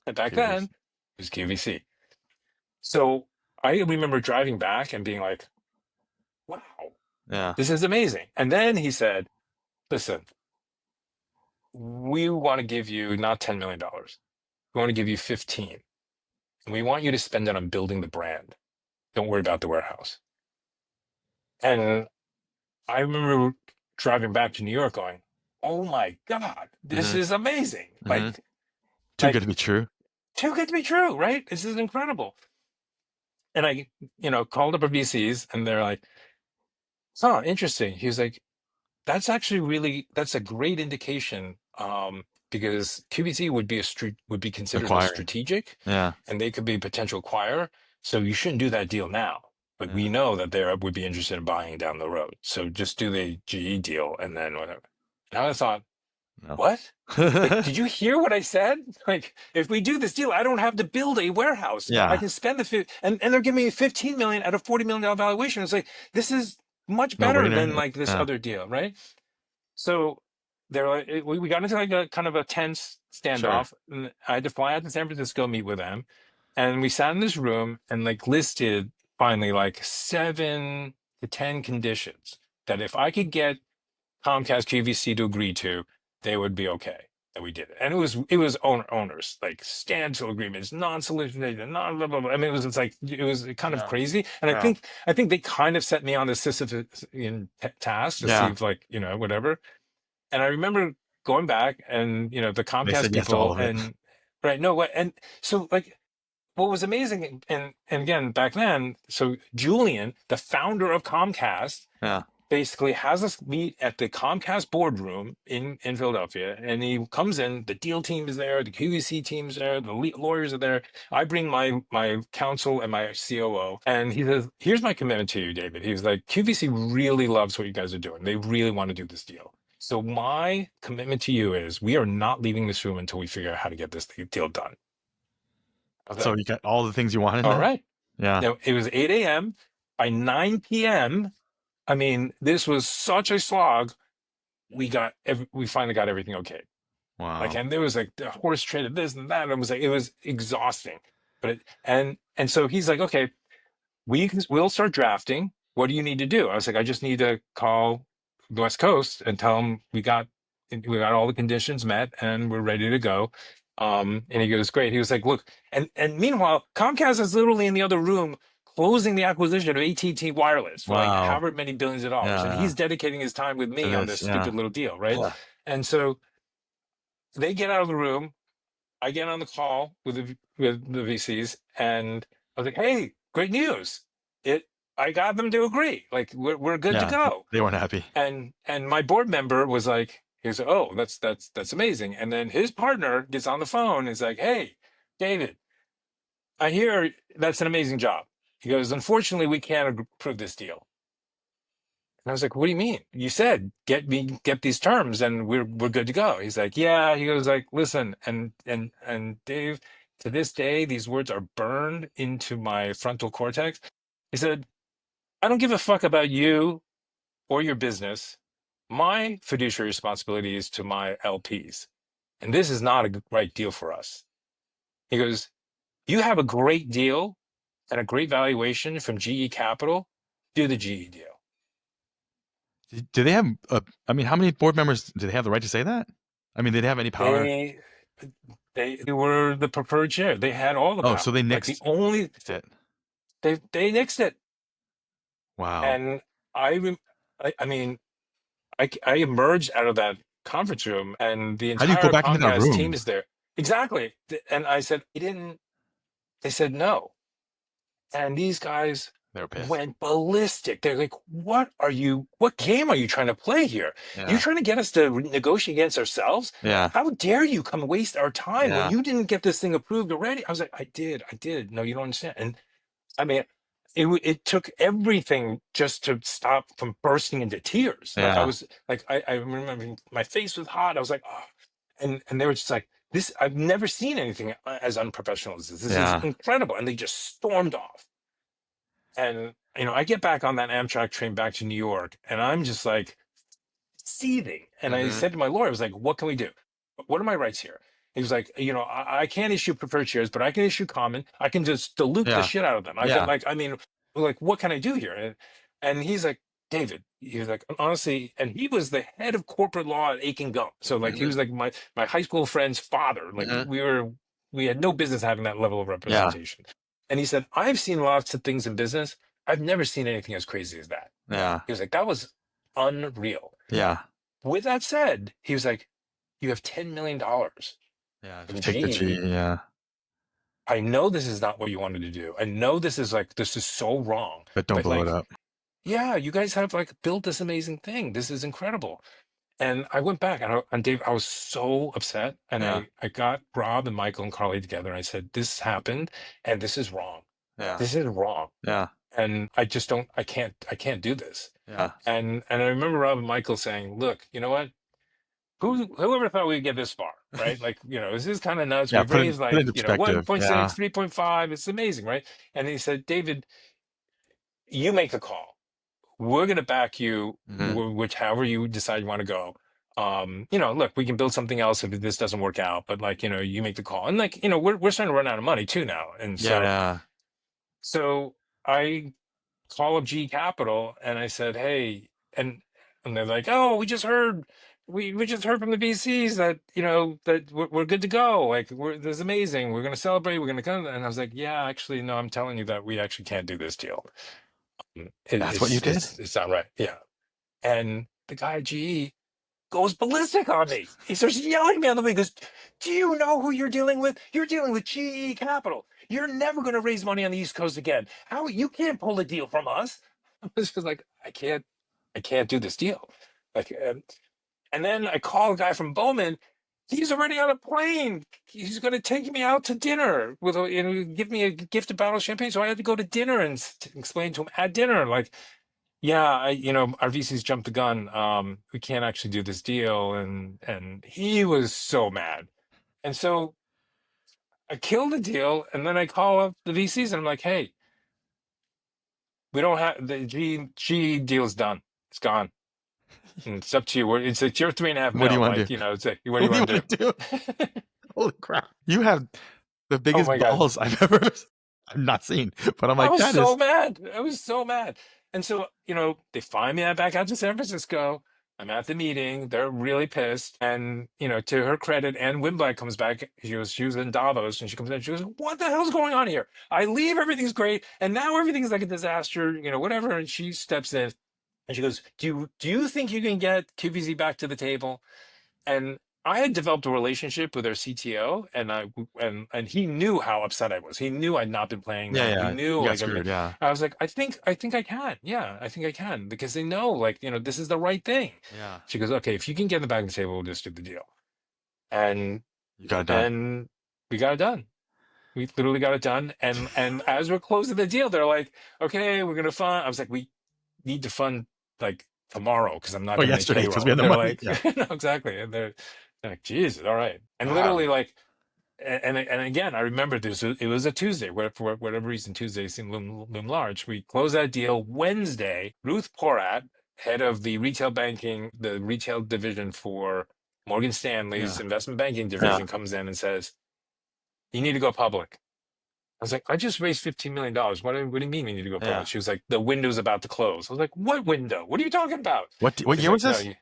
And back then, QVC. it was QVC. So I remember driving back and being like, wow, Yeah. this is amazing. And then he said, listen, we want to give you not $10 million. We want to give you 15. And we want you to spend it on building the brand. Don't worry about the warehouse. And I remember driving back to New York going, oh my God, this Hmm. is amazing. Hmm. Too good to be true. Too good to be true, right? This is incredible. And I, called up our VCs and they're like, oh, interesting. He was like, that's a great indication. Because QVC would be considered a Acquiring. strategic Yeah. and they could be a potential acquirer. So you shouldn't do that deal now. But we Yeah. know that they would be interested in buying down the road. So just do the GE deal and then whatever. And I thought, No. what? Like, did you hear what I said? Like, if we do this deal, I don't have to build a warehouse. I Yeah. can spend and they're giving me 15 million at a $40 million valuation. It's like, this is much No better brainer. than like this Yeah. other deal, right? So they're like, we got into like a kind of a tense Sure. standoff. And I had to fly out to San Francisco, meet with them. And we sat in this room and like listed finally like 7 to 10 conditions that if I could get Comcast QVC to agree to, they would be okay that we did it. And it was owners, like standstill agreements, non-solicitation, non blah blah blah. I mean, it was kind of Yeah. crazy. And Yeah. I think they kind of set me on the Sisyphean task to see Yeah. if like, whatever. And I remember going back and the They Comcast said yes to all people of it. and right, no, what and so like what was amazing and again back then, so Julian, the founder of Comcast, Yeah. basically has us meet at the Comcast boardroom in Philadelphia, and he comes in. The deal team is there, the QVC team's there, the lawyers are there. I bring my counsel and my COO, and he says, "Here's my commitment to you, David." He was like, "QVC really loves what you guys are doing. They really want to do this deal. So my commitment to you is we are not leaving this room until we figure out how to get this deal done." I was So like, you got all the things you wanted all then? right. Yeah. Now, it was 8 a.m. By 9 p.m., I mean, this was such a slog. We finally got everything okay. Like, Wow. and there was like the horse traded this and that. And it was exhausting. And so he's like, okay, we'll start drafting. What do you need to do? I was like, I just need to call the West Coast and tell them we got all the conditions met and we're ready to go. And he goes, great. He was like, look, and meanwhile, Comcast is literally in the other room closing the acquisition of AT&T Wireless for like Wow. however many billions of dollars, and Yeah. he's dedicating his time with To me on this. this Yeah. stupid little deal, right? Yeah. And so they get out of the room. I get on the call with the VCs, and I was like, "Hey, great news! I got them to agree. Like we're good to Yeah. go." They weren't happy. And my board member was like, he was like, "Oh, that's amazing." And then his partner gets on the phone and is like, "Hey, David, I hear that's an amazing job." He goes, "Unfortunately, we can't approve this deal." And I was like, "What do you mean? You said get these terms and we're good to go." He's like, "Yeah." He goes like, "Listen, and Dave." To this day, these words are burned into my frontal cortex. He said, I don't give a fuck about you or your business. My fiduciary responsibility is to my LPs. And this is not a right deal for us. He goes, you have a great deal and a great valuation from GE Capital. Do the GE deal. Do they have? I mean, how many board members do they have the right to say that? I mean, did they have any power? They they were the preferred share. They had all the Oh, so power. they Like the nixed only it. they nixed it. Wow. And I mean, I emerged out of that conference room, and the How do you go entire back into that Comcast team room? is there. Exactly. And I said, he didn't. They said no. And these guys They were pissed. went ballistic. They're like, what game are you trying to play here? You Yeah. trying to get us to negotiate against ourselves? Yeah. How dare you come waste our time when Yeah. you didn't get this thing approved already? I was like, I did. No, you don't understand. And I mean, it took everything just to stop from bursting into tears. Like I Yeah. was like, I remember my face was hot. I was like, oh, and they were just like, this, I've never seen anything as unprofessional as this. This is Yeah. incredible. And they just stormed off. And, I get back on that Amtrak train back to New York, and I'm just like seething. And I Hmm. said to my lawyer, I was like, what can we do? What are my rights here? He was like, I can't issue preferred shares, but I can issue common. I can just dilute the Yeah. shit out of them. I got Yeah. like, I mean, like, what can I do here? And he's like, David, he was like, honestly, and he was the head of corporate law at Aiken Gum. So like, he Hmm. was like my high school friend's father. Like Hmm. we had no business having that level of Yeah. representation. And he said, I've seen lots of things in business. I've never seen anything as crazy as that. Yeah. He was like, that was unreal. Yeah. With that said, he was like, you have $10 million Yeah. from Just take the G. GE. Yeah. I know this is not what you wanted to do. I know this is so wrong. But don't But blow it like, up. yeah, you guys have like built this amazing thing. This is incredible. And I went back and Dave, I was so upset. And Yeah. I got Rob and Michael and Carly together. And I said, this happened and this is wrong. Yeah. This is wrong. Yeah. And I can't do this. Yeah. And I remember Rob and Michael saying, look, you know what? Whoever thought we'd get this far, right? Like, this is kind of nuts. Yeah. We've Put it raised put it like, into perspective. 1.6, Yeah. 3.5. It's amazing, right? And he said, David, you make the call. We're going to back you, Hmm. which however you decide you want to go. Look, we can build something else if this doesn't work out, but like, you make the call. And like, we're starting to run out of money too now. And Yeah. so, Yeah. so I call up G Capital and I said, hey, and they're like, oh, we just heard from the VCs that that we're good to go. Like this is amazing. We're gonna celebrate. We're gonna come. And I was like, yeah, actually, no, I'm telling you that we actually can't do this deal. That's what you did? It's not right. Yeah. And the guy at GE goes ballistic on me. He starts yelling at me on the way. He goes, do you know who you're dealing with? You're dealing with GE Capital. You're never going to raise money on the East Coast again. How you can't pull a deal from us? I was just like, I can't do this deal. Like, and then I call a guy from Bowman. He's already on a plane. He's going to take me out to dinner give me a gift of bottle of champagne. So I had to go to dinner and explain to him at dinner, like, yeah, our VC's jumped the gun. We can't actually do this deal, and he was so mad. And so I killed the deal, and then I call up the VCs, and I'm like, hey, we don't have the G deal's done. It's gone. And it's up to you. It's like your 3.5 What do you mil. want to Like, do? it's like, what do What you do you want to want to do? do? Holy crap! You have the Oh biggest my God. balls I've not seen. But I'm I like, was that so is. mad. I was so mad. And so, they fly me back out to San Francisco. I'm at the meeting. They're really pissed. And, to her credit, Ann Wimblad comes back. She was in Davos and she comes in. She goes, what the hell's going on here? I leave, everything's great. And now everything's like a disaster, whatever. And she steps in and she goes, do you think you can get QVC back to the table? And I had developed a relationship with their CTO, and he knew how upset I was. He knew I'd not been playing Yeah. them. He Yeah. knew You got like screwed. everything. Yeah. I was like, I think I can. Yeah, I think I can because they know like this is the right thing. Yeah. She goes, okay, if you can get in the back of the table, we'll just do the deal. And You got it done. and we got it done. We literally got it done. And as we're closing the deal, they're like, okay, we're gonna fund. I was like, we need to fund like tomorrow because I'm not Oh, gonna make yesterday because we payroll. had And the they're money. like, Yeah. no, exactly. And they're like, Jesus, all right. And Wow. literally like and again, I remember this. It was a Tuesday. For whatever reason, Tuesday seemed loom large. We closed that deal Wednesday. Ruth Porat, head of the retail banking, the retail division for Morgan Stanley's Yeah. investment banking Yeah. division, comes in and says, "You need to go public." I was like, "I just raised $15 million. What do you mean we need to go Yeah. public?" She was like, "The window's about to close." I was like, "What window? What are you talking about?" What She's year like, was "No, this?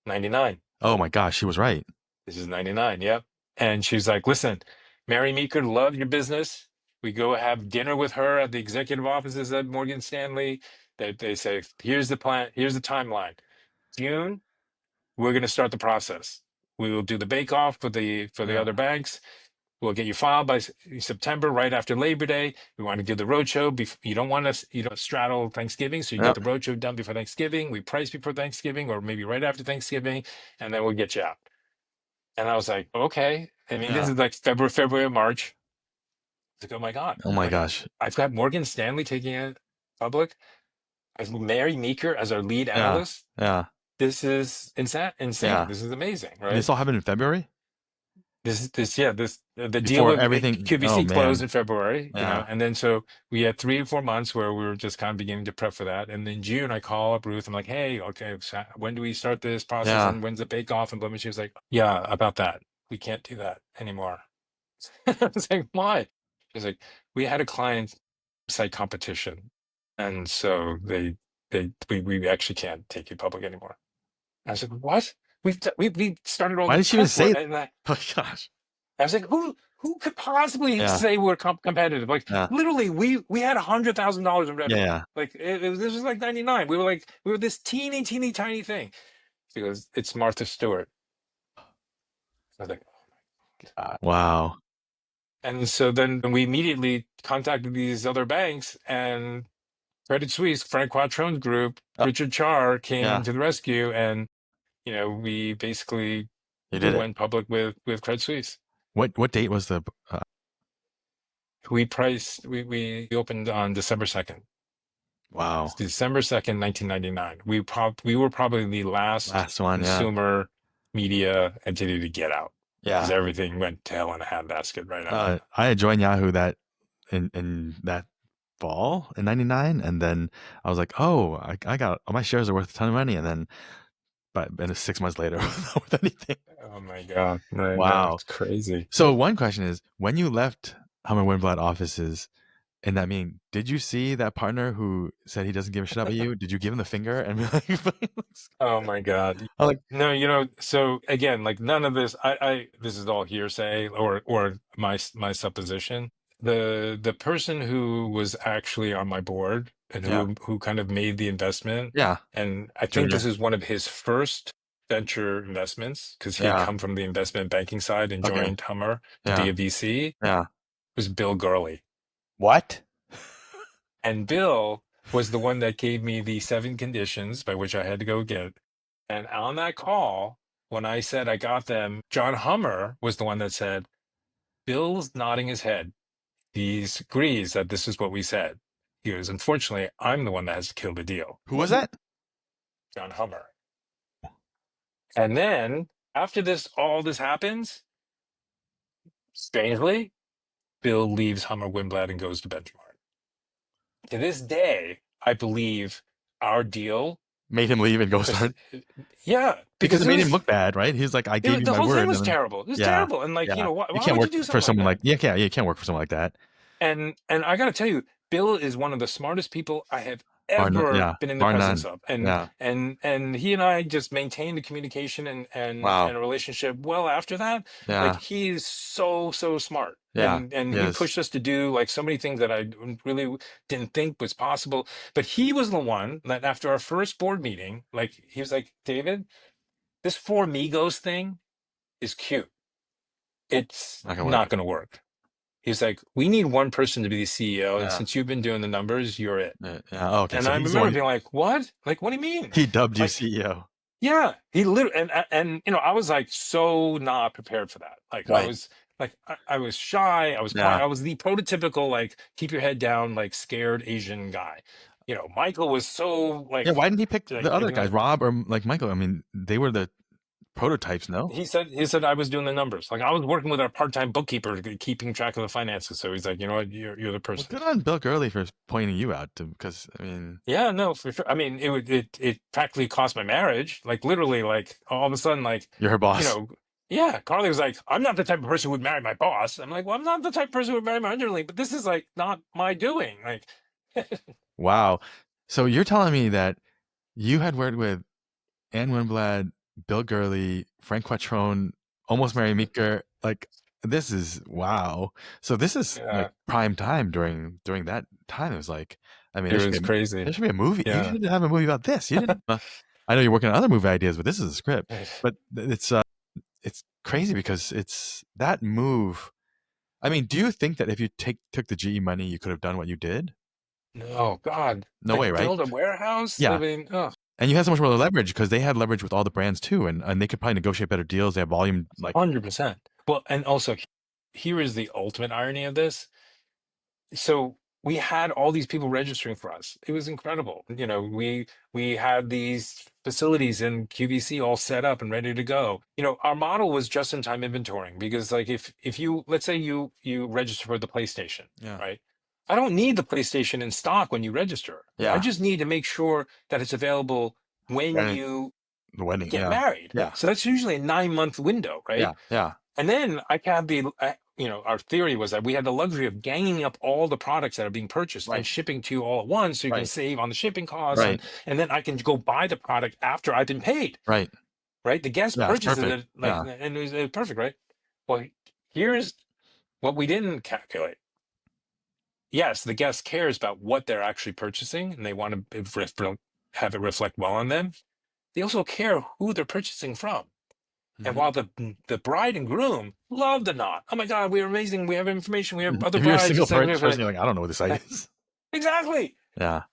99." Oh my gosh, she was right. This is 99. Yep. And she's like, "Listen, Mary Meeker loved your business. We go have dinner with her at the executive offices at Morgan Stanley. They say, here's the plan, here's the timeline. June, we're going to start the process. We will do the bake off for the Yeah. other banks. We'll get you filed by September, right after Labor Day. We want to do the roadshow. You don't want us, you don't straddle Thanksgiving, so you Yep. get the roadshow done before Thanksgiving. We price before Thanksgiving, or maybe right after Thanksgiving, and then we'll get you out." And I was like, "Okay." I mean, this Yeah. is like February, March. It's like, oh my God. Oh my Like, gosh. I've got Morgan Stanley taking it public. I've Mary Meeker as our lead Yeah. analyst. Yeah. This is insane. Yeah. This is amazing, And this right? all happened in February The deal before with everything. Oh QVC closed man. in February, Yeah. and then so we had 3 or 4 months where we were just kind of beginning to prep for that. And then June, I call up Ruth. I'm like, "Hey, okay, so when do we start this process? Yeah. And when's the bake off?" And blah, blah. She was like, "Yeah, about that. We can't do that anymore." I was like, "Why?" She's like, "We had a client site competition, and so we actually can't take you public anymore." I was like, "What? We started all Why the did she even prep say work," that? and Oh gosh. I was like, "Who could possibly Yeah. say we're competitive? Like, Yeah. literally, we had $100,000 in revenue. Yeah. Like, this was like 99. We were this teeny tiny thing." She goes, "It's Martha Stewart." I was like, Wow. and so then we immediately contacted these other banks, and Credit Suisse, Frank Quattrone's group, Oh, Richard Char came yeah. to the rescue, and we basically You did it. went public with Credit Suisse. What date was the? We opened on December 2nd. Wow. December 2nd, 1999. We were probably the last Last one. Yeah. consumer media entity to get out, because Yeah. everything went to hell in a handbasket right after. I had joined Yahoo that in that fall in '99, and then I was like, oh, I got all my shares are worth a ton of money, and then but it's 6 months later without worth anything. Oh my God. I know, Wow. it's crazy. So one question is, when you left Hummer Winblad offices in that meeting, did you see that partner who said he doesn't give a shit about you? Did you give him the finger and be like, Oh my God. I'm like, No, so again, like none of this, this is all hearsay or my supposition. The person who was actually on my board and yeah, who kind of made the investment, yeah, and I think Junior, this is one of his first venture investments, because he had yeah, come from the investment banking side and okay, joined Hummer to be yeah, a VC, yeah. was Bill Gurley. What? And Bill was the one that gave me the 7 conditions by which I had to go get. And on that call, when I said I got them, John Hummer was the one that said, "Bill's nodding his head. He agrees that this is what we said." He goes, "Unfortunately, I'm the one that has to kill the deal." Who was that? John Hummer. And then after all this happens, strangely, Bill leaves Hummer Winblad and goes to Benchmark. To this day, I believe our deal, Made him leave and go because start yeah, because because it made him look bad, right? He's like, I gave you the my whole thing word, was and then terrible. It was yeah, terrible. And like, yeah. You why can't would you work do for something like someone that? like yeah, you can't work for someone like that. And I got to tell you, Bill is one of the smartest people I have Bar none, ever yeah, been in the bar presence none. of. And Yeah, he and I just maintained the communication and wow, a relationship well after that. Like, yeah, he's so smart. yeah, And he yes, pushed us to do like so many things that I really didn't think was possible. But he was the one that after our first board meeting, like, he was like, "David, this Four Migos thing is cute. It's not gonna work. not going to work." He's like, "We need one person to be the CEO, and Yeah, since you've been doing the numbers, you're it." yeah, yeah. Oh, okay, And so I he's the remember one being like, "What? Like, what do you mean?" he dubbed you Like, CEO. yeah, he literally, and I was like so not prepared for that. Like, I Right. was like, I was shy, I was quiet, Yeah, I was the prototypical like keep your head down, like scared Asian guy. Michael was so yeah. Why didn't he pick the other guys, like Rob or like Michael? I mean, they were the prototypes, no? He said I was doing the numbers. Like I was working with our part-time bookkeeper, keeping track of the finances. So he's like, you know what, you're the Well, person. good on Bill Gurley for pointing you out to, because I mean, Yeah, no, for sure. I mean, it practically cost my marriage. Like literally, like all of a sudden, like, you're her you boss. know, yeah, Carly was like, I'm not the type of person who would marry my boss. I'm like, well, I'm not the type of person who would marry my underling, but this is like not my doing. Like, Wow. So you're telling me that you had worked with Anne Winblad, Bill Gurley, Frank Quattrone, almost Mary Meeker. Like this is wow. So this is like yeah, prime time during that time. It was like, I mean, it was crazy. there should be a movie. You Yeah. should have a movie about this. You didn't. I know you're working on other movie ideas, but this is a script. But it's crazy because it's that move. I mean, do you think that if you took the GE money, you could have done what you did? No, God, No way, like right? build a warehouse. I Yeah. mean, oh, And you had so much more leverage because they had leverage with all the brands too, and they could probably negotiate better deals. They have volume, like 100%. Well, and also here is the ultimate irony of this. So we had all these people registering for us. It was incredible. You know, we had these facilities in QVC all set up and ready to go. You know, our model was just in time inventorying because like if you let's say you register for the PlayStation, yeah, right? I don't need the PlayStation in stock when you register. I yeah, just need to make sure that it's available when and you the wedding, get yeah, married. yeah, So that's usually a 9-month window, right? yeah, yeah, And then I had our theory was that we had the luxury of ganging up all the products that are being purchased and right, shipping to you all at once, so you can right, save on the shipping costs, right, and then I can go buy the product after I've been paid. right. Right, the guest Yeah, it's purchases perfect. it like, Yeah, and it was perfect, right? Well, here's what we didn't calculate. Yes, the guest cares about what they're actually purchasing, and they want to have it reflect well on them. They also care who they're purchasing from. And hmm while the bride and groom love the knot, oh my God, we're amazing. We have information. We have other If you're a brides. single It's like, person, you're like, I don't know what this site is. exactly. Yeah.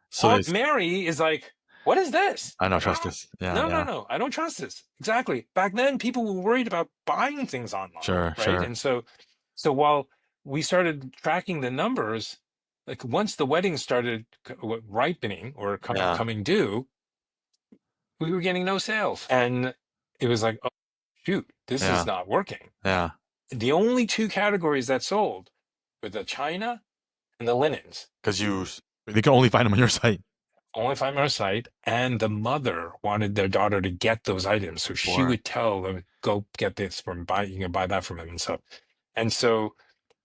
So Aunt there's, Mary is like, what is this? I don't Like, trust this. Yeah, no, no, yeah. no. I don't trust this. Exactly. Back then, people were worried about buying things online, Sure, right? sure. And so while we started tracking the numbers, like once the wedding started ripening or Yeah, coming due, we were getting no sales, and it was like, oh, shoot, this is yeah, not working. yeah. The only two categories that sold were the china and the linens. Because they can only find them on your site. Only find on our site. And the mother wanted their daughter to get those items. So she Before. would tell them, go get this from you can buy that from him and stuff. And so,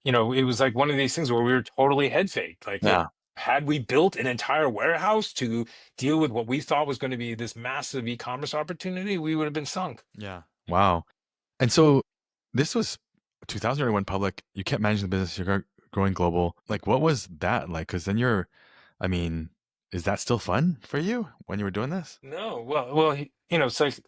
it was like one of these things where we were totally head faked. Like Yeah. had we built an entire warehouse to deal with what we thought was going to be this massive e-commerce opportunity, we would have been sunk. Yeah. Wow. And so this was 2001 public. You kept managing the business. You're growing global. Like, what was that like? Because then I mean, is that still fun for you when you were doing this? No, well,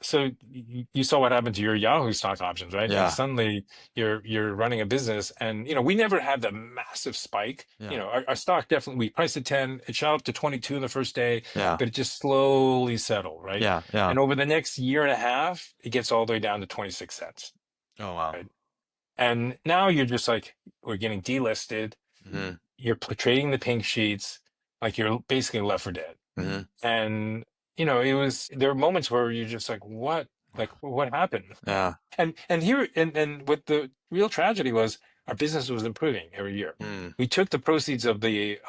so you saw what happened to your Yahoo stock options, right? Like Yeah. suddenly you're running a business, and we never had the massive spike. Yeah. Our stock definitely we priced at 10, it shot up to 22 in the first day, Yeah. but it just slowly settled, right? Yeah. Yeah. And over the next year and a half, it gets all the way down to 26 cents, Oh, wow. right? And now you're just like we're getting delisted. hmm You're trading the pink sheets, like you're basically left for dead. hmm And there were moments where you're just like, what happened? Yeah. And what the real tragedy was, our business was improving every year. Mm. We took the proceeds of the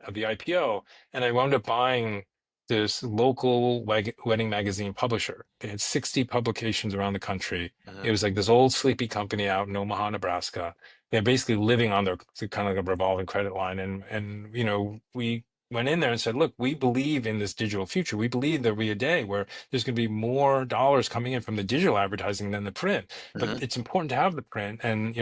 IPO, and I wound up buying this local wedding magazine publisher. They had 60 publications around the country. hmm It was like this old sleepy company out in Omaha, Nebraska. They're basically living on their kind of like a revolving credit line. And we went in there and said, look, we believe in this digital future. We believe there'll be a day where there's going to be more dollars coming in from the digital advertising than the print. But hmm it's important to have the print. And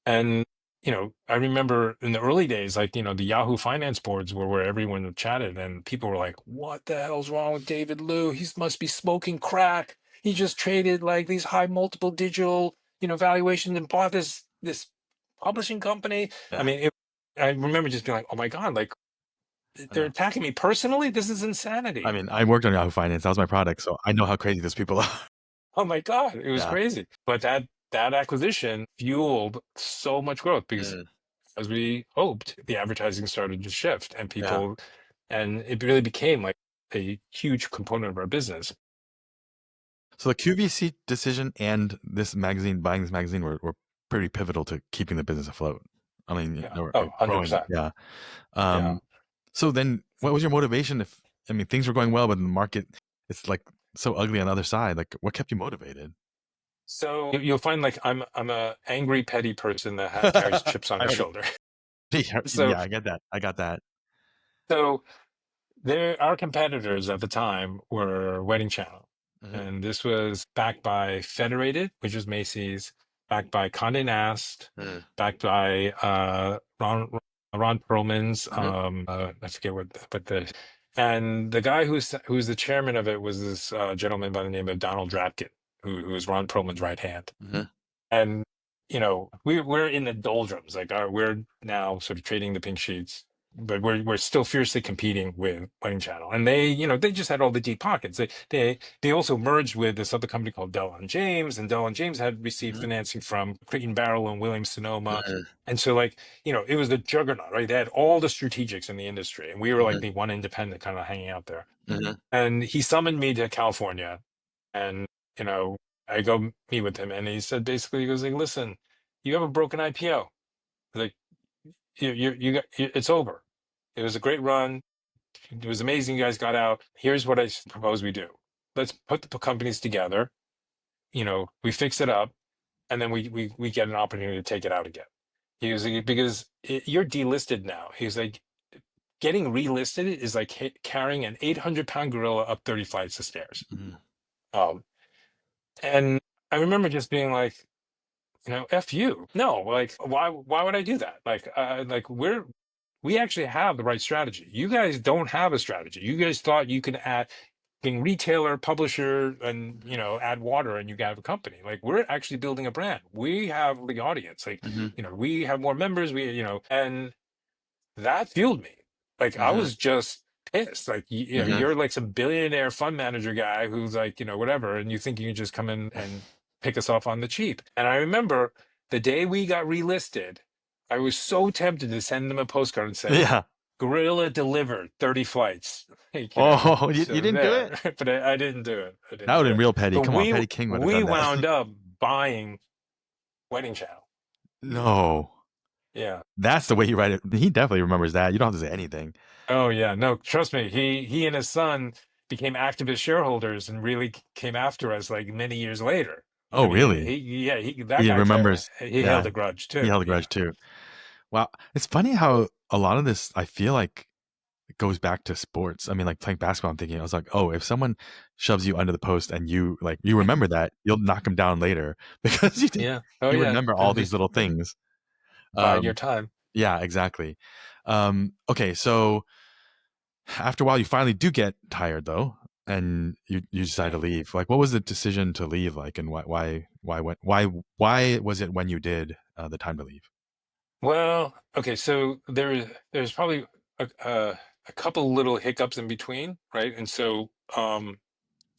I remember in the early days, like, the Yahoo finance boards were where everyone chatted, and people were like, what the hell's wrong with David Liu? He must be smoking crack. He just traded like these high multiple digital, valuations and bought this publishing company. I Yeah. mean, I remember just being like, oh my God, like I they're know. attacking me personally. This is I insanity. mean, I worked on Yahoo Finance. That was my product, so I know how crazy those people are. Oh my God, it was Yeah. crazy. But that acquisition fueled so much growth because Mm. as we hoped, the advertising started to shift Yeah. and it really became like a huge component of our business. So the QVC decision and this magazine, buying this magazine, were pretty pivotal to keeping the business afloat. I mean, Yeah. they were Oh, growing. 100%. Yeah. Yeah. So then, what was your motivation? If I mean, things were going well, but in the market, it's like so ugly on the other side. Like, what kept you motivated? So you'll find like I'm a angry petty person that carries chips on I his already, shoulder. So yeah, I get that. I got that. so there our competitors at the time were Wedding Channel. Hmm. And this was backed by Federated, which was Macy's, backed by Condé Nast, Hmm. backed by Ron Perlman's Hmm. I forget what the and the guy who's the chairman of it was this gentleman by the name of Donald Dratkin, who was Ron Perlman's right hand. Hmm. And we're in the doldrums. Like we're now sort of trading the pink sheets, but we're still fiercely competing with Wedding Channel. And they just had all the deep pockets. They also merged with this other company called Dell and James, and Dell and James had received Hmm. financing from Crate and Barrel and Williams Sonoma. Hmm. And so like, it was the juggernaut, right? They had all the strategics in the industry, and we were like the one independent kind of hanging out there. Hmm. And he summoned me to California, and you know, I go meet with him, and he said basically, he goes like, "Listen, you have a broken IPO. Like you got it's over. It was a great run. It was amazing. You guys got out. Here's what I propose we do. Let's put the companies together. We fix it up, and then we get an opportunity to take it out again." He was like, because you're delisted now. He's like, getting relisted is like carrying an 800-pound gorilla up 30 flights of stairs. Hmm. Um, and I remember just being like, F you. No, like why would I do that? Like we actually have the right strategy. You guys don't have a strategy. You guys thought you could add being retailer, publisher, and add water and you have a company. Like we're actually building a brand. We have the audience. Like, Hmm. we have more members, and that fueled me. Like I Hmm. was just pissed. Like Hmm. you're like some billionaire fund manager guy who's like whatever, and you think you can just come in and pick us off on the cheap. And I remember the day we got relisted, I was so tempted to send them a postcard and say, Yeah. "Gorilla delivered 30 flights." Like, Oh, you so didn't do it? there. But I didn't do it. I didn't That would do have been it. real petty. But Come on, we Petty King would have we done that. wound up buying Wedding Channel. No. Yeah. That's the way you write it. He definitely remembers that. You don't have to say anything. Oh yeah, no, trust me. He and his son became activist shareholders and really came after us like many years later. I Oh, mean, really? that He guy remembers. he held Yeah, a grudge he too. held a Yeah. grudge too. Wow. It's funny how a lot of this, I feel like, it goes back to sports. I mean, like playing basketball, I'm thinking, I was like, oh, if someone shoves you under the post and you remember that, you'll knock them down later because Yeah. Oh you yeah. remember all And these just little things. bide your Um, time. yeah, exactly. Okay, so after a while, you finally do get tired though, and you decide to Yeah. leave. Like, what was the decision to leave like, and why was it when you did the time to leave? Well, okay, so there's probably a couple little hiccups in between, right? And so I'll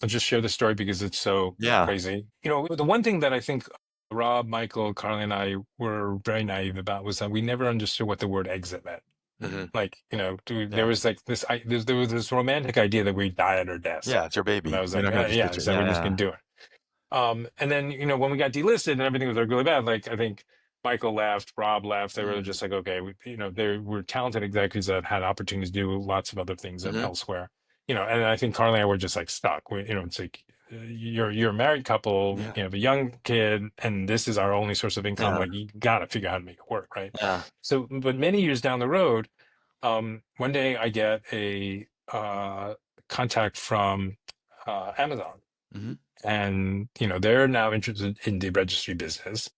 just share the story because it's so Yeah. crazy. The one thing that I think Rob, Michael, Carly, and I were very naive about was that we never understood what the word exit meant. Hmm. Like, there Yeah. was like this, there was this romantic idea that we die at our deaths. Yeah, it's your And I baby. was You're like, not gonna just yeah, get your so we're just yeah, gonna do it. And then, when we got delisted and everything was like really bad, like I think Michael left, Rob left. They yeah. were just like, okay, they were talented executives that had opportunities to do lots of other things Hmm. elsewhere. And I think Carly and I were just like stuck. It's like you're a married couple, Yeah. you have a young kid, and this is our only source of income. Yeah. Like you got to figure out how to make it work, right? Yeah. So, but many years down the road, one day I get a contact from Amazon, Hmm. and they're now interested in the registry business.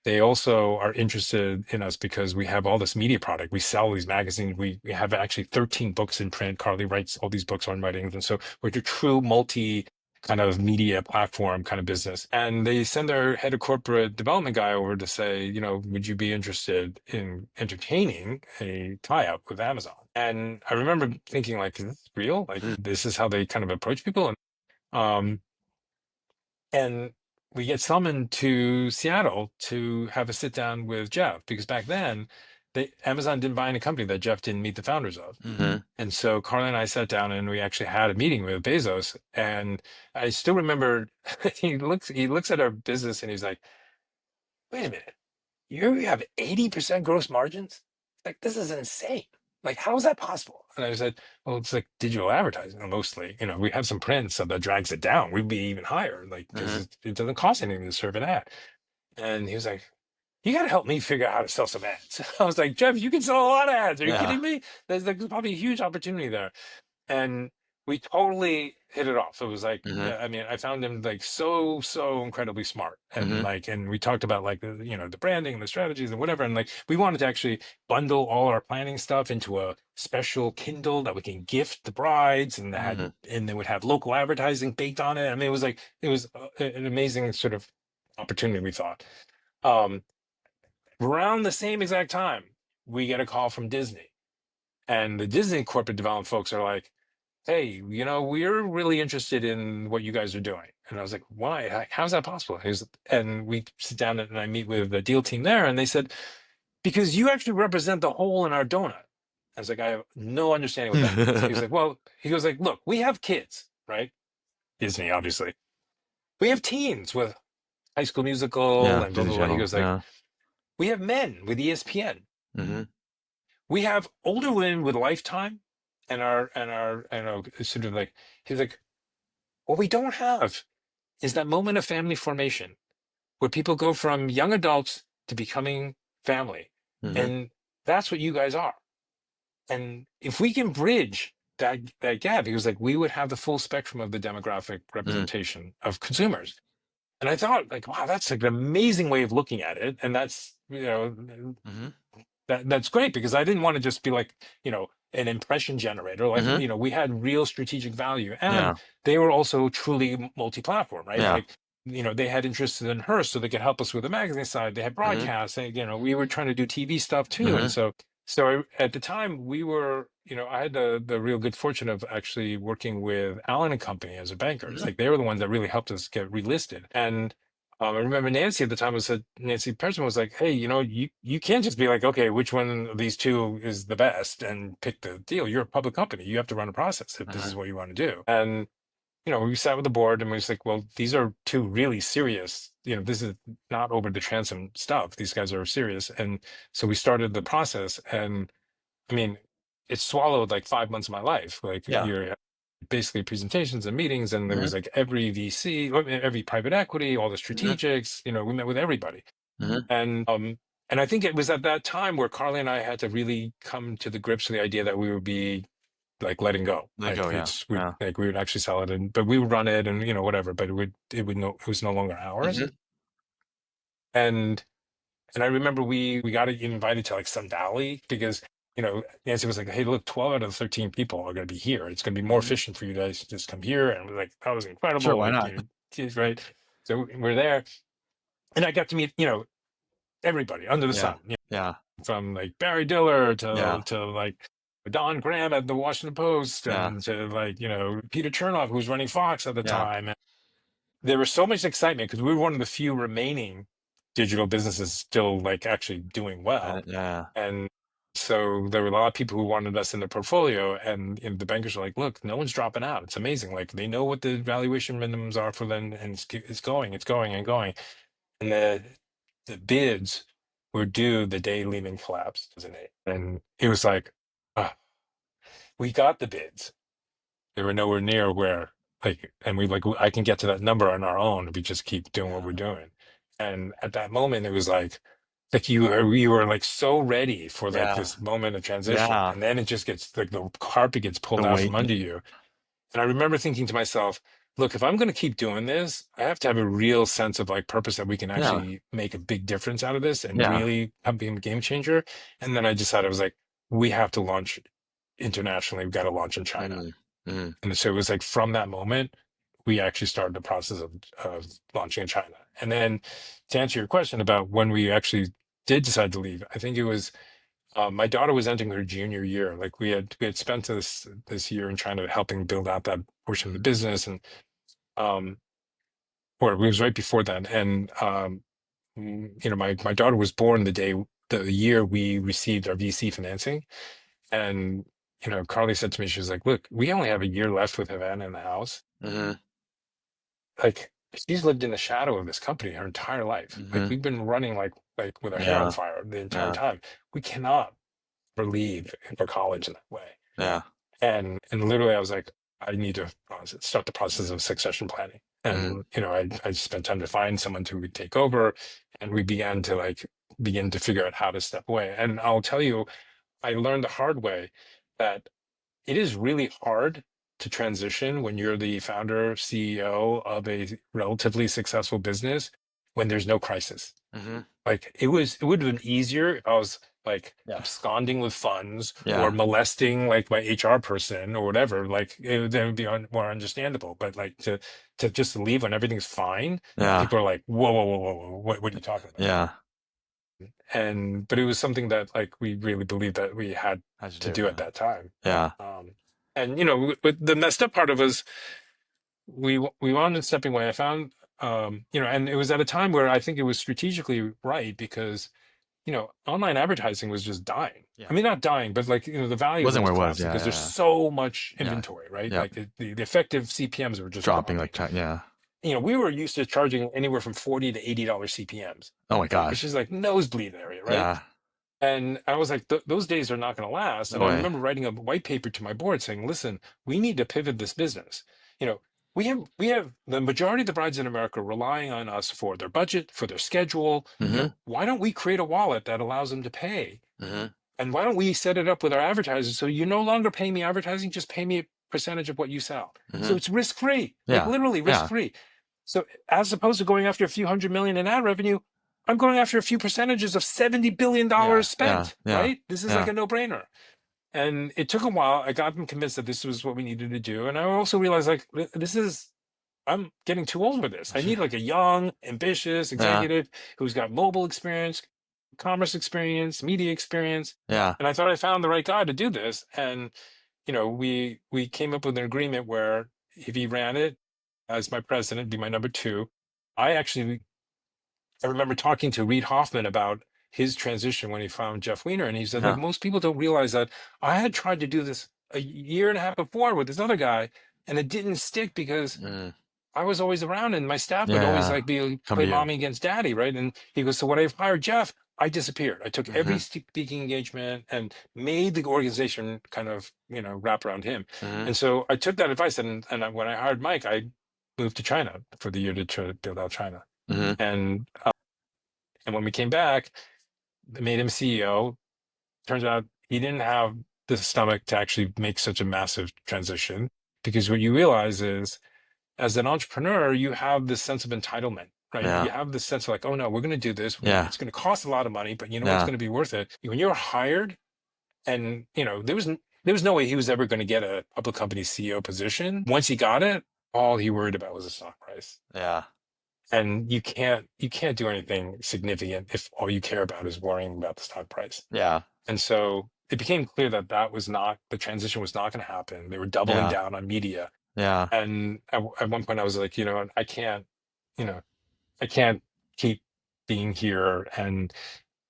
They also are interested in us because we have all this media product. We sell these magazines. We have actually 13 books in print. Carly writes all these books on writings, and so we're a true multi kind of media platform kind of business. And they send their head of corporate development guy over to say, would you be interested in entertaining a tie-up with Amazon? And I remember thinking, like, is this real? Like, this is how they kind of approach people? Um, and we get summoned to Seattle to have a sit down with Jeff because back then Amazon didn't buy any company that Jeff didn't meet the founders of. Mm-hmm. And so Carly and I sat down and we actually had a meeting with Bezos. And I still remember he looks at our business and he's like, wait a minute, you have 80% gross margins? Like, this is insane. Like, how is that possible? And I said, well, it's like digital advertising mostly. We have some print, so that drags it down. We'd be even higher, like, because Mm-hmm. it doesn't cost anything to serve an ad. And he was like, you got to help me figure out how to sell some ads. I was like, Jeff, you can sell a lot of ads. Are you Yeah. kidding me? There's probably a huge opportunity there. And we totally hit it off. It was like, Mm-hmm. yeah, I mean, I found him like so incredibly smart. And Mm-hmm. like, and we talked about like the branding, the strategies and whatever. And like, we wanted to actually bundle all our planning stuff into a special Kindle that we can gift the brides, and Mm-hmm. and they would have local advertising baked on it. I mean, it was an amazing sort of opportunity, we thought. Um, Around the same exact time, we get a call from Disney, and the Disney corporate development folks are like, hey, we're really interested in what you guys are doing. And I was like, why? How's that possible? And we sit down and I meet with the deal team there, and they said, because you actually represent the hole in our donut. I was like, I have no understanding what that means. He's like, well, he goes like, look, we have kids, right? Disney, obviously. We have teens with High School Musical Yeah. and blah, Disney blah, blah. He Channel. goes like, Yeah. we have men with ESPN. Mm-hmm. We have older women with Lifetime and our sort of like, he's like, what we don't have is that moment of family formation where people go from young adults to becoming family. Mm-hmm. And that's what you guys are. And if we can bridge that gap, because like we would have the full spectrum of the demographic Mm-hmm. representation of consumers. And I thought like, wow, that's like an amazing way of looking at it. And that's, Mm-hmm. that's great, because I didn't want to just be like, an impression generator. Like, Mm-hmm. we had real strategic value, and Yeah. they were also truly multi-platform, right? Yeah. Like, they had interest in her, so they could help us with the magazine side. They had Mm-hmm. broadcasts, and, we were trying to do TV stuff too. Mm-hmm. And at the time we were, I had the real good fortune of actually working with Allen and Company as a bankers. Mm-hmm. Like, they were the ones that really helped us get relisted. And I remember Nancy at the time Nancy Persson was like, hey, you can't just be like, okay, which one of these two is the best and pick the deal. You're a public company. You have to run a process if this Uh-huh. is what you want to do. And, we sat with the board and we was like, well, these are two really serious, this is not over the transom stuff. These guys are serious. And so we started the process, and I mean, it swallowed like 5 months of my life. Like, Yeah. you're basically presentations and meetings, and there Mm-hmm. was like every VC, every private equity, all the Mm-hmm. strategics. We met with everybody, Mm-hmm. and I think it was at that time where Carly and I had to really come to the grips with the idea that we would be like letting go. Let Like, go. Yeah. Yeah. we would actually sell it, but we would run it, and whatever. But it was no longer ours. Mm-hmm. And I remember we got invited to like Sundali, because Nancy was like, hey, look, 12 out of the 13 people are going to be here. It's going to be more Mm-hmm. efficient for you guys to just come here. And we're like, that was Sure. incredible. Why Like, not? geez, right. So we're there, and I got to meet everybody under the Yeah. sun, Yeah. from like Barry Diller Yeah. to like Don Graham at the Washington Post, Yeah. and to like Peter Chernoff, who was running Fox at the Yeah. time. And there was so much excitement because we were one of the few remaining digital businesses still like actually doing well. Yeah. And so there were a lot of people who wanted us in their portfolio, and the bankers were like, look, no one's dropping out. It's amazing. Like, they know what the valuation minimums are for them, and it's going and going. And the bids were due the day Lehman collapsed, 2008. And it was like, ah, we got the bids. They were nowhere near where, like, and we like, I can get to that number on our own if we just keep doing what we're doing. And at that moment, it was like we were like so ready for like Yeah. this moment of transition. Yeah. And then it just gets like the carpet gets pulled The out weight. from under you. And I remember thinking to myself, look, if I'm going to keep doing this, I have to have a real sense of like purpose, that we can Yeah. actually make a big difference out of this and Yeah. really be a game changer. And then I decided, I was like, we have to launch internationally. We've got to launch in China. Mm-hmm. And so it was like from that moment, we actually started the process of launching in China. And then to answer your question about when we actually did decide to leave, I think it was my daughter was entering her junior year. Like, we had spent this year in China helping build out that portion of the business, and um, or it was right before that. And my daughter was born the day the year we received our VC financing. And, Carly said to me, she was like, look, we only have a year left with Havana in the house. Mm-hmm. Like, she's lived in the shadow of this company her entire life. Mm-hmm. Like, we've been running like with our hair on fire the entire time. We cannot leave for college in that way. Yeah. And literally I was like, I need to start the process of succession planning. And, I spent time to find someone who would take over, and we began to figure out how to step away. And I'll tell you, I learned the hard way that it is really hard to transition when you're the founder, CEO of a relatively successful business when there's no crisis. Mm-hmm. Like it would have been easier if I was like absconding with funds or molesting like my HR person or whatever. Like that would be more understandable. But like to just leave when everything's fine, people are like, whoa, whoa, whoa, whoa, whoa, what are you talking about? Yeah. But it was something that like we really believed that we had to do at that time. Yeah. And with the messed up part of us, we wanted stepping away. I found and it was at a time where I think it was strategically right because online advertising was just dying. I mean, not dying, but like the value wasn't where it was, collapsing because there's so much inventory, right? Yeah. Like the effective CPMs were just dropping. We were used to charging anywhere from $40 to $80 CPMs. Oh my gosh, which is like nosebleed area, right? Yeah. And I was like, those days are not going to last. And I remember writing a white paper to my board saying, listen, we need to pivot this business. We have the majority of the brides in America relying on us for their budget, for their schedule. Mm-hmm. Why don't we create a wallet that allows them to pay? Mm-hmm. And why don't we set it up with our advertisers so you no longer pay me advertising, just pay me a percentage of what you sell. Mm-hmm. So it's risk-free, like literally risk-free. So as opposed to going after a few $100 million in ad revenue, I'm going after a few percentages of $70 billion spent, right? This is like a no-brainer. And it took a while. I got them convinced that this was what we needed to do. And I also realized like, I'm getting too old for this. I need like a young, ambitious executive who's got mobile experience, commerce experience, media experience. Yeah. And I thought I found the right guy to do this. And, we came up with an agreement where if he ran it as my president, be my number two. I remember talking to Reid Hoffman about his transition when he found Jeff Weiner, and he said, like, most people don't realize that I had tried to do this a year and a half before with this other guy, and it didn't stick because I was always around, and my staff would always like play mommy against daddy, right? And he goes, so when I hired Jeff, I disappeared. I took every speaking engagement and made the organization kind of, wrap around him. And so I took that advice, and when I hired Mike, I moved to China for the year to try to build out China. And when we came back, they made him CEO. Turns out he didn't have the stomach to actually make such a massive transition, because what you realize is, as an entrepreneur, you have this sense of entitlement, right? You have this sense of like, oh no, we're going to do this. It's going to cost a lot of money, but it's going to be worth it. When you're hired, and there was no way he was ever going to get a public company CEO position. Once he got it, all he worried about was the stock price. Yeah. And you can't do anything significant if all you care about is worrying about the stock price. Yeah. And so it became clear that the transition was not going to happen. They were doubling down on media. Yeah. And at one point I was like, I can't keep being here. And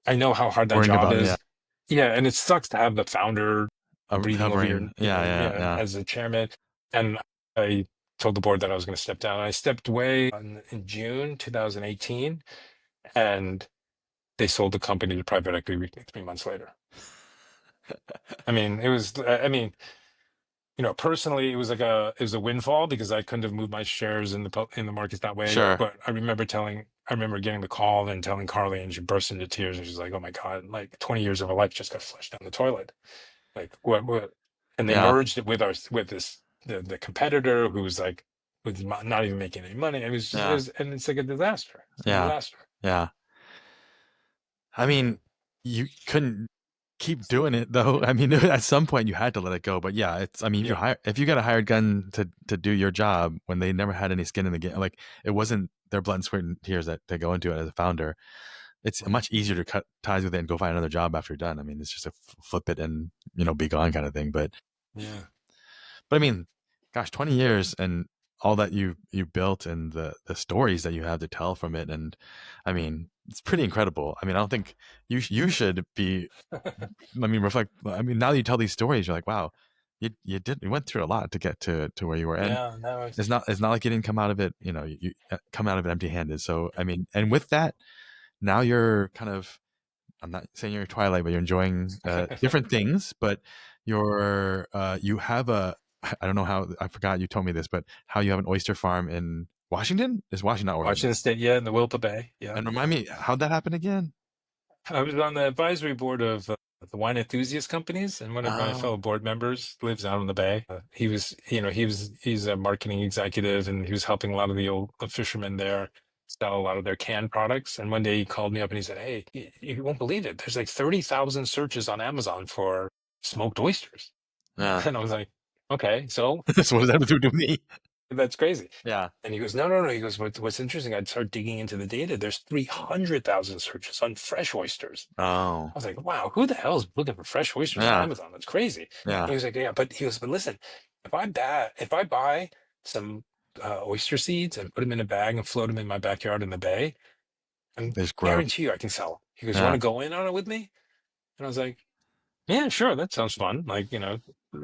I know how hard that job is. Yeah. And it sucks to have the founder breathing over your as a chairman. And I told the board that I was going to step down. I stepped away in June 2018, and they sold the company to private equity 3 months later. I mean, personally, it was a windfall because I couldn't have moved my shares in the markets that way. Sure. But I remember getting the call and telling Carly, and she burst into tears, and she's like, "Oh my God, like 20 years of her life just got flushed down the toilet." Like what? And they merged it with the competitor who was not even making any money. It was and it's like a disaster. Yeah. I mean, you couldn't keep doing it though. I mean, at some point you had to let it go. But if you got a hired gun to do your job when they never had any skin in the game, like it wasn't their blood and sweat and tears that they go into it as a founder. It's much easier to cut ties with it and go find another job after you're done. I mean, it's just a flip it and be gone kind of thing. But I mean, gosh, 20 years and all that you built and the stories that you have to tell from it. And I mean, it's pretty incredible. I mean, I don't think you should be. I mean, reflect. I mean, now that you tell these stories, you're like, wow, you went through a lot to get to where you were, and Yeah, no, it's not like you didn't come out of it. You come out of it empty-handed. So I mean, and with that, now you're kind of. I'm not saying you're Twilight, but you're enjoying different things. But you have a. I don't know how I forgot you told me this, but how you have an oyster farm in Washington? Is Washington, not Oregon? Washington State, yeah, in the Wilpa Bay, yeah. And remind me, how'd that happen again? I was on the advisory board of the wine enthusiast companies, and one of my Oh, fellow board members lives out on the bay. He's a marketing executive, and he was helping a lot of the old fishermen there sell a lot of their canned products. And one day he called me up and he said, "Hey, you won't believe it. There's like 30,000 searches on Amazon for smoked oysters." yeah. And I was like, "Okay, so So what does that have to do with me? that's crazy." Yeah. And he goes, no, no, no. He goes, what's interesting, I'd start digging into the data. There's 300,000 searches on fresh oysters. Oh, I was like, wow, who the hell is looking for fresh oysters on yeah. Amazon? That's crazy. And Yeah. he was like, yeah, but he goes, but listen, if I buy some oyster seeds and put them in a bag and float them in my backyard in the bay, I They just grow. guarantee you I can sell them. He goes, you want Yeah. to go in on it with me? And I was like, yeah, sure, that sounds fun. Like, This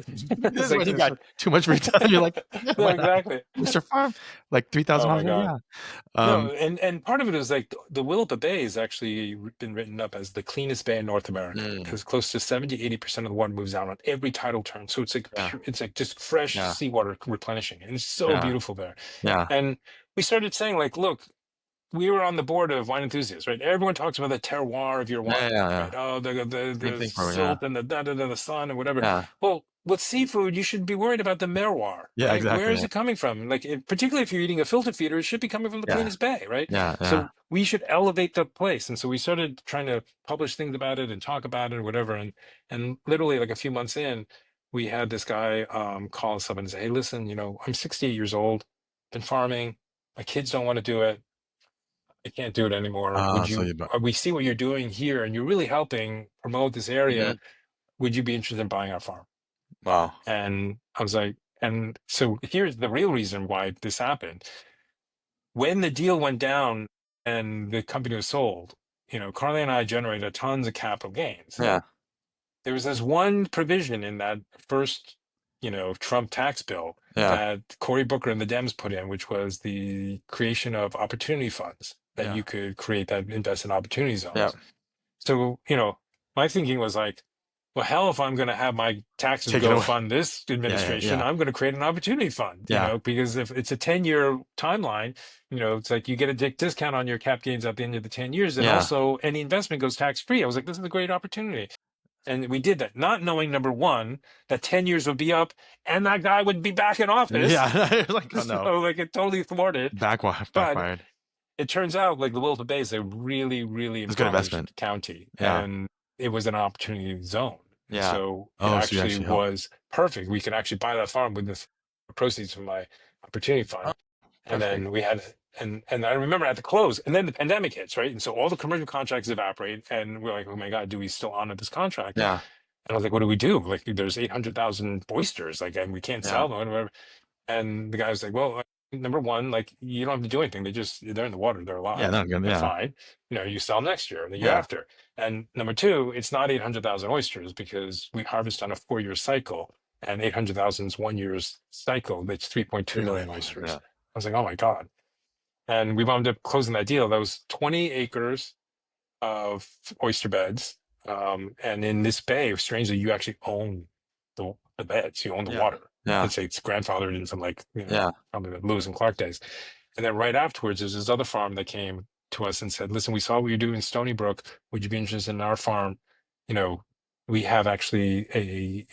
it's is like when you this. got too much free time. You're like, yeah, Yeah, why not? exactly. Mr. Farm, like Oh my $3,000 a year. God. Yeah. No, Um, and part of it is like the Willapa Bay has actually been written up as the cleanest bay in North America mm, because close to 70-80% of the water moves out on every tidal turn. So it's like yeah. it's like just fresh Yeah. seawater replenishing. And it's so Yeah. beautiful there. Yeah. And we started saying, like, look, we were on the board of wine enthusiasts, right? Everyone talks about the terroir of your Yeah. wine, Yeah. Yeah. right? Oh, Same the thing for me. Yeah. silt and the the sun and whatever. Yeah. Well, with seafood, you should be worried about the terroir, Yeah. right? Where Exactly. is it coming from? Like, particularly if you're eating a filter feeder, it should be coming from the Yeah. cleanest bay, right? Yeah. Yeah. So we should elevate the place. And so we started trying to publish things about it and talk about it or whatever. And literally, like a few months in, we had this guy call us up and say, "Hey, listen, I'm 68 years old, been farming. My kids don't want to do it. I can't do it anymore. So you, We see what you're doing here and you're really helping promote this area. mhm. Would you be interested in buying our farm?" Wow. And I was like, and so here's the real reason why this happened. When the deal went down and the company was sold, Carly and I generated tons of capital gains. Yeah. There was this one provision in that first, Trump tax bill Yeah. that Cory Booker and the Dems put in, which was the creation of opportunity funds that Yeah. you could create that invest in opportunity Yeah. zones. So, my thinking was like, well, hell, if I'm going to have my taxes Take it go away. fund this administration, Yeah. I'm going to create an opportunity fund, Yeah. because if it's a 10-year timeline, it's like you get a discount on your cap gains at the end of the 10 years. And Yeah. also any investment goes tax free. I was like, this is a great opportunity. And we did that, not knowing, number one, that 10 years would be up and that guy would be back in office. Yeah. Like, oh So, no. like, it totally thwarted. But Backfired. it turns out, like, the Wilton Bay is a really, really It's a good investment. impoverished county. Yeah. And it was an opportunity zone. And Yeah. so it Oh, so you actually actually helped. was perfect. We could actually buy that farm with the proceeds from my opportunity fund. Oh, And perfect. then we had, and I remember at the close, and then the pandemic hits, right? And so all the commercial contracts evaporate, and we're like, oh my God, do we still honor this contract? Yeah. And I was like, what do we do? Like, there's 800,000 oysters, like, and we can't Yeah. sell them, or whatever. And the guy was like, well, number one, like, you don't have to do anything. They're in the water. They're alive. Yeah. No, good. They're Yeah. fine. You sell them next year, the year Yeah. after. And number two, it's not 800,000 oysters because we harvest on a 4-year cycle, and 800,000 is 1 year's cycle. That's 3.2 million oysters. Yeah. I was like, oh my God. And we wound up closing that deal. That was 20 acres of oyster beds. And in this bay, strangely, you actually own the beds. You own the Yeah. water. Yeah. It's grandfathered in from, like, Yeah. probably the Lewis and Clark days. And then right afterwards, there's this other farm that came to us and said, listen, we saw what you do in Stony Brook. Would you be interested in our farm? We have actually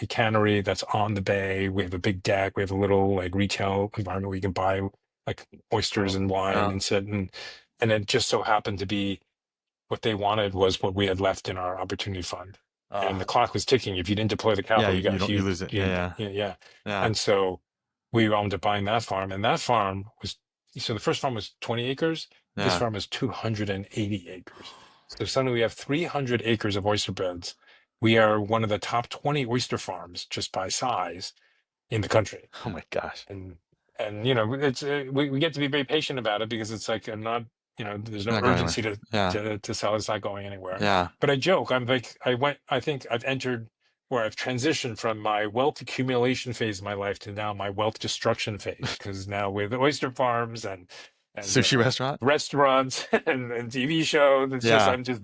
a cannery that's on the bay. We have a big deck. We have a little, like, retail environment where you can buy, like, oysters and wine Yeah. and sit. And it just so happened to be what they wanted was what we had left in our opportunity fund. And the clock was ticking. If you didn't deploy the capital, you lose it. Yeah. yeah. Yeah. And so we wound up buying that farm. And that farm was, so the first farm was 20 acres. This Yeah. farm is 280 acres. So suddenly we have 300 acres of oyster beds. We are one of the top 20 oyster farms just by size in the country. Oh my gosh. And it's we get to be very patient about it because it's like I'm not, there's no Not going anywhere. urgency Yeah. to sell. It's not going anywhere. Yeah. But I joke. I think I've entered where I've transitioned from my wealth accumulation phase of my life to now my wealth destruction phase. Because now with oyster farms and Sushi restaurant. restaurants and TV shows, it's just Yeah. I'm just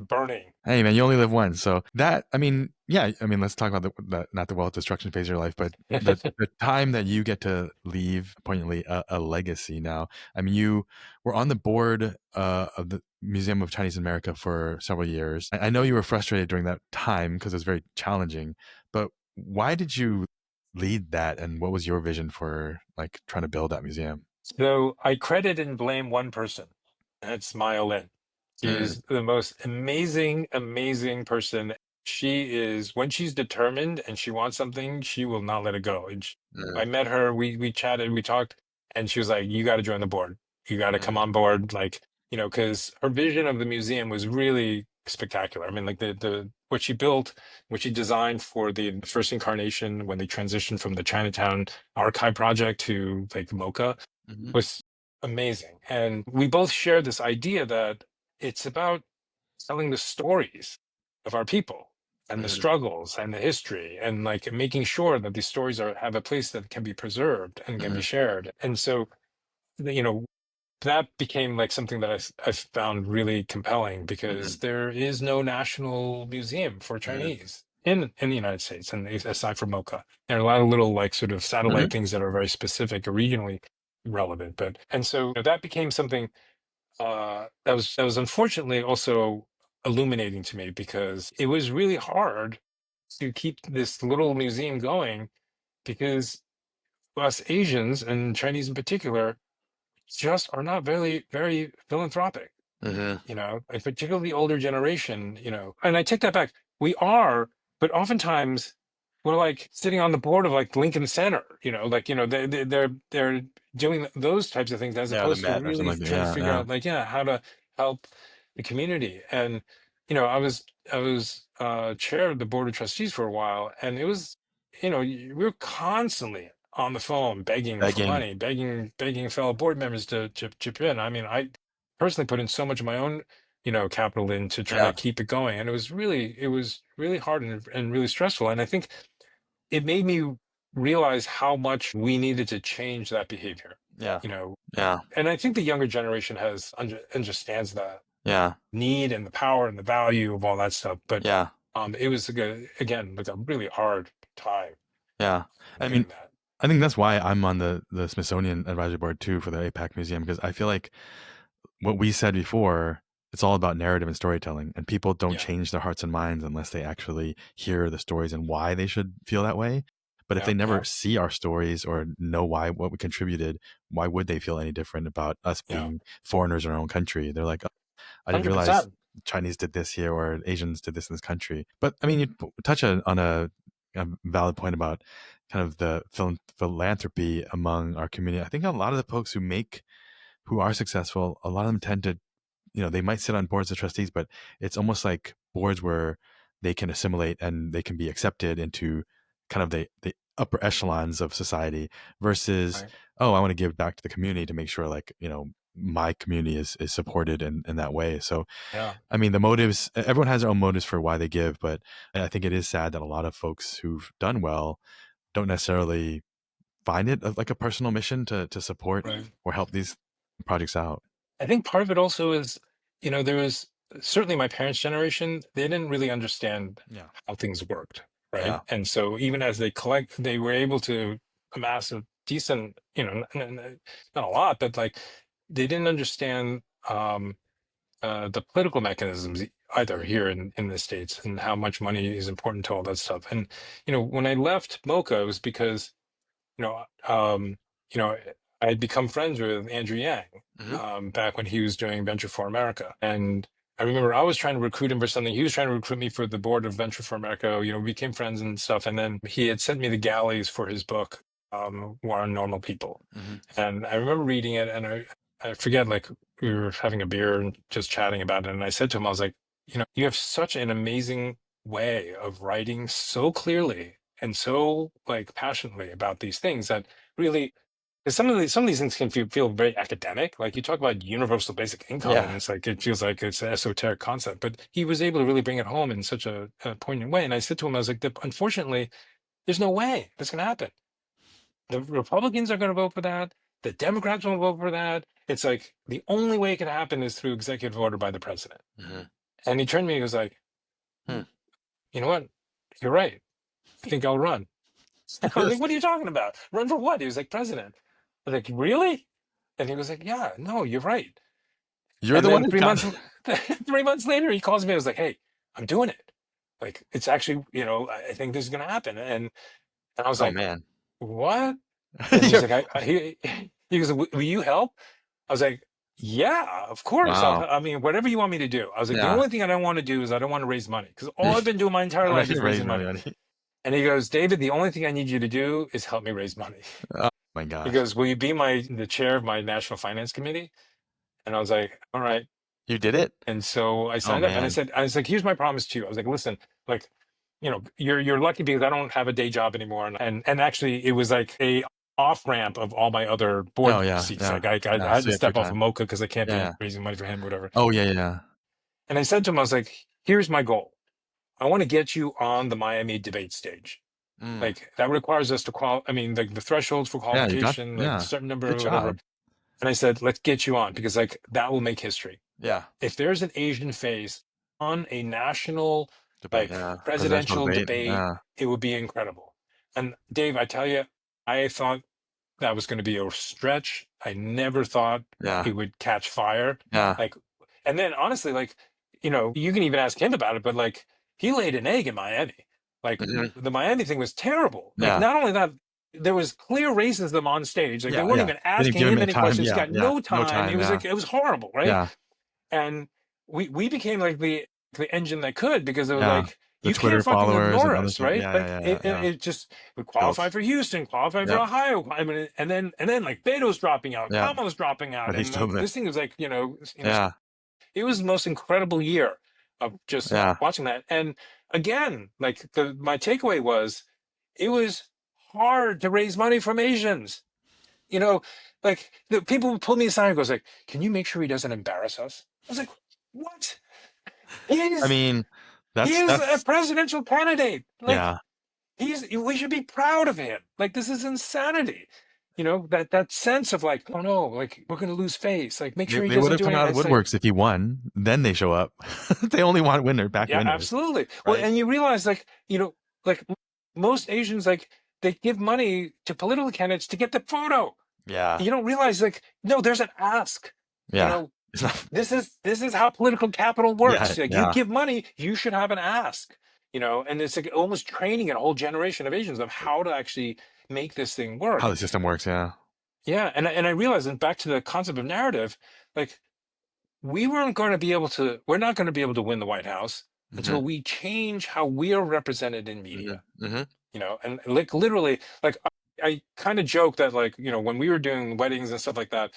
burning. Hey man, you only live once, so that I mean, yeah. I mean, let's talk about the not the wealth destruction phase of your life, but the time that you get to leave poignantly a legacy. Now, I mean, you were on the board of the Museum of Chinese America for several years. I know you were frustrated during that time because it was very challenging. But why did you lead that, and what was your vision for like trying to build that museum? So I credit and blame one person. That's Maya Lin. Mm, She's the most amazing, amazing person. She is, when she's determined and she wants something, she will not let it go. I mm, met her, we chatted, we talked, and she was like, "You got to join the board. You got to come mm, on board." Like, because her vision of the museum was really spectacular. I mean, like the what she built, what she designed for the first incarnation when they transitioned from the Chinatown archive project to like MoCA mhm, was amazing. And we both share this idea that it's about telling the stories of our people and the mhm, struggles and the history and like making sure that these stories have a place that can be preserved and can be mhm, shared. And so, you know, that became like something that I found really compelling because mhm, there is no national museum for mhm, Chinese in the United States, and aside from MoCA, there are a lot of little like sort of mhm, satellite things that are very specific or regionally relevant. But and so that became something that was unfortunately also illuminating to me because it was really hard to keep this little museum going because us Asians and Chinese in particular just are not very philanthropic, mhm. and particularly the older generation, and I take that back. We are, but oftentimes we're like sitting on the board of like Lincoln Center, like, they're doing those types of things as Yeah, the opposed to Met or something really like that. trying to Yeah, figure yeah. out like, yeah, how to help the community. And, I was chair of the board of trustees for a while, and it was, we were constantly on the phone begging for Begging. money, begging fellow board members to chip in. I mean, I personally put in so much of my own, capital in to try to Yeah, keep it going, and it was really hard and really stressful. And I think it made me realize how much we needed to change that behavior. yeah, You know, yeah, and I think the younger generation understands the yeah, need and the power and the value of all that stuff. But yeah, it was again like a really hard time yeah. I mean, doing that. I think that's why I'm on the Smithsonian advisory board too for the APAC Museum because I feel like what we said before, it's all about narrative and storytelling, and people don't Yeah, change their hearts and minds unless they actually hear the stories and why they should feel that way. But if yeah, they never yeah, see our stories or know why what we contributed, why would they feel any different about us yeah, being foreigners in our own country? They're like, I didn't hundred realize percent. Chinese did this here or Asians did this in this country. But I mean, you touch on a valid point about kind of the philanthropy among our community. I think a lot of the folks who are successful, a lot of them tend to, they might sit on boards of trustees, but it's almost like boards where they can assimilate and they can be accepted into kind of the upper echelons of society versus, Right. oh, I want to give back to the community to make sure like, my community is supported in that way. So, Yeah. I mean, the motives, everyone has their own motives for why they give, but I think it is sad that a lot of folks who've done well don't necessarily find it like a personal mission to support Right. or help these projects out. I think part of it also is, there was certainly my parents' generation, they didn't really understand Yeah. how things worked, right? Yeah. And so even as they were able to amass a decent, not a lot, but like they didn't understand the political mechanisms either Mm, here in the States and how much money is important to all that stuff. And, when I left MoCA, it was because you know, um, you know, I had become friends with Andrew Yang mhm, back when he was doing Venture for America. And I remember I was trying to recruit him for something. He was trying to recruit me for the board of Venture for America. We became friends and stuff. And then he had sent me the galleys for his book, War on Normal People. mhm, And I remember reading it, and I forget, like, we were having a beer and just chatting about it. And I said to him, I was like, you have such an amazing way of writing so clearly and so like passionately about these things that really because some of these things can feel very academic. Like you talk about universal basic income, and Yeah. it's like it feels like it's an esoteric concept. But he was able to really bring it home in such a poignant way. And I said to him, I was like, unfortunately, there's no way that's going to happen. The Republicans are going to vote for that. The Democrats won't vote for that. It's like the only way it can happen is through executive order by the president. Mhm. And he turned to me, he was like, Hmm. you know what? You're right. I think I'll run. I was like, what are you talking about? Run for what? He was like, president. I was like, really? And he was like, yeah, no, you're right. You're And the one then who 3 months, got. 3 months later, he calls me. I was like, hey, I'm doing it. Like, it's actually, I think this is going to happen. And I was Oh like, man. what? And he's You're- like, he goes, will you help? I was like, yeah, of course. wow. I mean, whatever you want me to do. I was like, the Yeah. only thing I don't want to do is I don't want to raise money because all I've been doing my entire I'm life ready is to raise raising money. money. And he goes, David, the only thing I need you to do is help me raise money. Oh my He gosh. goes, will you be the chair of my national finance committee? And I was like, all right. You did it? And so I Oh signed up and man. I was like, here's my promise to you. I was like, listen, like, you're lucky because I don't have a day job anymore. And actually it was like a off ramp of all my other Oh board yeah. seats. Yeah. Like I Yeah. had So to you have free step off of time. Mocha because I can't be Yeah. raising money for him or whatever. Oh yeah. And I said to him, I was like, here's my goal. I want to get you on the Miami debate stage. Mm. Like that requires us to I mean, the thresholds for Yeah. You got. qualification, like a Yeah. certain number Good or whatever. job. And I said, let's get you on because like that will make history. Yeah. If there's an Asian face on a national Debate. like Yeah. Presidential presidential debate. debate, Yeah. it would be incredible. And Dave, I tell you, I thought that was going to be a stretch. I never thought Yeah. it would catch fire. Yeah. Like, and then honestly, like, you can even ask him about it, but like he laid an egg in Miami. Like Mhm. the Miami thing was terrible. Like Yeah. not only that, there was clear racism on stage. Like they Yeah. weren't Yeah. even They didn't asking give him him any any time. questions. He Yeah. got Yeah. no No time. It time. was Yeah. like it was horrible, right? Yeah. And we became like the engine that could because it was Yeah. like The you Twitter can't fucking followers and ignore other us, stuff. right? Yeah. Like Yeah. Yeah. it, it, Yeah. it just we Built. qualified for Houston, qualified for Yep. Ohio, I mean, and then like Beto's dropping out, Yeah. Kamala's dropping out, But he's and still like there. this thing was like Yeah. it was the most incredible year of just Yeah. watching that. And again, like my takeaway was it was hard to raise money from Asians. You know, like the people would pull me aside and goes like, "Can you make sure he doesn't embarrass us?" I was like, "What? I He's mean, he that's is a presidential candidate. Like yeah. we should be proud of him. Like this is insanity." That sense of like, oh no, like we're gonna lose face. Like make sure he They would doesn't have do come anything. out of It's like, woodworks if he won. Then they show up. They only want back yeah, winners, absolutely. Well, right? and you realize like, like most Asians, like they give money to political candidates to get the photo. Yeah. You don't realize like, no, there's an ask. You Yeah. know, It's not. this is how political capital Yeah. works. Like you Yeah. give money, you should have an ask. And it's like almost training a whole generation of Asians of how to actually make this thing How work. the system works. Yeah. Yeah, and I realized, and back to the concept of narrative, like we're not going to be able to win the White House Hmm. until we change how we are represented in Hmm. media. Hmm. And like literally, like I kind of joke that like when we were doing weddings and stuff like that,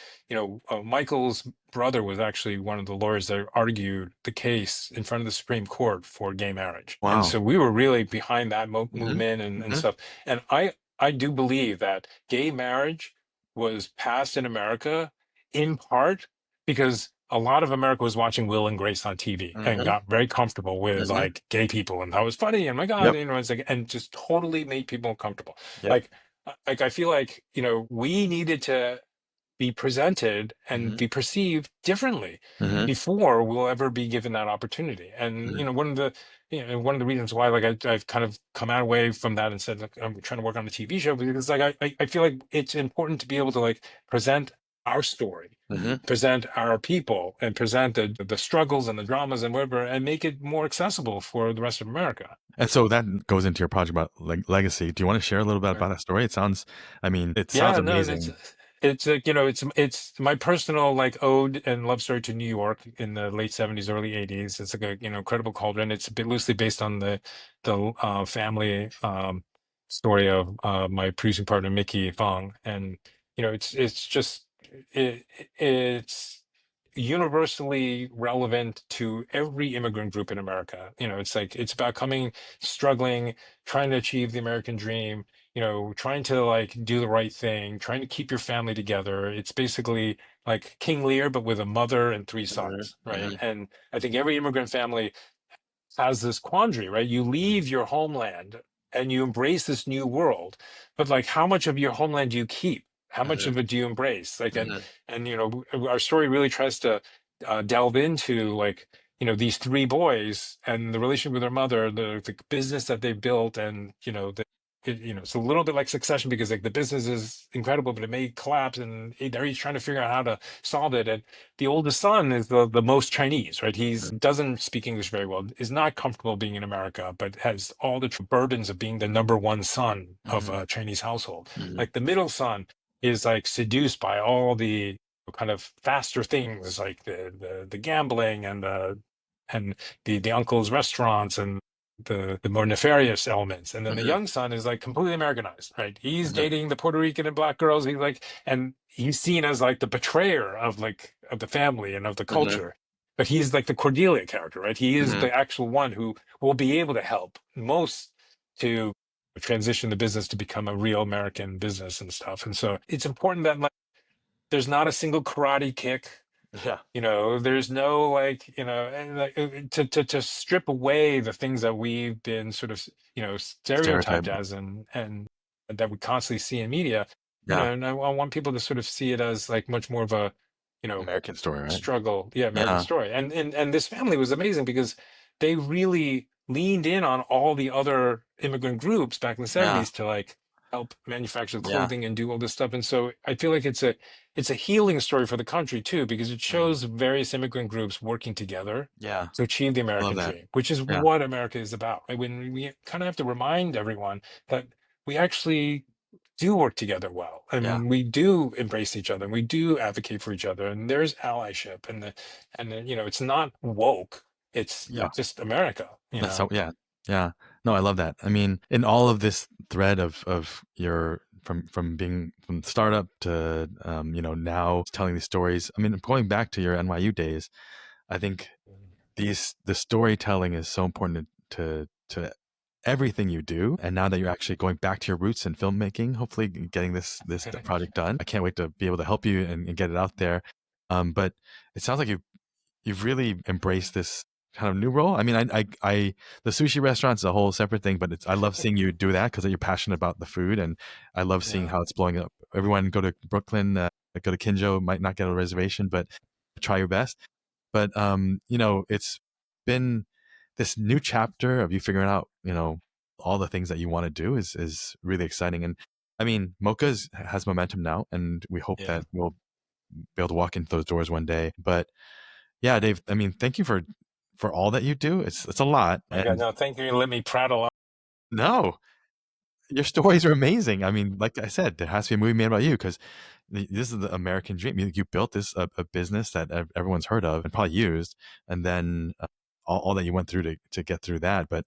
Michael's brother was actually one of the lawyers that argued the case in front of the Supreme Court for gay marriage, and Wow. so we were really behind that Hmm. movement and Hmm. stuff. And I do believe that gay marriage was passed in America in part because a lot of America was watching Will and Grace on TV and Hmm. got very comfortable with Hmm. like gay people and that was funny and my God, Yep. it's like and just totally made people uncomfortable. Yep. Like I feel like we needed to be presented and Hmm. be perceived differently Hmm. before we'll ever be given that opportunity. And Hmm. one of the reasons why like I've kind of come out away from that and said, look, I'm trying to work on a TV show because like I feel like it's important to be able to like present our story, Hmm. present our people, and present the struggles and the dramas and whatever, and make it more accessible for the rest of America. And so that goes into your project about legacy. Do you want to share a little bit about that story? It sounds Yeah, no, and amazing. it's like it's my personal like ode and love story to New York in the late '70s, early '80s. It's like a incredible cauldron. It's a bit loosely based on the family story of my producing partner Mickey Fong, and it's just it's universally relevant to every immigrant group in America. It's like it's about struggling, trying to achieve the American dream, trying to like do the right thing, trying to keep your family together. It's basically like King Lear, but with a mother and three Mhm, sons, right? mhm, And I think every immigrant family has this quandary, right? You leave your homeland and you embrace this new world, but like, how much of your homeland do you keep? How much mhm, of it do you embrace? Like, and mhm, and our story really tries to delve into like these three boys and the relationship with their mother, the business that they built, and it's a little bit like Succession because like the business is incredible, but it may collapse, and they're each trying to figure out how to solve it. And the oldest son is the most Chinese, right? He's doesn't speak English very well, is not comfortable being in America, but has all the burdens of being the number one son of mhm, a Chinese household. mhm, Like the middle son is like seduced by all the kind of faster things, like the gambling and the uncle's restaurants and the more nefarious elements. And then the mhm, young son is like completely Americanized, right? He's mhm, dating the Puerto Rican and black girls. He's like, and he's seen as like the betrayer of the family and of the mhm, culture. But he's like the Cordelia character, right? He is mhm. the actual one who will be able to help most to transition the business to become a real American business and stuff. And so it's important that like there's not a single karate kick. Yeah. There's no like, and like to strip away the things that we've been sort of, Stereotype. stereotyped as, and that we constantly see in media, Yeah. and I want people to sort of see it as like much more of a, you know, American story, right? struggle, yeah, American Yeah. story. And this family was amazing because they really leaned in on all the other immigrant groups back in the Yeah. 70s to like help manufacture Yeah. clothing and do all this stuff. And so I feel like it's a healing story for the country too, because it Mhm. shows various immigrant groups working together Yeah. to achieve the I love American that. dream, which is Yeah. what America is about. Like when we kind of have to remind everyone that we actually do work together well, Yeah. and we do embrace each other, and we do advocate for each other, and there's allyship, it's not woke, it's Yeah. just America, That's so yeah. Yeah. No, I love that. I mean, in all of this thread of your from being from startup to now telling these stories. I mean, going back to your NYU days, I think the storytelling is so important to everything you do. And now that you're actually going back to your roots in filmmaking, hopefully getting this project done, I can't wait to be able to help you and get it out there. But it sounds like you've really embraced this kind of new role. I mean, the sushi restaurant's a whole separate thing, but I love seeing you do that because you're passionate about the food, and I love seeing Yeah. how it's blowing up. Everyone go to Brooklyn, go to Kinjo, might not get a reservation, but try your best. But it's been this new chapter of you figuring out, all the things that you want to do is really exciting. And I mean, has momentum now, and we hope Yeah. that we'll be able to walk into those doors one day. But yeah, Dave, I mean, thank you for all that you do. It's a lot. My God, And no, thank you. Let me prattle on. no, your stories are amazing. I mean, like I said, there has to be a movie made about you because this is the American dream. You built this a business that everyone's heard of and probably used, and then all that you went through to get through that. But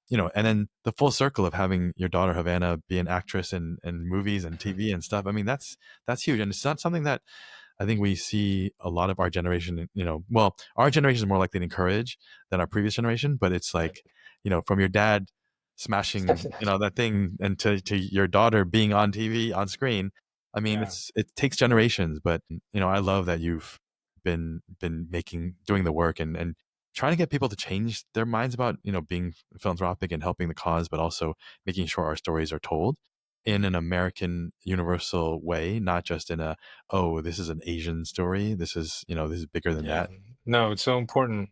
and then the full circle of having your daughter Havana be an actress in movies and TV and stuff. I mean, that's huge, and it's not something that I think we see a lot of our generation. Well, our generation is more likely to encourage than our previous generation. But it's like, from your dad smashing, that thing, and to your daughter being on TV on screen. I mean, Yeah. it takes generations, but I love that you've been doing the work and trying to get people to change their minds about being philanthropic and helping the cause, but also making sure our stories are told in an American universal way, not just in a, oh, this is an Asian story. This is bigger than Yeah. that. No, it's so important.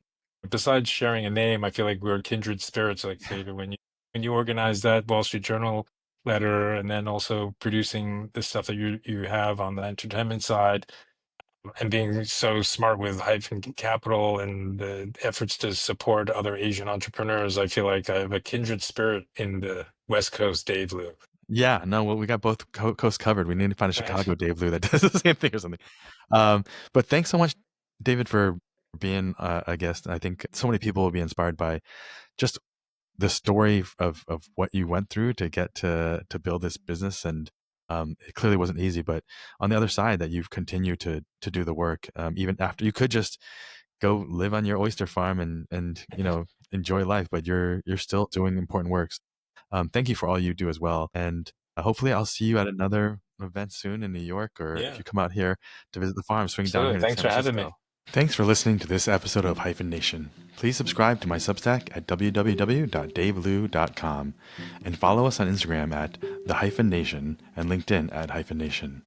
Besides sharing a name, I feel like we're kindred spirits. Like David, when you organize that Wall Street Journal letter, and then also producing the stuff that you have on the entertainment side, and being so smart with Hyphen Capital and the efforts to support other Asian entrepreneurs, I feel like I have a kindred spirit in the West Coast Dave Liu. Yeah, no, well, we got both coasts covered. We need to find a Right. Chicago Dave Lou that does the same thing or something. Um, but thanks so much, David, for being a guest. I think so many people will be inspired by just the story of what you went through to get to build this business. And it clearly wasn't easy, but on the other side, that you've continued to do the work, even after you could just go live on your oyster farm and enjoy life, but you're still doing important works. Thank you for all you do as well. And hopefully I'll see you at another event soon in New York, or if you come out here to visit the farm, swing down here to Thanks San for having me. Francisco. Thanks for listening to this episode of Hyphen Nation. Please subscribe to my Substack at www.davelou.com and follow us on Instagram at The Hyphen Nation and LinkedIn at Hyphen Nation.